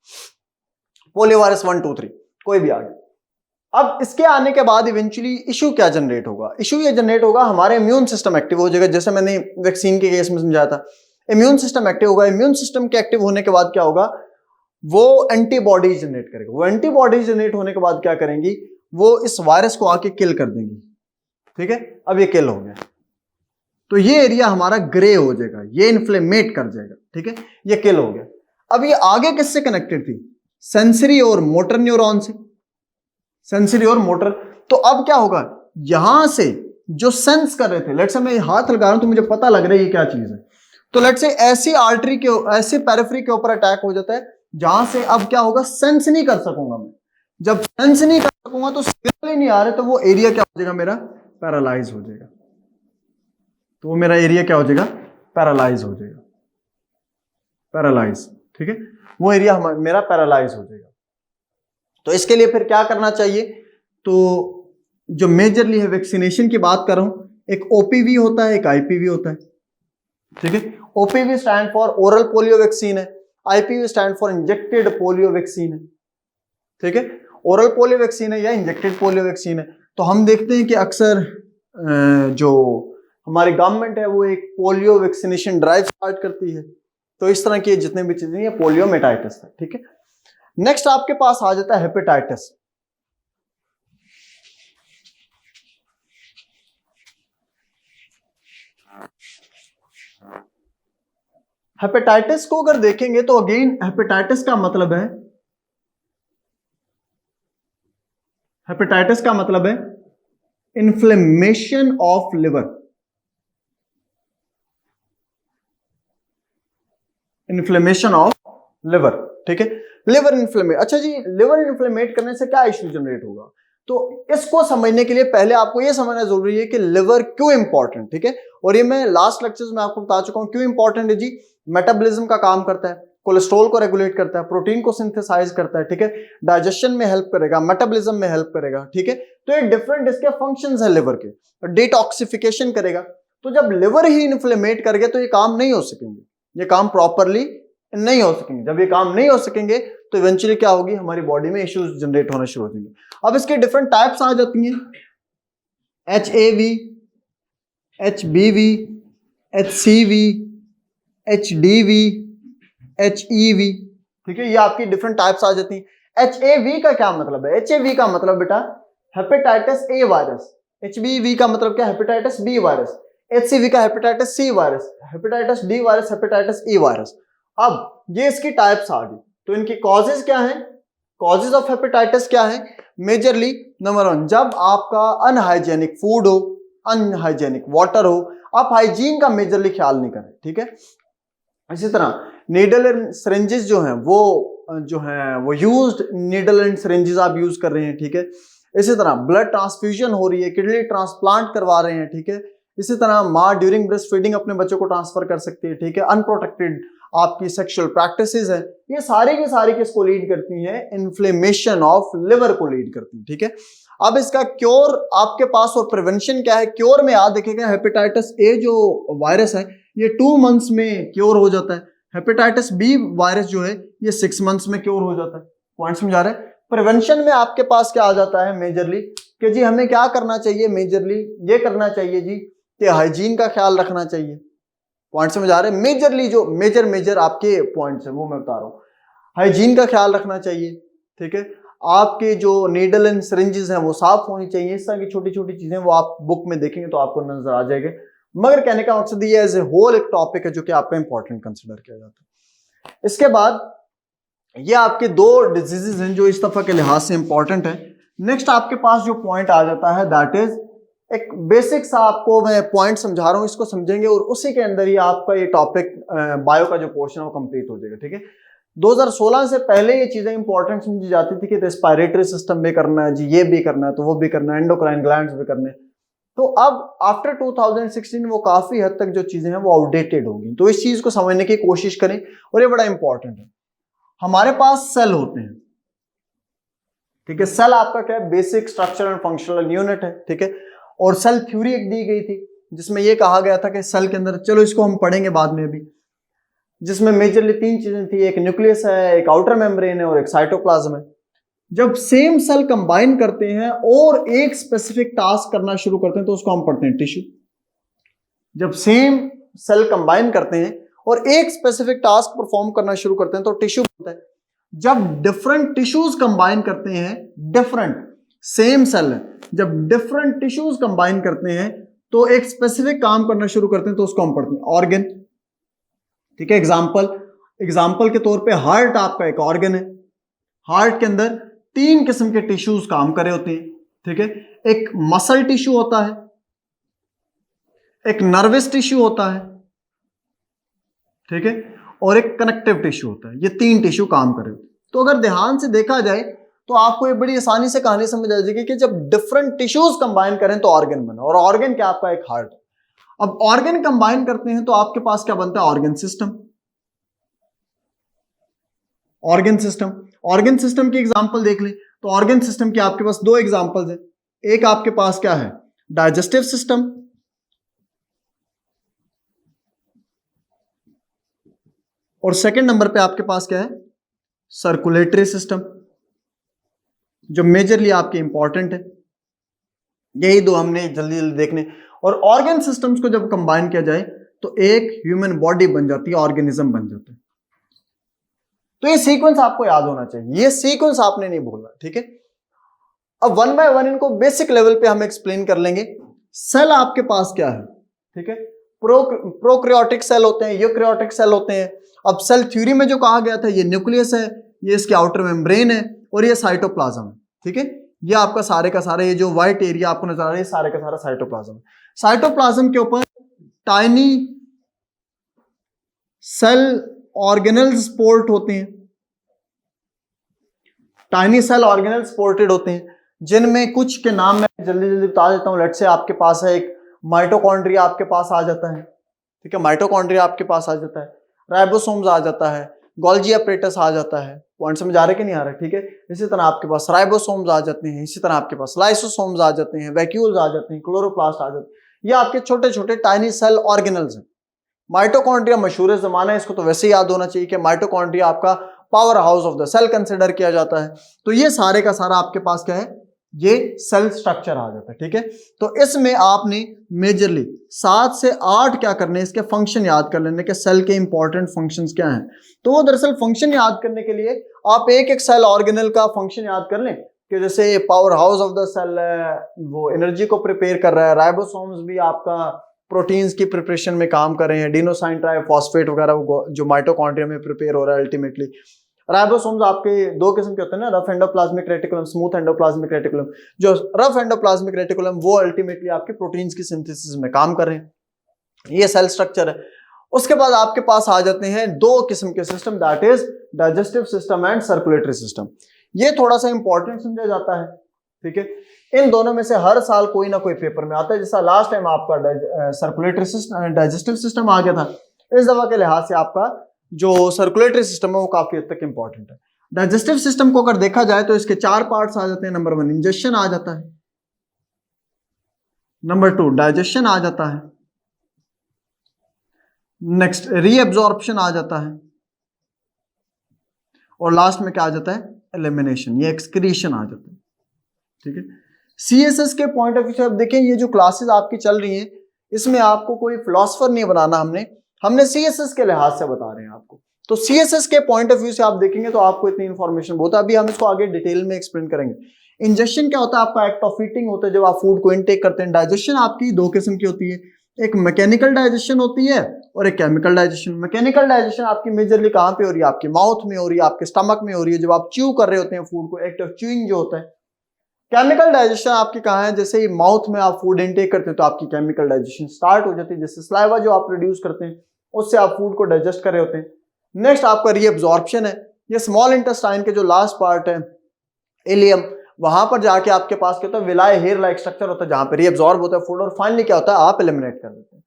पोलियो वायरस 1 2 3 कोई भी आ गया। अब इसके आने के बाद इवेंचुअली इशू क्या जनरेट होगा? इशू ये जनरेट होगा, हमारे इम्यून सिस्टम एक्टिव हो जाएगा, जैसे मैंने वैक्सीन के केस में समझाया था। इम्यून सिस्टम एक्टिव होगा, इम्यून सिस्टम के एक्टिव होने के बाद क्या होगा? वो एंटीबॉडीज जनरेट करेगा, वो एंटीबॉडीज जनरेट होने के बाद क्या करेंगी? वो इस वायरस को आके किल कर देंगी, ठीक है। अब ये किल हो गया तो ये एरिया हमारा ग्रे हो जाएगा, ये इन्फ्लेमेट कर जाएगा, ठीक है, ये किल हो गया। अब ये आगे किससे कनेक्टेड थी? सेंसरी और मोटर न्यूरॉन से, सेंसरी और मोटर। तो अब क्या होगा? यहां से जो सेंस कर रहे थे, लेट्स से मैं हाथ लगा रहा हूं तो मुझे पता लग रहा है ये क्या चीज है, तो लेट्स से ऐसी आर्टरी के, ऐसे पैराफ्री के ऊपर अटैक हो जाता है जहां से अब क्या होगा? सेंस नहीं कर सकूंगा मैं। जब सेंस नहीं कर सकूंगा तो सिग्नल ही नहीं आ रहे, तो वो एरिया क्या हो जाएगा? मेरा पैरालाइज हो जाएगा। तो वो मेरा एरिया क्या हो जाएगा? पैरालाइज हो जाएगा, पैरालाइज, ठीक है। वो एरिया मेरा पैरालाइज हो जाएगा। तो इसके लिए फिर क्या करना चाहिए? तो जो मेजरली है वैक्सीनेशन की बात कर रहा हूं, एक ओपीवी होता है, एक आईपीवी होता है, ठीक है। OPV stand for oral polio vaccine है, IPV stand for injected polio vaccine है, ठीक है। ओरल पोलियो वैक्सीन है या इंजेक्टेड पोलियो वैक्सीन है। तो हम देखते हैं कि अक्सर जो हमारी गवर्नमेंट है वो एक पोलियो वैक्सीनेशन ड्राइव स्टार्ट करती है। तो इस तरह की जितने भी चीजें, ये पोलियोमेटाइटिस है, ठीक है। नेक्स्ट आपके पास आ जाता है हेपेटाइटिस। हेपेटाइटिस को अगर देखेंगे तो अगेन हेपेटाइटिस का मतलब है, हेपेटाइटिस का मतलब है inflammation of liver, inflammation of liver, ठीक है। लिवर इन्फ्लेमेट, अच्छा जी, लिवर इन्फ्लेमेट करने से क्या इश्यू जनरेट होगा? तो इसको समझने के लिए पहले आपको यह समझना जरूरी है कि लिवर क्यों इंपॉर्टेंट, ठीक है। और ये मैं लास्ट लेक्चर्स में आपको बता चुका हूं क्यों इंपॉर्टेंट है जी। मेटाबॉलिज्म का काम करता है, कोलेस्ट्रॉल को रेगुलेट करता है, प्रोटीन को सिंथेसाइज करता है, ठीक है, डाइजेशन में हेल्प करेगा, मेटाबॉलिज्म में हेल्प करेगा, ठीक है। तो ये डिफरेंट इसके फंक्शंस है लिवर के, डिटॉक्सिफिकेशन करेगा। तो जब लिवर ही इन्फ्लेमेट कर गया तो ये काम नहीं हो सकेंगे, ये काम प्रॉपरली नहीं हो सकेंगे। जब ये काम नहीं हो सकेंगे तो इवेंचुअली क्या होगी? हमारी बॉडी में इश्यूज जनरेट होना शुरू हो जाएंगे। अब इसके डिफरेंट टाइप्स आ जाती हैं, HAV, HBV, HCV, HDV, HEV, ठीक है। ये आपकी डिफरेंट टाइप्स आ जाती हैं। HAV का क्या मतलब है? HAV का मतलब बेटा हेपेटाइटिस A वायरस, HBV का मतलब क्या? हेपेटाइटिस B वायरस, HCV का hepatitis C virus, hepatitis D virus, hepatitis E virus. अब ये इसकी टाइप्स आ गई, तो इनकी कॉजेज क्या है? कॉजेज ऑफ हेपेटाइटिस क्या है? मेजरली नंबर 1, जब आपका अनहाइजेनिक फूड हो, अनहाइजेनिक वाटर हो, आप हाइजीन का मेजरली ख्याल नहीं करें, ठीक है। इसी तरह नीडल एंड सिरिंजेस जो हैं वो यूज्ड नीडल एंड सिरिंजेस आप यूज कर रहे हैं, ठीक है। इसी तरह ब्लड ट्रांसफ्यूजन हो रही है, किडनी ट्रांसप्लांट करवा रहे हैं, ठीक है। इसी तरह माँ ड्यूरिंग ब्रेस्ट फीडिंग अपने बच्चों को ट्रांसफर कर सकती है, ठीक है। अनप्रोटेक्टेड आपकी सेक्सुअल प्रैक्टिसेस है, ये सारी की सारी किसको लीड करती हैं? इन्फ्लेमेशन ऑफ लिवर को लीड करती हैं, ठीक है। अब इसका क्योर आपके पास और प्रिवेंशन क्या है? क्योर में याद रखिएगा हेपेटाइटिस A जो वायरस है ये 2 मंथ्स में क्योर हो जाता है, हेपेटाइटिस बी वायरस जो है ये 6 मंथ्स में क्योर हो जाता है। पॉइंट समझा रहे हैं। प्रिवेंशन में आपके पास क्या आ जाता है मेजरली कि जी हमें क्या करना चाहिए, मेजरली ये करना चाहिए जी कि हाइजीन का ख्याल रखना चाहिए। पॉइंट समझ आ रहे हैं। मेजरली जो मेजर आपके पॉइंट्स है वो मैं बता रहा हूँ। हाइजीन का ख्याल रखना चाहिए, ठीक है। आपके जो नीडल एंड सिरिंजेस हैं वो साफ होनी चाहिए। इस तरह की छोटी छोटी चीजें वो आप बुक में देखेंगे तो आपको नजर आ जाएगा। मगर कहने का मकसद ये एज ए होल एक टॉपिक है जो कि आपका इंपॉर्टेंट कंसिडर किया जाता है। इसके बाद ये आपके दो डिजीजेस हैं जो इस दफा के लिहाज से इंपॉर्टेंट है। नेक्स्ट आपके पास जो पॉइंट आ जाता है दैट इज एक बेसिक सा आपको मैं पॉइंट समझा रहा हूं, इसको समझेंगे और उसी के अंदर ही आपका ये टॉपिक बायो का जो पोर्शन है वो कंप्लीट हो जाएगा, ठीक है। 2016 से पहले ये चीजें इंपॉर्टेंट समझी जाती थी कि रेस्पिरेटरी सिस्टम भी करना है जी, ये भी करना है तो वो भी करना है, एंडोक्राइन ग्लैंड्स भी करने। तो अब आफ्टर 2016 वो काफी हद तक जो चीजें हैं वो आउटडेटेड होगी। तो इस चीज को समझने की कोशिश करें और ये बड़ा इंपॉर्टेंट है। हमारे पास सेल होते हैं, ठीक है। सेल आपका क्या है, basic structure and functional unit है, ठीक है। और सेल थ्योरी एक दी गई थी जिसमें यह कहा गया था कि सेल के अंदर, चलो इसको हम पढ़ेंगे बाद में भी, जिसमें मेजरली 3 चीजें थी, एक न्यूक्लियस है, एक आउटर मेम्ब्रेन है और एक साइटोप्लाज्म है। जब सेम सेल कंबाइन करते हैं और एक स्पेसिफिक टास्क करना शुरू करते हैं तो उसको हम पढ़ते हैं टिश्यू। जब सेम सेल कंबाइन करते हैं और एक स्पेसिफिक टास्क परफॉर्म करना शुरू करते हैं तो टिश्यू बनता है। जब डिफरेंट टिश्यूज कंबाइन करते हैं, डिफरेंट सेम सेल है, जब डिफरेंट टिश्यूज कंबाइन करते हैं तो एक स्पेसिफिक काम करना शुरू करते हैं तो उसको हम पढ़ते हैं ऑर्गन, ठीक है। एग्जाम्पल के तौर पे हार्ट आपका एक ऑर्गन है। हार्ट के अंदर 3 किस्म के टिश्यूज काम कर रहे होते हैं, ठीक है। एक मसल टिश्यू होता है, एक नर्वस टिश्यू होता है, ठीक है, और एक कनेक्टिव टिश्यू होता है। ये 3 टिश्यू काम कर रहे होते हैं। तो अगर ध्यान से देखा जाए तो आपको ये बड़ी आसानी से कहानी समझ आ जाएगी कि जब डिफरेंट टिश्यूज कंबाइन करें तो ऑर्गन बना, और ऑर्गन क्या आपका एक हार्ट। अब ऑर्गन कंबाइन करते हैं तो आपके पास क्या बनता है, ऑर्गन सिस्टम। ऑर्गन सिस्टम की एग्जांपल देख लें तो ऑर्गन सिस्टम की आपके पास 2 एग्जांपल्स हैं। एक आपके पास क्या है, डाइजेस्टिव सिस्टम, और सेकंड नंबर पे आपके पास क्या है, सर्कुलेटरी सिस्टम, जो मेजरली आपके इंपॉर्टेंट है। यही 2 हमने जल्दी जल्दी देखने। और ऑर्गन सिस्टम्स को जब कंबाइन किया जाए तो एक ह्यूमन बॉडी बन जाती है, ऑर्गेनिज्म बन जाता है। तो ये सीक्वेंस आपको याद होना चाहिए, ये सीक्वेंस आपने नहीं भूलना, ठीक है। अब 1 बाय 1 इनको बेसिक लेवल पे हम एक्सप्लेन कर लेंगे। सेल आपके पास क्या है, ठीक है। प्रोक्रियोटिक सेल होते हैं, यूकैरियोटिक सेल होते हैं। अब सेल थ्योरी में जो कहा गया था, ये न्यूक्लियस है, ये इसके आउटर मेम्ब्रेन है और ये साइटोप्लाज्म है, ठीक है। ये आपका सारे का सारा, ये जो व्हाइट एरिया आपको नजर आ रहा है, सारे का सारा साइटोप्लाज्म है। साइटोप्लाज्म के ऊपर टाइनी सेल ऑर्गेनल्स स्पोर्ट होते हैं, टाइनी सेल ऑर्गेनल सपोर्टेड होते हैं, जिनमें कुछ के नाम मैं जल्दी जल्दी बता देता हूं। लेट से आपके पास है एक माइटोकॉन्ड्रिया आपके पास आ जाता है, ठीक है। माइटोकॉन्ड्रिया आपके पास आ जाता है, राइबोसोम्स आ जाता है, गोल्जी अपरेटस आ जाता है। पॉइंट समझ आ रहे कि नहीं आ रहे, ठीक है। इसी तरह आपके पास राइबोसोम्स आ जाते हैं, इसी तरह आपके पास लाइसोसोम्स आ जाते हैं, वैक्यूल्स आ जाते हैं, क्लोरोप्लास्ट आ जाते हैं। ये आपके छोटे छोटे टाइनी सेल ऑर्गेनल्स हैं। माइटोकॉन्ड्रिया मशहूर जमाना है, इसको तो वैसे याद होना चाहिए कि माइटोकॉन्ड्रिया आपका power house of the cell consider किया जाता है। तो ये सारे का सारा आपके पास क्या है, ये सेल स्ट्रक्चर आ जाता है, ठीक है। तो इसमें आपने मेजरली 7 से 8 क्या करने, इसके फंक्शन याद कर लेने के, सेल के इंपॉर्टेंट फंक्शंस क्या हैं। तो वो दरअसल फंक्शन याद करने के लिए आप एक एक सेल ऑर्गेनल का फंक्शन याद कर लें कि जैसे power house of the cell है, वो एनर्जी को प्रिपेयर कर रहा है। राइबोसोम्स भी आपका प्रोटीन्स की प्रिपरेशन में काम कर रहे हैं, एडिनोसाइन ट्राइफॉस्फेट वगैरह जो माइटोकॉन्ड्रिया में प्रिपेयर हो रहा है अल्टीमेटली। राइबोसोम्स आपके 2 किस्म के होते हैं ना, rough endoplasmic reticulum, smooth endoplasmic reticulum. जो रफ एंडोप्लाज्मिक रेटिकुलम वो अल्टीमेटली आपके प्रोटीन्स की सिंथेसिस में काम कर रहे हैं। ये सेल स्ट्रक्चर है। उसके बाद आपके पास आ जाते हैं 2 किस्म के system, that is digestive system and circulatory system. ये थोड़ा सा इंपॉर्टेंट समझा जाता है, ठीक है। इन दोनों में से हर साल कोई ना कोई पेपर में आता है। जैसा लास्ट टाइम आपका सर्कुलेटरी सिस्टम, डाइजेस्टिव सिस्टम आ गया था, इस दफा के लिहाज से आपका जो सर्कुलेटरी सिस्टम है वो काफी हद तक इंपॉर्टेंट है। डाइजेस्टिव सिस्टम को अगर देखा जाए तो इसके 4 पार्ट्स आ जाते हैं। नंबर 1 इंजेक्शन आ जाता है, नंबर 2 डाइजेशन आ जाता है, नेक्स्ट रीअब्जॉर्प्शन आ जाता है, और लास्ट में क्या आ जाता है, एलिमिनेशन, ये एक्सक्रीशन आ जाता है, ठीक है। सीएसएस के पॉइंट ऑफ व्यू से आप देखें, ये जो क्लासेस आपकी चल रही हैं इसमें आपको कोई फिलोसफर नहीं बनाना, हमने सीएसएस के लिहाज से बता रहे हैं आपको। तो सीएसएस के पॉइंट ऑफ व्यू से आप देखेंगे तो आपको इतनी इंफॉर्मेशन बहुत है। अभी हम इसको आगे डिटेल में एक्सप्लेन करेंगे। इंजेक्शन क्या होता है, आपका एक्ट ऑफ ईटिंग होता है जब आप फूड को इनटेक करते हैं। डाइजेशन आपकी दो किस्म की होती है, एक मैकेनिकल डाइजेशन होती है और एक केमिकल डाइजेशन। मैकेनिकल डाइजेशन आपकी मेजरली कहां पे हो रही है, आपके माउथ में हो रही है, आपके स्टमक में हो रही है, जब आप च्यू कर रहे होते हैं फूड को, एक्ट ऑफ च्यूइंग जो होता है। केमिकल डाइजेशन आपकी कहां है, जैसे ही माउथ में आप फूड इनटेक करते हैं तो आपकी केमिकल डाइजेशन स्टार्ट हो जाती है, जैसे सलाइवा जो आप प्रोड्यूस करते हैं उससे आप फूड को डाइजेस्ट कर रहे होते हैं। नेक्स्ट आपका रीअब्जॉर्प्शन है, ये स्मॉल इंटेस्टाइन के जो लास्ट पार्ट है इलियम, वहां पर जाके आपके पास क्या होता है, विलाय हेयर लाइक स्ट्रक्चर होता है जहां पे रीअब्जॉर्ब होता है फूड, और फाइनली क्या होता है, आप एलिमिनेट कर देते हैं।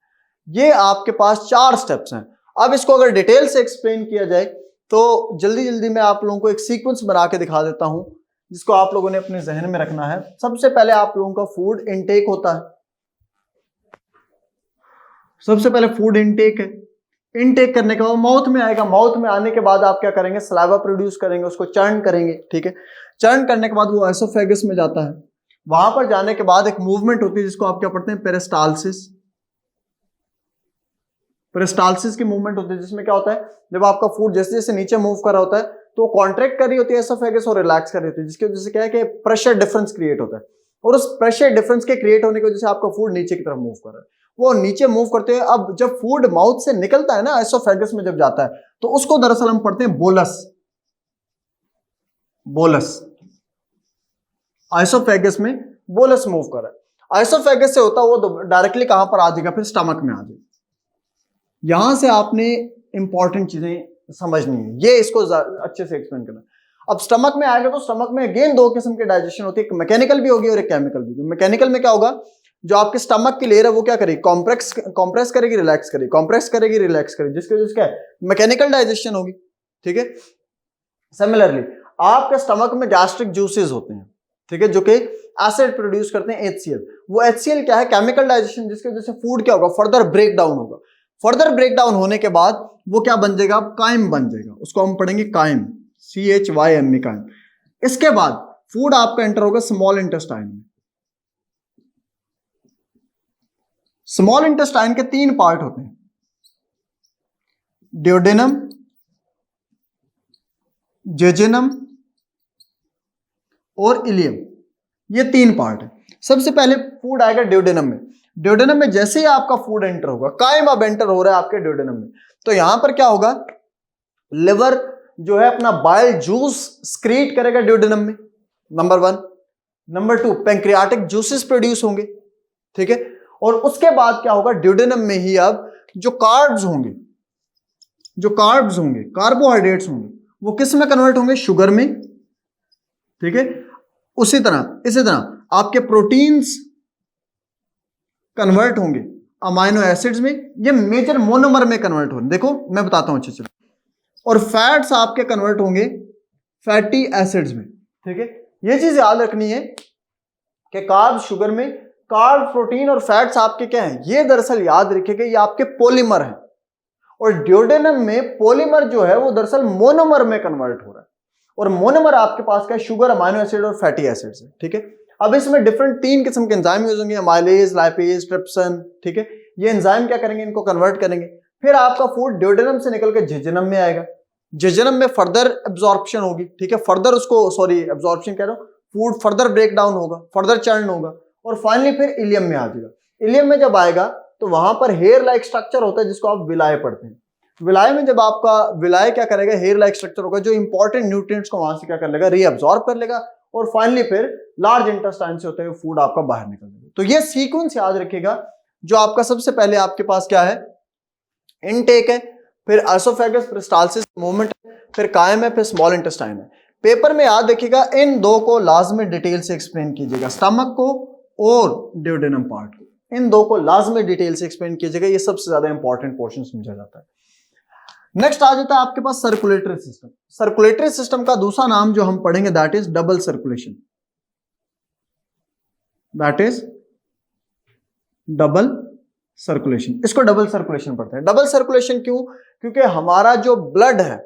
ये आपके पास 4 स्टेप्स हैं। अब इसको अगर डिटेल से एक्सप्लेन किया जाए तो जल्दी जल्दी मैं आप लोगों को एक सीक्वेंस बना के दिखा देता हूं जिसको आप लोगों ने अपने जहन में रखना है। सबसे पहले आप लोगों का फूड इनटेक होता है, सबसे पहले फूड इनटेक है। इनटेक करने के बाद माउथ में आएगा, माउथ में आने के बाद आप क्या करेंगे, सलाइवा प्रोड्यूस करेंगे, उसको चर्न करेंगे, ठीक है। चर्न करने के बाद वो एसोफेगस में जाता है, वहां पर जाने के बाद एक मूवमेंट होती है जिसको आप क्या पढ़ते हैं, पेरिस्टाल्सिस। पेरिस्टाल्सिस की मूवमेंट होती है जिसमें क्या होता है, जब आपका फूड जैसे जैसे नीचे मूव कर रहा होता है तो कॉन्ट्रैक्ट कर रही होती है एसोफेगस और रिलैक्स कर रही होती है, जिसकी वजह से क्या है कि प्रेशर डिफरेंस क्रिएट होता है, और उस प्रेशर डिफरेंस के क्रिएट होने की वजह से आपका फूड नीचे की तरफ मूव कर रहा है। वो नीचे मूव करते हैं, अब जब फूड माउथ से निकलता है ना एसोफेगस में जब जाता है तो उसको दरअसल हम पढ़ते हैं बोलस। बोलस आइसोफेगस में बोलस मूव कर रहा है, आइसोफेगस से होता है वो डायरेक्टली कहां पर आ जाएगा, फिर स्टमक में आ जाएगा। यहां से आपने इंपॉर्टेंट चीजें समझनी है, ये इसको अच्छे से एक्सप्लेन करना। अब स्टमक में आएगा तो स्टमक में अगेन 2 किस्म की डाइजेशन होती है, एक मैकेनिकल भी होगी और एक केमिकल भी। मैकेनिकल में क्या होगा, जो आपके स्टमक की लेयर है वो क्या करेगी, कॉम्प्रेस करेगी, रिलैक्स करेगी, कॉम्प्रेस करेगी, रिलैक्स करेगी, जिसकी वजह से क्या है, मैकेनिकल डाइजेशन होगी, ठीक है। सिमिलरली आपके स्टमक में गैस्ट्रिक जूसेस होते हैं, ठीक है, जो कि एसिड प्रोड्यूस करते हैं HCl। वो HCl क्या है, केमिकल डाइजेशन, जिसकी वजह से फूड क्या होगा, फर्दर ब्रेक डाउन होगा। फर्दर ब्रेक डाउन होने के बाद वो क्या बन जाएगा, काइम बन जाएगा, उसको हम पढ़ेंगे काइम, CHYM काइम। इसके बाद फूड आपका एंटर होगा स्मॉल इंटेस्टाइन में। स्मॉल इंटेस्टाइन के 3 पार्ट होते हैं, ड्यूडेनम, जेजुनम और इलियम, ये 3 पार्ट है। सबसे पहले फूड आएगा ड्यूडेनम में। ड्यूडेनम में जैसे ही आपका फूड एंटर होगा, काइम अब एंटर हो रहा है आपके ड्यूडेनम में, तो यहां पर क्या होगा, लिवर जो है अपना बाइल जूस स्क्रीट करेगा ड्यूडेनम में, number 1। Number 2, pancreatic juices produce होंगे, ठीक है। और उसके बाद क्या होगा, ड्यूडेनम में ही अब जो कार्ब्स होंगे, कार्बोहाइड्रेट्स होंगे, वो किस में कन्वर्ट होंगे, शुगर में, ठीक है। इसी तरह आपके प्रोटीन्स कन्वर्ट होंगे अमाइनो एसिड्स में, ये मेजर मोनोमर में कन्वर्ट हो रहे, देखो मैं बताता हूं अच्छे से। और फैट्स आपके कन्वर्ट होंगे फैटी एसिड्स में, ठीक है। ये चीज याद रखनी है कि कार्ब शुगर में, कार्ब प्रोटीन और फैट्स आपके क्या हैं, ये दरअसल याद रखिएगा ये आपके पॉलीमर हैं, और ड्यूडेनम में पॉलीमर जो है वो दरअसल मोनोमर में कन्वर्ट हो रहा है, और मोनोमर आपके पास क्या है, शुगर, अमाइनो एसिड और फैटी एसिड्स है, ठीक है। अब इसमें डिफरेंट 3 किस्म के एंजाइम यूज होंगे, अमाइलेज, लाइपेज, ट्रिप्सिन, ठीक है। ये एंजाइम क्या करेंगे, इनको कन्वर्ट करेंगे। फिर आपका फूड ड्यूडेनम से निकल के जेजुनम में आएगा, जेजुनम में फर्दर एब्जॉर्प्शन होगी, ठीक है, फर्दर उसको एब्जॉर्प्शन कह रहा हूं, फूड फर्दर ब्रेक डाउन होगा, फर्दर चर्न होगा, और फाइनली फिर इलियम में आ जाएगा। इलियम में जब आएगा तो वहां पर हेयर लाइक स्ट्रक्चर होता है जिसको आप विलाय पढ़ते हैं। विलाय में जब आपका विलाय क्या करेगा, हेयर लाइक स्ट्रक्चर होगा, जो इंपॉर्टेंट न्यूट्रिएंट्स को वहां से क्या कर लेगा, रीअब्सॉर्ब कर लेगा, और फाइनली फिर लार्ज इंटेस्टाइन से होते हुए फूड आपका बाहर निकल जाएगा। तो ये सीक्वेंस याद रखिएगा, जो आपका सबसे पहले आपके पास क्या है, इनटेक है, फिर एसोफेगस, पेरिस्टाल्सिस मूवमेंट, फिर कायम है, फिर स्मॉल इंटेस्टाइन है। पेपर में याद रखिएगा इन 2 को लाजमी डिटेल से एक्सप्लेन कीजिएगा, स्टमक को और ड्यूडेनम पार्ट को, इन 2 को लाजमी डिटेल से एक्सप्लेन कीजिएगा, ये सबसे ज्यादा इंपॉर्टेंट पोर्शन समझा जाता है। नेक्स्ट आ जाता है आपके पास सर्कुलेटरी सिस्टम। सर्कुलेटरी सिस्टम का दूसरा नाम जो हम पढ़ेंगे that is double circulation, that is double circulation. इसको डबल सर्कुलेशन पढ़ते हैं। डबल सर्कुलेशन क्यों, क्योंकि हमारा जो ब्लड है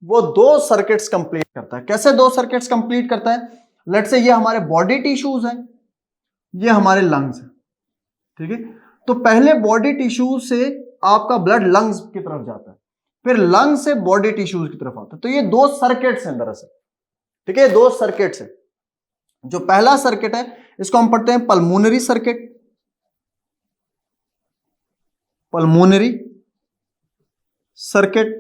वो 2 सर्किट्स कंप्लीट करता है। कैसे 2 सर्किट्स कंप्लीट करता है? लेट्स से ये हमारे बॉडी टिश्यूज हैं, ये हमारे लंग्स हैं, ठीक है। तो पहले बॉडी टिश्यूज से आपका ब्लड लंग्स की तरफ जाता है, फिर लंग्स से बॉडी टिश्यूज की तरफ आता है। तो ये 2 सर्किट्स हैं दरअसल, ठीक है, 2 सर्किट्स हैं। जो पहला सर्किट है इसको हम पढ़ते हैं पल्मोनरी सर्किट, पल्मोनरी सर्किट,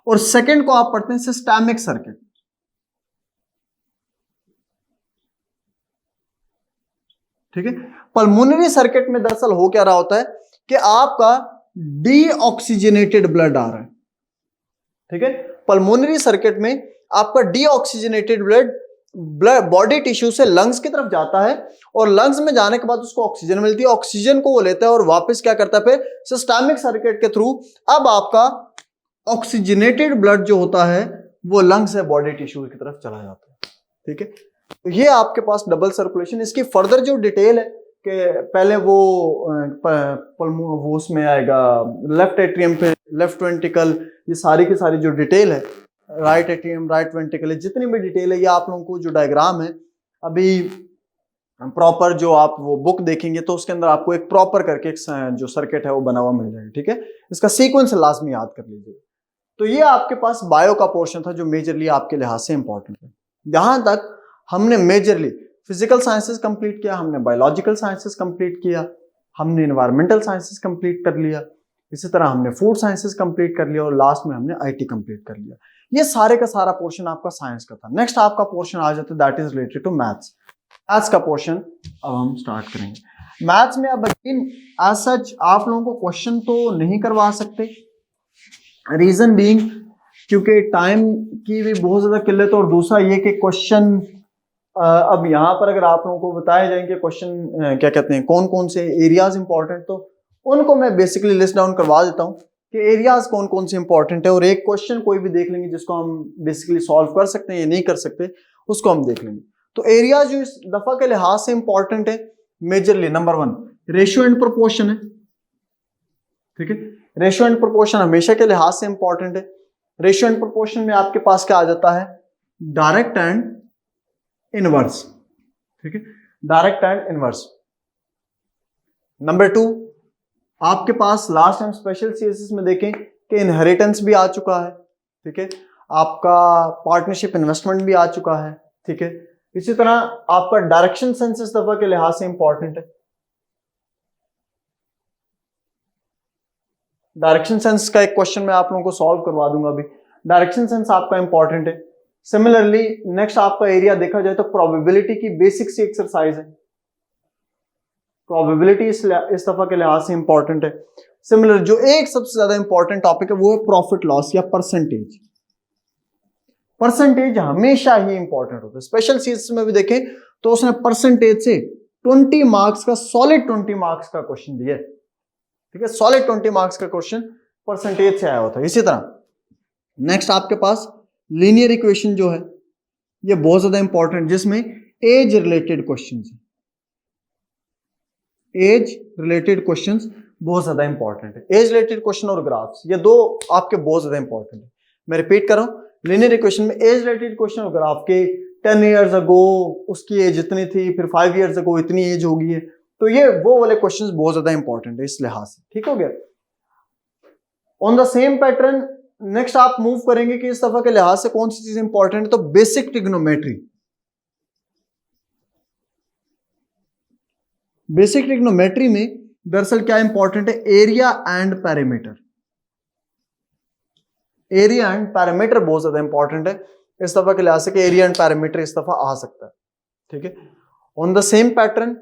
और सेकंड को आप पढ़ते हैं सिस्टेमिक सर्किट, ठीक है। पल्मोनरी सर्किट में दरअसल हो क्या रहा होता है कि आपका डीऑक्सीजनेटेड ब्लड आ रहा है, ठीक है। पल्मोनरी सर्किट में आपका डीऑक्सीजनेटेड ब्लड बॉडी टिश्यू से लंग्स की तरफ जाता है, और लंग्स में जाने के बाद उसको ऑक्सीजन मिलती है, ऑक्सीजन को वो लेता है और वापस क्या करता है फिर सिस्टेमिक सर्किट के थ्रू अब आपका ऑक्सीजनेटेड ब्लड जो होता है वो लंग्स से बॉडी टिश्यू की तरफ चला जाता है, ठीक है। तो ये आपके पास डबल सर्कुलेशन। इसकी फर्दर जो डिटेल है कि पहले वो उसमें आएगा लेफ्ट एट्रियम पे लेफ्ट वेंट्रिकल, ये सारी की सारी जो डिटेल है, राइट एट्रियम राइट वेंट्रिकल, जितनी भी डिटेल है ये आप लोगों को जो डायग्राम है अभी प्रॉपर जो आप वो बुक देखेंगे तो उसके अंदर आपको एक प्रॉपर करके एक जो सर्किट है वो बना हुआ मिल जाएगा, ठीक है। इसका सीक्वेंस लाजमी याद कर लीजिए। तो ये आपके पास बायो का पोर्शन था जो मेजरली आपके लिहाज से इंपॉर्टेंट है। यहां तक हमने मेजरली फिजिकल साइंसेस कंप्लीट किया, हमने बायोलॉजिकल साइंसेस कंप्लीट किया, हमने एनवायरमेंटल साइंसेस कंप्लीट कर लिया, इसी तरह हमने फूड साइंसेस कंप्लीट कर लिया, और लास्ट में हमने आईटी कंप्लीट कर लिया। ये सारे का सारा पोर्शन आपका साइंस का था। नेक्स्ट आपका पोर्शन आ जाता है that is related to maths. Maths का पोर्शन अब हम स्टार्ट करेंगे। मैथ्स में अब अगेन एज सच आप लोगों को क्वेश्चन तो नहीं करवा सकते, रीजन बीइंग क्योंकि टाइम की भी बहुत ज्यादा किल्लत है, और दूसरा ये कि क्वेश्चन अब यहाँ पर अगर आप लोगों को बताए जाएंगे क्वेश्चन क्या कहते हैं कौन कौन से एरियाज इंपॉर्टेंट, तो उनको मैं बेसिकली लिस्ट डाउन करवा देता हूँ कि एरियाज कौन कौन से इंपॉर्टेंट है, और एक क्वेश्चन कोई भी देख लेंगे जिसको हम बेसिकली सॉल्व कर सकते हैं या नहीं कर सकते उसको हम देख लेंगे। तो एरिया जो इस दफा के लिहाज से इंपॉर्टेंट है majorly number 1 ratio and proportion है, ठीक है। रेशियो एंड प्रोपोर्शन हमेशा के लिहाज से इंपॉर्टेंट है। रेशियो एंड प्रोपोर्शन में आपके पास क्या आ जाता है डायरेक्ट एंड इनवर्स, ठीक है, डायरेक्ट एंड इनवर्स। नंबर 2 आपके पास लास्ट टाइम स्पेशल सीएसएस में देखें कि इनहेरिटेंस भी आ चुका है, ठीक है, आपका पार्टनरशिप इन्वेस्टमेंट भी आ चुका है, ठीक है। इसी तरह आपका डायरेक्शन सेंस इस दफा के लिहाज से इंपॉर्टेंट है। डायरेक्शन सेंस का एक क्वेश्चन मैं आप लोगों को सॉल्व करवा दूंगा अभी। डायरेक्शन सेंस आपका इंपॉर्टेंट है। सिमिलरली नेक्स्ट आपका एरिया देखा जाए तो प्रोबेबिलिटी की बेसिक सी एक्सरसाइज है, प्रोबेबिलिटी इस दफा के लिहाज से इंपॉर्टेंट है। सिमिलर जो एक सबसे ज्यादा इंपॉर्टेंट टॉपिक है वो है प्रॉफिट लॉस या परसेंटेज। परसेंटेज हमेशा ही इंपॉर्टेंट होता है। स्पेशल सीरीज में भी देखें तो उसने परसेंटेज से 20 मार्क्स का सॉलिड 20 मार्क्स का क्वेश्चन दिया, ठीक है, सॉलिड 20 मार्क्स का क्वेश्चन परसेंटेज से आया होता है। इसी तरह नेक्स्ट आपके पास लीनियर इक्वेशन जो है ये बहुत ज्यादा इंपॉर्टेंट, जिसमें एज रिलेटेड क्वेश्चंस है, एज रिलेटेड क्वेश्चंस बहुत ज्यादा इंपॉर्टेंट है। एज रिलेटेड क्वेश्चन और ग्राफ्स ये दो आपके बहुत ज्यादा इंपॉर्टेंट है। मैं रिपीट कर रहा हूं, लीनियर इक्वेशन में एज रिलेटेड क्वेश्चन और ग्राफ के 10 इयर्स अगो उसकी एज इतनी थी, फिर 5 इयर्स अगो इतनी एज हो गई है, तो ये वो वाले क्वेश्चंस बहुत ज्यादा इंपॉर्टेंट है इस लिहाज से, ठीक हो गया। On the same pattern next आप मूव करेंगे कि इस दफा के लिहाज से कौन सी चीज इंपॉर्टेंट है, तो बेसिक ट्रिग्नोमेट्री। बेसिक ट्रिग्नोमेट्री में दरअसल क्या इंपॉर्टेंट है, area and parameter. Area and parameter बहुत ज्यादा इंपॉर्टेंट है इस दफा के लिहाज से कि एरिया एंड पैरामीटर इस दफा आ सकता है, ठीक है। ऑन द सेम पैटर्न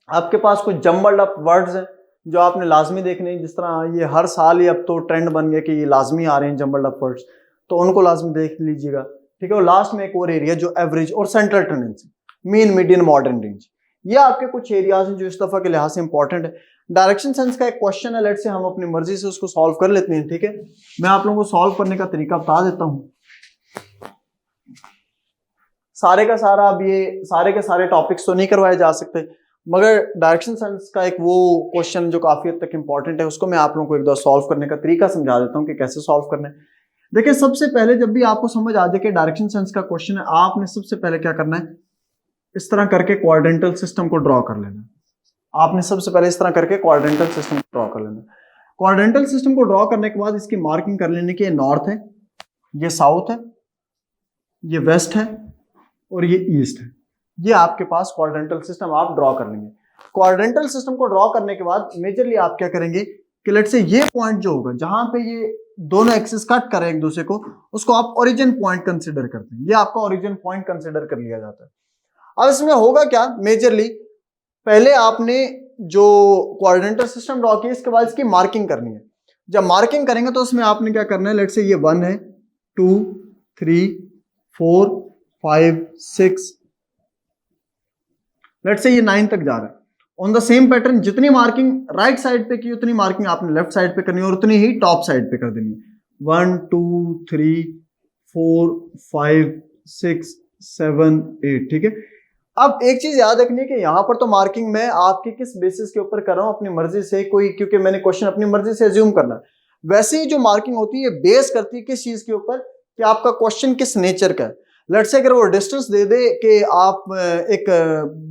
आपके पास कुछ जम्बल्ड अप वर्ड्स हैं जो आपने लाजमी देखने हैं, जिस तरह ये हर साल ही अब तो ट्रेंड बन गया कि ये लाजमी आ रहे हैं जम्बल्ड अप वर्ड्स, तो उनको लाजमी देख लीजिएगा, ठीक है। और लास्ट में एक और एरिया जो एवरेज और central tendency, mean median modern range, ये आपके कुछ एरियाज हैं जो इस दफा के लिहाज से इंपॉर्टेंट है। डायरेक्शन सेंस का एक क्वेश्चन है, लेट से हम अपनी मर्जी से उसको सॉल्व कर लेते हैं, ठीक है। मैं आप लोगों को सॉल्व करने का तरीका बता देता हूं। सारे का सारा अब ये सारे के सारे टॉपिक्स तो नहीं करवाए जा सकते, मगर डायरेक्शन सेंस का एक वो क्वेश्चन जो काफी हद तक इंपॉर्टेंट है उसको मैं आप लोगों को एक दो सॉल्व करने का तरीका समझा देता हूं कि कैसे सॉल्व करना है। देखिए सबसे पहले जब भी आपको समझ आ जाए कि डायरेक्शन सेंस का क्वेश्चन है, आपने सबसे पहले क्या करना है, इस तरह करके क्वाड्रेंटल सिस्टम को ड्रॉ कर लेना। आपने सबसे पहले इस तरह करके क्वाड्रेंटल सिस्टम को ड्रॉ कर लेना। क्वाड्रेंटल सिस्टम को ड्रॉ करने के बाद इसकी मार्किंग कर लेने की, ये नॉर्थ है, ये साउथ है, ये वेस्ट है और ये ईस्ट है। ये आपके पास क्वाड्रेंटल सिस्टम आप ड्रॉ कर लेंगे। क्वाड्रेंटल सिस्टम को ड्रॉ करने के बाद मेजरली आप क्या करेंगे कि लेट्स से ये पॉइंट जो होगा जहां पे ये दोनों एक्सिस कट करें एक दूसरे को, उसको आप ओरिजिन पॉइंट कंसीडर करते हैं। ये आपका ओरिजिन पॉइंट कंसीडर कर लिया जाता है। अब इसमें होगा क्या, मेजरली पहले आपने जो क्वाड्रेंटल सिस्टम ड्रॉ किया, इसके बाद इसकी मार्किंग करनी है। जब मार्किंग करेंगे तो उसमें आपने क्या करना है, लेट्स से ये 1 है, 2, 3, 4, 5, 6, लेट्स से ये 9 तक जा रहा है। ऑन द सेम पैटर्न जितनी मार्किंग राइट साइड पे की उतनी मार्किंग आपने लेफ्ट साइड पे करनी है और उतनी ही टॉप साइड पे कर देनी है। 1, 2, 3, 4, 5, 6, 7, 8, ठीक है। अब एक चीज याद रखनी है कि यहां पर तो मार्किंग मैं आपकी किस बेसिस के ऊपर कर रहा हूं, अपनी मर्जी से कोई, क्योंकि मैंने क्वेश्चन अपनी मर्जी से अज्यूम करना है। वैसे ही जो मार्किंग होती है बेस करती है किस चीज के ऊपर, कि आपका क्वेश्चन किस नेचर का है। लेट्स से अगर वो डिस्टेंस दे दे कि आप एक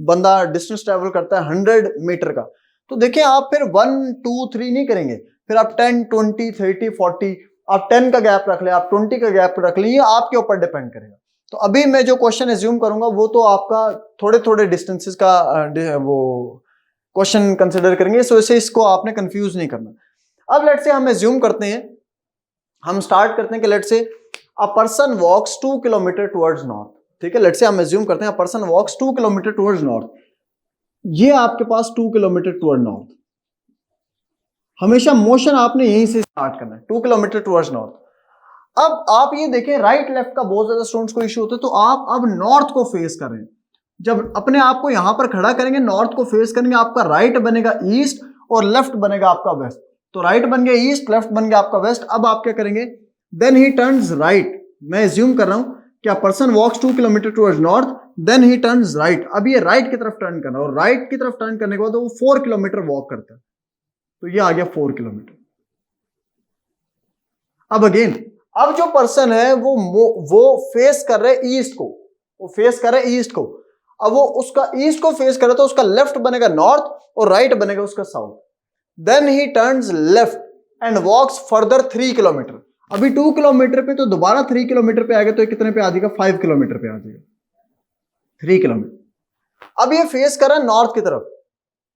बंदा डिस्टेंस ट्रेवल करता है 100 मीटर का, तो देखिए आप फिर 1, 2, 3 नहीं करेंगे, फिर आप 10, 20, 30, 40, आप 10 का गैप रख ले, आप 20 का गैप रख ले, ये आपके ऊपर डिपेंड करेगा। तो अभी मैं जो क्वेश्चन एज्यूम करूंगा वो तो आपका थोड़े थोड़े डिस्टेंसेस का वो क्वेश्चन कंसिडर करेंगे, इस वजह से इसको आपने कंफ्यूज नहीं करना। अब लेट्स से हम एज्यूम करते हैं, हम स्टार्ट करते हैं कि let's say a person walks 2 kilometre towards north, ठीक है। लेट्स से हम एज्यूम करते हैं a person walks 2 kilometre towards north. ये आपके पास 2 किलोमीटर टुवर्ड नॉर्थ, हमेशा मोशन आपने यहीं से स्टार्ट करना है, 2 किलोमीटर टुवर्ड्स नॉर्थ। अब आप ये देखें राइट लेफ्ट का बहुत ज्यादा स्टूडेंट्स को इश्यू होता है, तो आप अब नॉर्थ को फेस कर रहे हैं। जब अपने आप को यहां पर खड़ा करेंगे, नॉर्थ को फेस करेंगे, आपका राइट बनेगा ईस्ट और लेफ्ट बनेगा आपका वेस्ट। तो राइट बन गया ईस्ट, लेफ्ट बन गया आपका वेस्ट। अब आप क्या करेंगे, देन ही टर्न्स राइट। मैं एज्यूम कर रहा हूं कि a person walks 2 kilometre towards north, then he turns right. अब ये राइट की तरफ टर्न करना है और राइट की तरफ टर्न करने के बाद वो 4 किलोमीटर वॉक करता है, तो ये आ गया 4 किलोमीटर। अब अगेन, अब जो पर्सन है वो फेस कर रहे ईस्ट को, वो फेस कर रहे ईस्ट को। अब वो उसका ईस्ट को फेस कर रहा, तो उसका लेफ्ट बनेगा नॉर्थ और राइट बनेगा उसका south. Then he turns left and walks further 3 kilometre. अभी 2 किलोमीटर पे, तो दोबारा 3 किलोमीटर पे आएगा, तो कितने पे आ जाएगा, 5 किलोमीटर पे आ जाएगा, 3 किलोमीटर। अब ये फेस कर रहा है नॉर्थ की तरफ,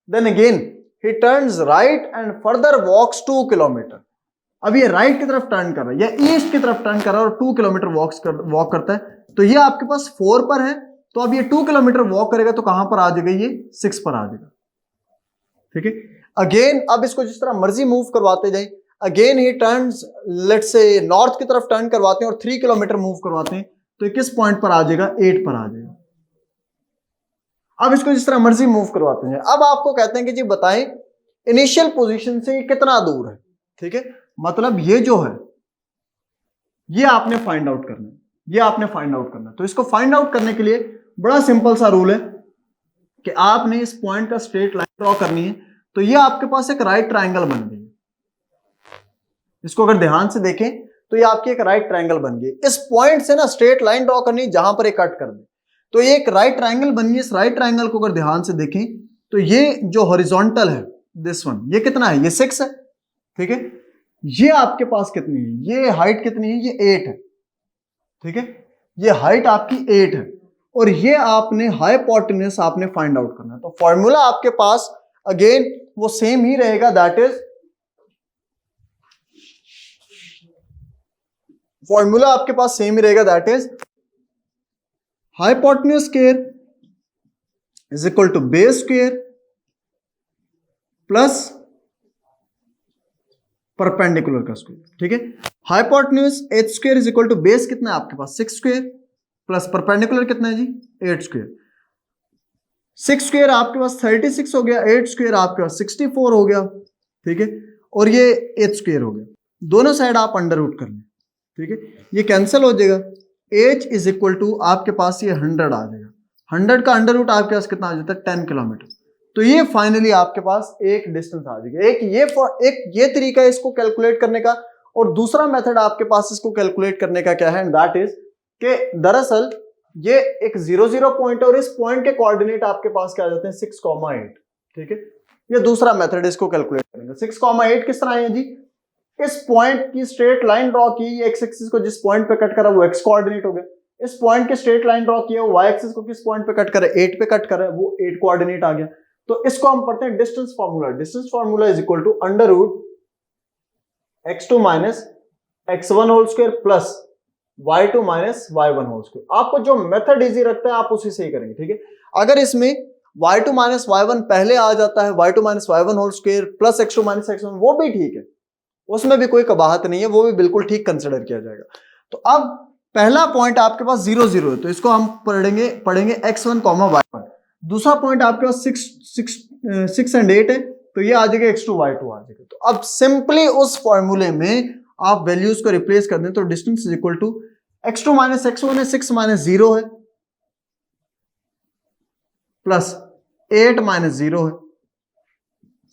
then again he turns right and further walks 2 kilometre. अब ये राइट की तरफ टर्न कर रहा है या ईस्ट की तरफ टर्न कर रहा है और 2 किलोमीटर वॉक करता है, तो ये आपके पास 4 पर है। तो अब ये 2 किलोमीटर वॉक करेगा तो कहां पर आ जाएगा, ये 6 पर आ जाएगा, ठीक है। अगेन अब इसको जिस तरह मर्जी मूव करवाते जाए, again he turns, let's say north की तरफ टर्न करवाते हैं और 3 किलोमीटर मूव करवाते हैं, तो किस पॉइंट पर आ जाएगा, 8 पर आ जाएगा। अब इसको जिस तरह मर्जी मूव करवाते हैं। अब आपको कहते हैं कि जी बताएं इनिशियल पोजीशन से कितना दूर है, ठीक है। मतलब ये जो है ये आपने फाइंड आउट करना है, ये आपने फाइंड आउट करना है। तो इसको फाइंड आउट करने के लिए बड़ा सिंपल सा रूल है कि आपने इस पॉइंट का स्ट्रेट लाइन ड्रॉ करनी है। तो ये आपके पास एक राइट ट्रायंगल बन गई, इसको अगर ध्यान से देखें तो ये आपकी एक राइट ट्रायंगल बन गई। इस पॉइंट से ना स्ट्रेट लाइन ड्रॉ करनी, जहां पर ये कट कर दे, तो ये एक राइट ट्रायंगल बन गई। इस राइट ट्रायंगल को अगर ध्यान से देखें तो ये जो हॉरिजॉन्टल है दिस वन, ये कितना है, ये 6 है, ठीक है। ये आपके पास कितनी है, ये हाइट कितनी है, ये 8 है, ठीक है। ये हाइट आपकी 8 है और ये आपने हाइपोटेन्यूज आपने फाइंड आउट करना है। तो फॉर्मूला आपके पास अगेन वो सेम ही रहेगा, दैट इज फॉर्मूला आपके पास सेम ही रहेगा, that is hypotenuse square is equal to base square plus perpendicular का स्क्वायर, ठीक है। Hypotenuse h square is equal to base कितना है आपके पास 6 स्क्वायर प्लस परपेंडिकुलर कितना है जी 8 स्क्वायर। 6 स्क्वायर आपके पास 36 हो गया, 8 स्क्वायर आपके पास 64 हो गया, ठीक है। और ये h स्क्वायर हो गया, दोनों साइड आप अंडर रूट कर लें, ठीक है। ये कैंसिल हो जाएगा, h इज इक्वल टू आपके पास ये 100 आ जाएगा, 100 का अंडर रूट आपके पास कितना आ जाता है 10 किलोमीटर। तो ये फाइनली आपके पास एक डिस्टेंस आ जाएगा। एक ये तरीका है इसको कैलकुलेट करने का, और दूसरा मेथड आपके पास इसको कैलकुलेट करने का क्या है, एंड दैट इज कि दरअसल ये एक 0 पॉइंट है और इस पॉइंट के कोऑर्डिनेट आपके पास क्या आ जाते हैं 6,8। ठीक है, ये दूसरा मेथड इसको कैलकुलेट करेंगे। 6,8 किस तरह है जी, इस पॉइंट की स्ट्रेट लाइन ड्रॉ की, ये एक्स एक्सिस को जिस पॉइंट पे कट करा वो एक्स कोऑर्डिनेट हो गया, इस पॉइंट के स्ट्रेट लाइन ड्रॉ किया वो वाई एक्सिस को किस पॉइंट पे कट करा, 8 पे कट करा, वो 8 कोऑर्डिनेट आ गया। तो इसको हम पढ़ते हैं distance formula. Distance formula is equal to under root x2 minus x1 whole square plus y2 minus y1 whole square. आपको जो मेथड इजी रखता है आप उसी से ही करेंगे। ठीक है, अगर इसमें y2 माइनस y1 पहले आ जाता है, y2 minus y1 whole square plus x2 minus x1, वो भी ठीक है, उसमें भी कोई कबाहत नहीं है, वो भी बिल्कुल ठीक कंसिडर किया जाएगा। तो अब पहला पॉइंट आपके पास 0 0 है, तो इसको हम पढ़ेंगे x1, y1। दूसरा पॉइंट आपके पास 6 एंड 8 है, तो ये आ जाएगा x2 y2 आ जाएगा। तो अब सिंपली उस फॉर्मूले में आप वैल्यूज को रिप्लेस कर दें, तो distance is equal to x2 minus x1 है, 6 माइनस 0 है, प्लस 8 माइनस 0 है।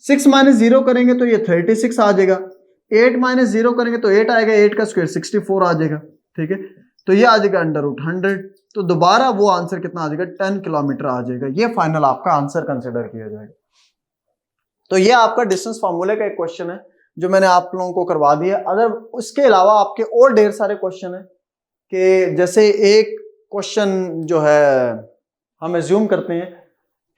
6 माइनस 0 करेंगे तो ये 36 आ जाएगा, 8 माइनस 0 करेंगे तो 8 आएगा, 8 का स्क्वायर 64 आ जाएगा। ठीक है, तो ये आ जाएगा अंडर रूट 100। तो दोबारा वो आंसर कितना आ जाएगा, 10 किलोमीटर आ जाएगा। ये फाइनल आपका आंसर कंसिडर किया जाएगा। तो ये आपका डिस्टेंस फार्मूले का एक क्वेश्चन है जो मैंने आप लोगों को करवा दिया। अगर उसके अलावा आपके और ढेर सारे क्वेश्चन है, कि जैसे एक क्वेश्चन जो है हम एज्यूम करते हैं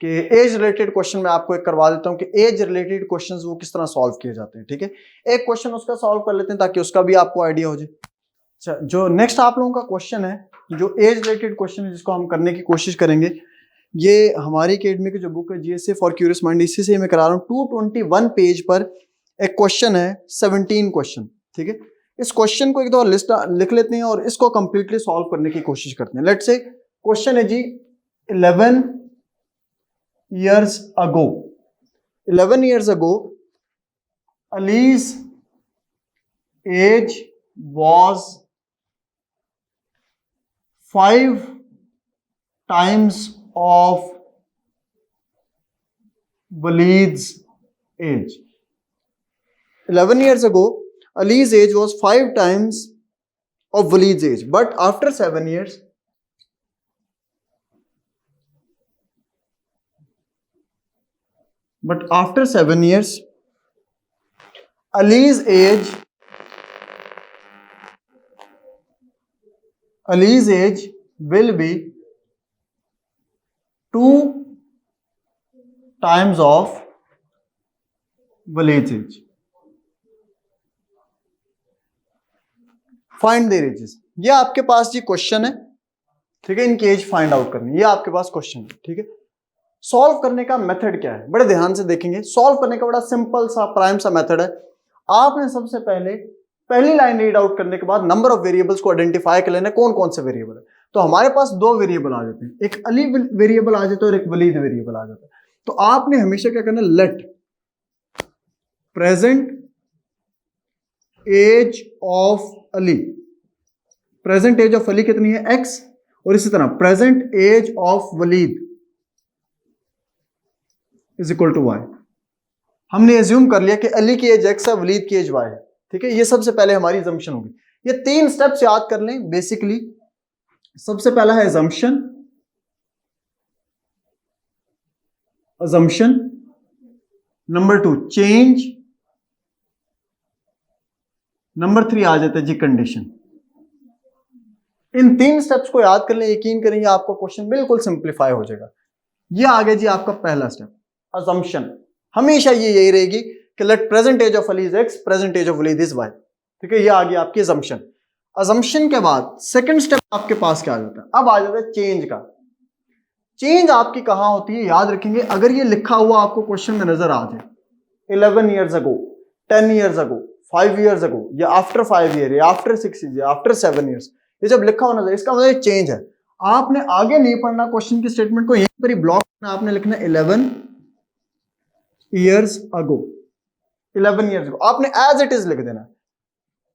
कि एज रिलेटेड क्वेश्चन मैं आपको एक करवा देता हूं कि एज रिलेटेड क्वेश्चंस वो किस तरह सॉल्व किए जाते हैं। ठीक है, एक क्वेश्चन उसका सॉल्व कर लेते हैं ताकि उसका भी आपको आइडिया हो जाए। अच्छा, जो नेक्स्ट आप लोगों का क्वेश्चन है, जो एज रिलेटेड क्वेश्चन है जिसको हम करने की कोशिश करेंगे, ये हमारी अकेडमी की जो बुक है जीएसए फॉर क्यूरियस माइंड, इसी से मैं करा रहा हूँ। 221 पेज पर एक क्वेश्चन है, 17 क्वेश्चन। ठीक है, इस क्वेश्चन को एक दो लिस्ट लिख लेते हैं और इसको कंप्लीटली सॉल्व करने की कोशिश करते हैं। लेट्स से क्वेश्चन है जी 11 years ago 11 years ago Ali's age was 5 times of Walid's age. 11 years ago Ali's age was 5 times of Walid's age, but after 7 years Ali's age will be 2 times of Walid's age. Find their ages. ये आपके पास जी question है। ठीक है, इनकी as find out करनी, ये आपके पास question है। ठीक है, सॉल्व करने का मेथड क्या है, बड़े ध्यान से देखेंगे। सॉल्व करने का बड़ा सिंपल सा प्राइम सा मेथड है। आपने सबसे पहले पहली लाइन रीड आउट करने के बाद नंबर ऑफ वेरिएबल्स को आइडेंटिफाई कर लेना, कौन कौन से वेरिएबल है। तो हमारे पास 2 वेरिएबल आ जाते हैं, एक अली वेरिएबल आ जाता है और एक वलीद वेरिएबल आ जाता है। तो आपने हमेशा क्या करना, let present age of Ali, present age of Ali कितनी है, x, और इसी तरह present age of Walid is equal to y। हमने एज्यूम कर लिया कि अली की एज x है, वलीद की एज y है। ठीक है, ये सबसे पहले हमारी अजम्पशन होगी। ये 3 स्टेप्स याद कर लें बेसिकली। सबसे पहला है अजम्पशन, नंबर 2 चेंज, नंबर 3 आ जाता है जी कंडीशन। इन 3 स्टेप्स को याद कर लें, यकीन करेंगे आपको क्वेश्चन बिल्कुल सिंप्लीफाई हो जाएगा। ये आ गया जी आपका पहला स्टेप, अजम्पशन। हमेशा ये यही रहेगी कि let present age of Ali is x, present age of Walid is y। ठीक है, ये आ गया आपकी अजम्पशन। अजम्पशन के बाद सेकंड स्टेप आपके पास क्या आ जाता है, अब आ जाता है चेंज का। चेंज आपकी कहां होती है, याद रखेंगे। अगर ये लिखा हुआ आपको क्वेश्चन में नजर आ जाए 11 years ago, 10 years ago, 5 years ago, या आफ्टर 5 years, या आफ्टर 6 years, या आफ्टर 7 years, ये जब लिखा हुआ नजर, इसका मतलब चेंज है। आपने आगे नहीं पढ़ना क्वेश्चन की स्टेटमेंट को, यहीं पर ही ब्लॉक करना, आपने लिखना 11 years ago, 11 years ago, आपने एज इट इज लिख देना।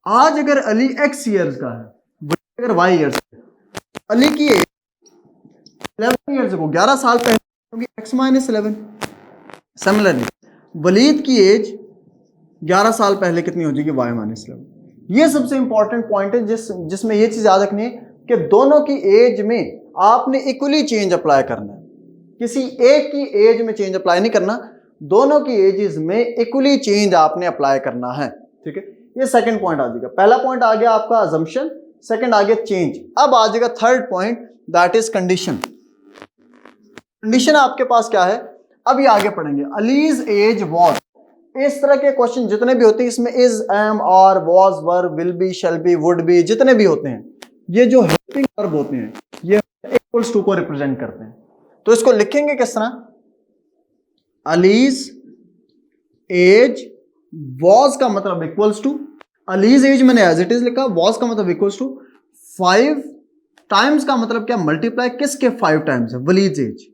आज अगर अली x years का है, अगर y years का है, अली की एज 11 years ago 11 साल पहले होगी x माइनस 11। सिमिलरली वलीद की एज 11 साल पहले कितनी हो जाएगी, y माइनस 11। ये सबसे इंपॉर्टेंट पॉइंट है जिसमें ये चीज याद रखनी है कि दोनों की एज में आपने इक्वली चेंज अप्लाई करना है, किसी एक की एज में चेंज अप्लाई नहीं करना, दोनों की एजेस में इक्वली चेंज आपने अप्लाई करना है। ठीक है, ये सेकंड पॉइंट आ जाएगा। पहला पॉइंट आ गया आपका अजम्पशन, सेकंड आ गया चेंज। अब आ जाएगा third point, that is condition. Condition आपके पास क्या है, अभी आगे पढ़ेंगे। अलीज एज वॉज, इस तरह के क्वेश्चन जितने भी होते हैं इसमें is, am, are, was, were, will be, shall be, would be, जितने भी होते हैं ये जो हेल्पिंग वर्ब होते हैं ये इक्वल्स टू को रिप्रेजेंट करते हैं। तो इसको लिखेंगे किस तरह, अलीज एज वॉज का मतलब इक्वल्स टू, अलीज एज मैंने एज इट इज लिखा, वॉज का मतलब इक्वल्स टू 5 टाइम्स का मतलब क्या, मल्टीप्लाई किसके 5 टाइम्स है, वलीज एज।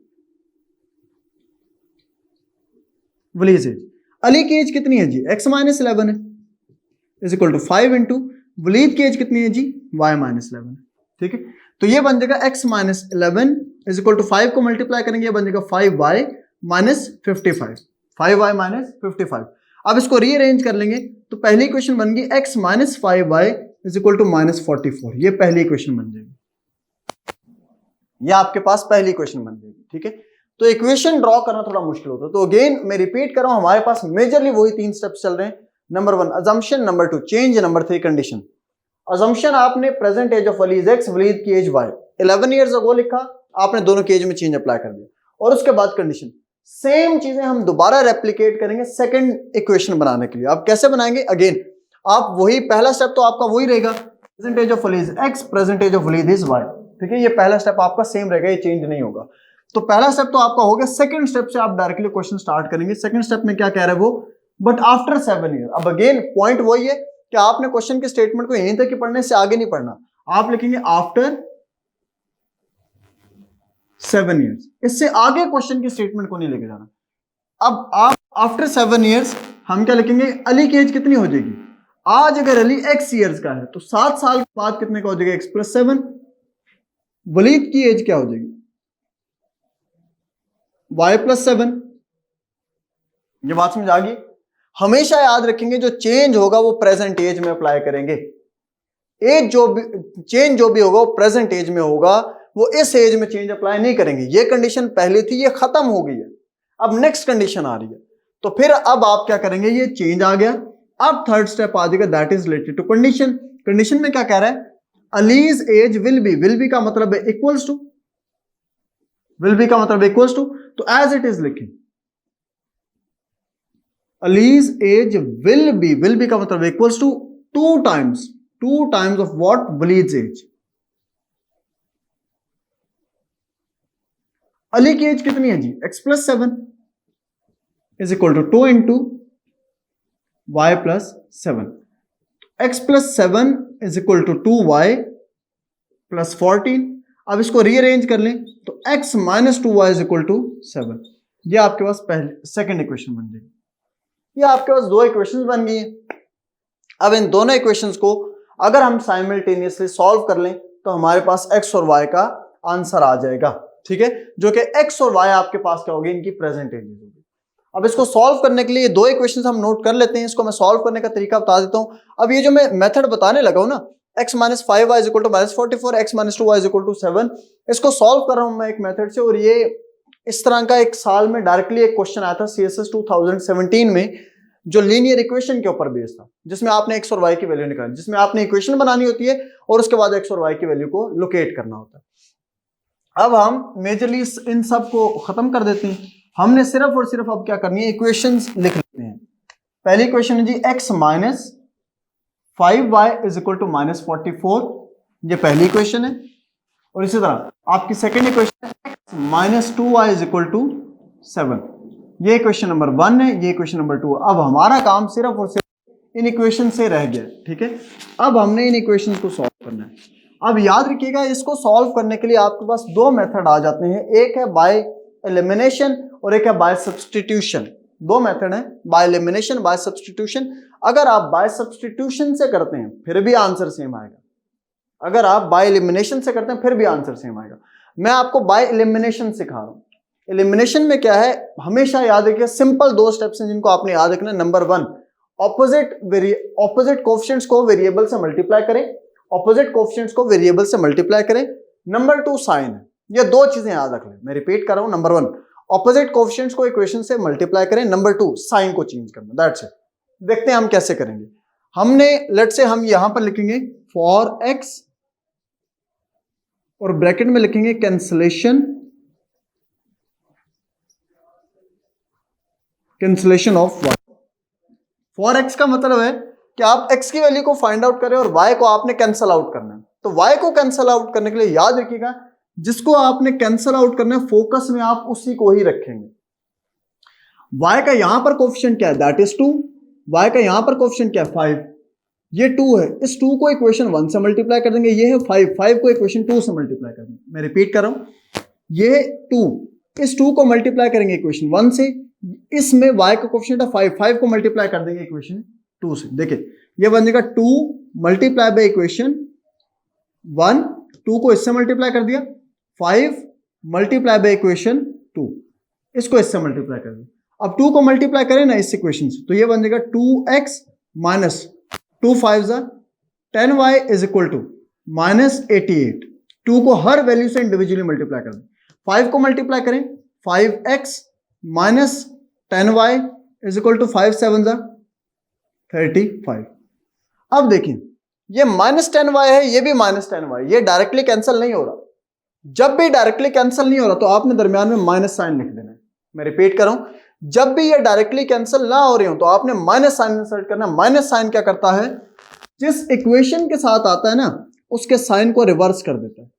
वलीज एज, अली की एज कितनी है जी, x माइनस 11 है, is equal to 5 into Walid की एज कितनी है जी, y माइनस 11 है। ठीक है, तो ये बन जाएगा x minus 11 is equal to 5 को मल्टीप्लाई करेंगे, ये बन जाएगा 5y माइनस 55, 5y माइनस 55। अब इसको रीअरेंज कर लेंगे तो पहली इक्वेशन बन गई x minus 5y is equal to minus 44, ये पहली इक्वेशन बन जाएगी, ये आपके पास पहली इक्वेशन बन जाएगी। ठीक है, तो इक्वेशन ड्रॉ करना थोड़ा मुश्किल होता है, तो अगेन मैं रिपीट कर रहा हूं, हमारे पास मेजरली वही 3 स्टेप्स चल रहे हैं। Number 1 assumption, number 2 change, number 3 condition. Assumption आपने present age of Walid X, Walid की एज वाई, 11 ईयर्स अगो लिखा, आपने दोनों की एज में चेंज अप्लाई कर दिया, और उसके बाद कंडीशन। सेम चीजें हम दोबारा रेप्लिकेट करेंगे सेकंड इक्वेशन बनाने के लिए। आप कैसे बनाएंगे, अगेन आप वही, पहला स्टेप तो आपका वही रहेगा, present age of Walid X, present age of Walid is Y. ठीक है, ये पहला स्टेप आपका सेम रहेगा, ये चेंज नहीं होगा। तो पहला स्टेप तो आपका हो गया, सेकंड स्टेप से आप डायरेक्टली क्वेश्चन स्टार्ट करेंगे। सेकंड स्टेप में क्या कह रहा है वो, बट आफ्टर 7 ईयर। अब अगेन पॉइंट वही है कि आपने क्वेश्चन के स्टेटमेंट को यहीं तक ही पढ़ने से आगे नहीं पढ़ना, आप लिखेंगे आफ्टर 7 ईयर्स, इससे आगे क्वेश्चन की स्टेटमेंट को नहीं लेके जाना। अब आप आफ्टर 7 ईयर्स हम क्या लिखेंगे, अली की एज कितनी हो जाएगी, आज अगर अली x ईयर्स का है तो 7 साल के बाद कितने का हो जाएगा, x प्लस 7। वलीद की एज क्या हो जाएगी, y प्लस 7। ये बात समझ आ गई। हमेशा याद रखेंगे जो चेंज होगा वो प्रेजेंट एज में अप्लाई करेंगे, एज जो भी चेंज जो भी होगा वो प्रेजेंट एज में होगा, वो इस एज में चेंज अप्लाई नहीं करेंगे। ये कंडीशन पहले थी, ये खत्म हो गई है, अब नेक्स्ट कंडीशन आ रही है। तो फिर अब आप क्या करेंगे, ये चेंज आ गया, अब थर्ड स्टेप आ जाएगा, that is related to condition. Condition में क्या कह रहा है, अलीज एज विल बी का मतलब है इक्वल्स टू, विल बी का मतलब इक्वल्स टू, तो एज इट इज लिखें, अलीज एज विल बी का मतलब equals to 2 times of what, Walid age. Ali की एज कितनी है जी, x plus 7 is equal to 2 into Y plus 7। x plus 7 is equal to 2y plus 14। अब इसको रीअरेंज कर लें तो x minus 2y is equal to 7। ये आपके पास पहले सेकंड इक्वेशन बन जाएगी। ये आपके पास 2 इक्वेशंस बन गई हैं। अब इन दोनों इक्वेशंस को अगर हम साइमल्टेनियसली सॉल्व कर लें तो हमारे पास x और y का आंसर आ जाएगा। ठीक है, जो कि x और y आपके पास क्या होगी, इनकी प्रेजेंट एज होगी। अब इसको सॉल्व करने के लिए 2 इक्वेशंस हम नोट कर लेते हैं, इसको मैं सॉल्व करने का तरीका बता देता हूं। अब ये जो मैं मेथड बताने लगा हूं ना, x minus 5y is equal to minus 44, x minus 2y is equal to 7, इसको सॉल्व कर रहा हूं मैं एक मेथड से। और ये इस तरह का एक साल में डायरेक्टली एक क्वेश्चन आया था CSS 2017 में, जो लीनियर इक्वेशन के ऊपर बेस्ड था, जिसमें आपने x और y की वैल्यू निकाली, जिसमें आपने इक्वेशन बनानी होती है और उसके बाद x और y की वैल्यू को लोकेट करना होता है। अब हम मेजरली इन सब को खत्म कर देते हैं, हमने सिर्फ और सिर्फ अब क्या करनी है, इक्वेशंस लिख लेते हैं। पहली इक्वेशन है जी x minus 5y is equal to minus 44, ये पहली इक्वेशन है। और इसी तरह आपकी सेकेंड इक्वेशन है x minus 2y is equal to 7, ये इक्वेशन नंबर 1 है, ये इक्वेशन नंबर 2। अब हमारा काम सिर्फ और सिर्फ इन इक्वेशन से रह गया। ठीक है, अब हमने इन इक्वेशन को सॉल्व करना है। अब याद रखिएगा, इसको सॉल्व करने के लिए आपके पास 2 मेथड आ जाते हैं, एक है बाय एलिमिनेशन और एक है बाय सब्स्टिट्यूशन। 2 मेथड है, बाय एलिमिनेशन, बाय सब्स्टिट्यूशन। अगर आप बाय सब्स्टिट्यूशन से करते हैं फिर भी आंसर सेम आएगा, अगर आप बाय एलिमिनेशन से करते हैं फिर भी आंसर सेम आएगा। मैं आपको बाय एलिमिनेशन सिखा रहा हूं। एलिमिनेशन में क्या है, हमेशा याद रखिए, सिंपल 2 स्टेप्स हैं जिनको आपने याद रखना है। नंबर 1, ऑपोजिट कोएफिशिएंट्स को वेरिएबल से मल्टीप्लाई करें, ऑपोजिट कोएफिशिएंट्स को वेरिएबल से मल्टीप्लाई करें। नंबर 2 साइन है। ये दो चीजें याद रख लें, मैं रिपीट कर रहा हूं। नंबर 1 ऑपोजिट कोएफिशिएंट्स को इक्वेशन से मल्टीप्लाई करें, नंबर 2 साइन को चेंज करना, दैट्स इट। देखते हैं हम कैसे करेंगे। हमने लेट से हम यहां पर लिखेंगे फॉर एक्स और ब्रैकेट में लिखेंगे cancellation of Y. For X का मतलब है कि आप एक्स की वैल्यू को फाइंड आउट करें और वाई को आपने कैंसल आउट करना है। तो वाई को कैंसल आउट करने के लिए याद रखिएगा, जिसको आपने कैंसल आउट करना है फोकस में आप उसी को ही रखेंगे। वाई का यहां पर कोएफिशिएंट क्या है, दैट इज 2। वाई का यहां पर कोएफिशिएंट क्या है, 5। ये 2 है, इस 2 को इक्वेशन 1 से मल्टीप्लाई कर देंगे। ये है 5 को इक्वेशन 2 से मल्टीप्लाई कर देंगे। मैं रिपीट कर रहा हूं, ये 2, इस 2 को मल्टीप्लाई करेंगे इक्वेशन 1 से। इसमें y का कोएफिशिएंट है 5 को मल्टीप्लाई कर देंगे इक्वेशन 2 से। देखिए ये बन जाएगा 2 मल्टीप्लाई बाय इक्वेशन 1, 2 को इससे मल्टीप्लाई कर दिया, 5 मल्टीप्लाई बाय इक्वेशन 2, इसको इससे मल्टीप्लाई कर दिया। अब 2 को मल्टीप्लाई करें ना इस इक्वेशन से, तो ये बन जाएगा 2x minus 2 5 10y is equal to -88। 2 को हर वैल्यू से इंडिविजुअली मल्टीप्लाई कर दें। 5 को मल्टीप्लाई करें, 5x minus 10y is equal to 5 7 35। अब देखिए ये -10y है, ये भी -10y, ये डायरेक्टली कैंसिल नहीं हो रहा। जब भी डायरेक्टली कैंसिल नहीं हो रहा तो आपने दरमियान में माइनस साइन लिख देना है। मैं रिपीट कर रहा हूं, जब भी ये डायरेक्टली कैंसिल ना हो रही हो तो आपने माइनस साइन इंसर्ट करना। माइनस साइन क्या करता है, जिस इक्वेशन के साथ आता है ना उसके साइन को रिवर्स कर देता है।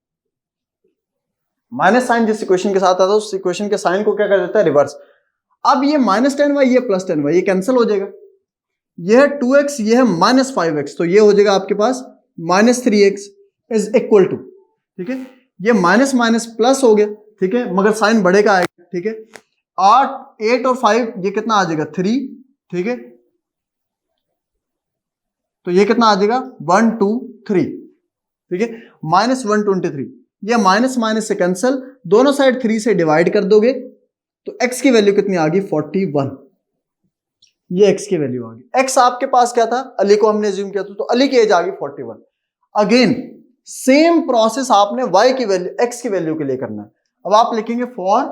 माइनस साइन जिस इक्वेशन के साथ आता है उस इक्वेशन के साइन को क्या कर देता है, रिवर्स। अब ये -10y ये +10y ये कैंसिल हो जाएगा। ये है 2x, ये है -5x, तो ये हो जाएगा आपके पास -3x इज इक्वल टू, ठीक है, ये माइनस माइनस प्लस हो गया, ठीक है, मगर साइन बढ़ेगा आएगा, ठीक है। 8 और 5 ये कितना आ जाएगा 3, ठीक है, तो ये कितना आ जाएगा 1 2 3, ठीक है, -123। ये माइनस माइनस से कैंसिल, दोनों साइड 3 से डिवाइड कर दोगे तो x की वैल्यू कितनी आ गई 41। ये x की वैल्यू आ गई। x आपके पास क्या था, अली को हमने अज्यूम किया था, तो अली की एज आ गई 41। अगेन सेम प्रोसेस आपने y की वैल्यू x की वैल्यू के लिए करना है। अब आप लिखेंगे फॉर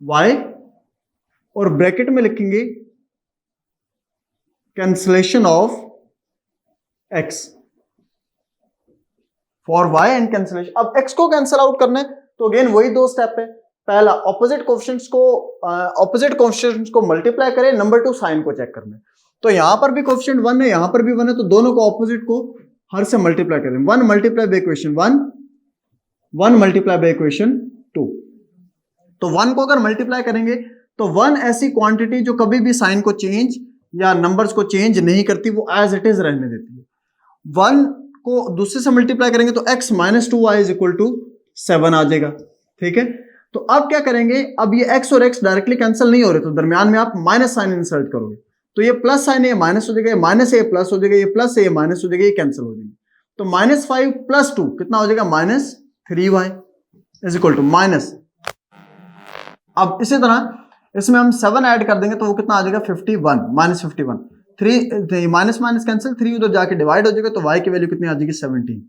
y और ब्रैकेट में लिखेंगे cancellation of x, for y and cancellation. अब x को कैंसिल आउट करना है तो अगेन वही दो स्टेप है। पहला ऑपोजिट कोएफिशिएंट्स को मल्टीप्लाई करें, नंबर 2 साइन को चेक करना है। तो यहां पर भी कोएफिशिएंट 1 है, यहां पर भी 1 है, तो दोनों को ऑपोजिट को हर से मल्टीप्लाई करें। 1 multiply by equation 1, 1 multiply by equation 2। तो 1 को अगर मल्टीप्लाई करेंगे तो 1 ऐसी क्वांटिटी जो कभी भी साइन को चेंज या नंबर्स को चेंज नहीं करती, वो एज इट इज रहने देती है। 1 को दूसरे से मल्टीप्लाई करेंगे तो x minus 2y is equal to 7 आ जाएगा, ठीक है। तो अब क्या करेंगे, अब ये x और x डायरेक्टली कैंसिल नहीं हो रहे, तो दरमियान में आप माइनस साइन इंसर्ट करोगे, तो ये प्लस साइन है माइनस हो जाएगा, माइनस है प्लस हो जाएगा, ये प्लस है माइनस हो जाएगा, ये कैंसिल हो जाएगा। तो -5 + 2 कितना हो जाएगा -3y is equal to minus. अब इसी तरह इसमें हम 7 ऐड कर देंगे तो वो कितना आ जाएगा 51, -51। 3 माइनस माइनस कैंसिल, 3 उधर जाके डिवाइड हो जाएगा, तो y की वैल्यू कितनी आ जाएगी 17।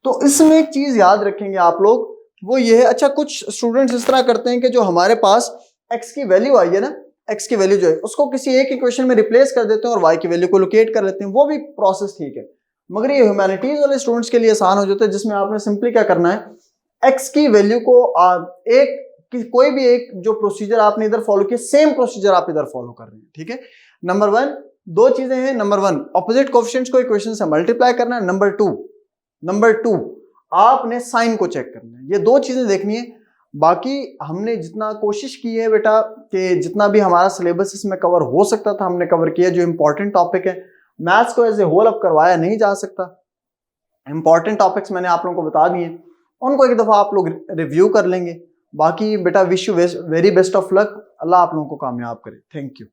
तो इसमें एक चीज याद रखेंगे आप लोग, वो ये है, अच्छा कुछ स्टूडेंट्स इस तरह करते हैं कि जो हमारे पास x की वैल्यू आई है ना, x की वैल्यू जो है उसको किसी एक इक्वेशन में रिप्लेस कर देते हैं और y की वैल्यू को लोकेट कर लेते हैं, वो भी प्रोसेस ठीक है। मगर ये ह्यूमैनिटीज वाले स्टूडेंट्स के लिए आसान हो जाता है, जिसमें आपने सिंपली क्या करना है, x की वैल्यू को कोई भी एक जो प्रोसीजर आपने इधर फॉलो किया, सेम प्रोसीजर आप इधर फॉलो कर रहे हैं, ठीक है। नंबर 1 दो चीजें हैं, नंबर 1 ऑपोजिट कोएफिशिएंट्स को इक्वेशन से मल्टीप्लाई करना है, नंबर 2 आपने साइन को चेक करना है। ये दो चीजें देखनी है। बाकी हमने जितना कोशिश की है बेटा कि जितना भी हमारा सिलेबस इसमें कवर हो सकता था हमने कवर किया। जो इंपॉर्टेंट टॉपिक है, मैथ्स को एज ए होल अप करवाया नहीं जा सकता, इंपॉर्टेंट टॉपिक्स मैंने आप लोगों को बता दिए, उनको एक दफा आप लोग रिव्यू कर लेंगे। बाकी बेटा wish you very best of luck, Allah आप लोगों को कामयाब करे। Thank you.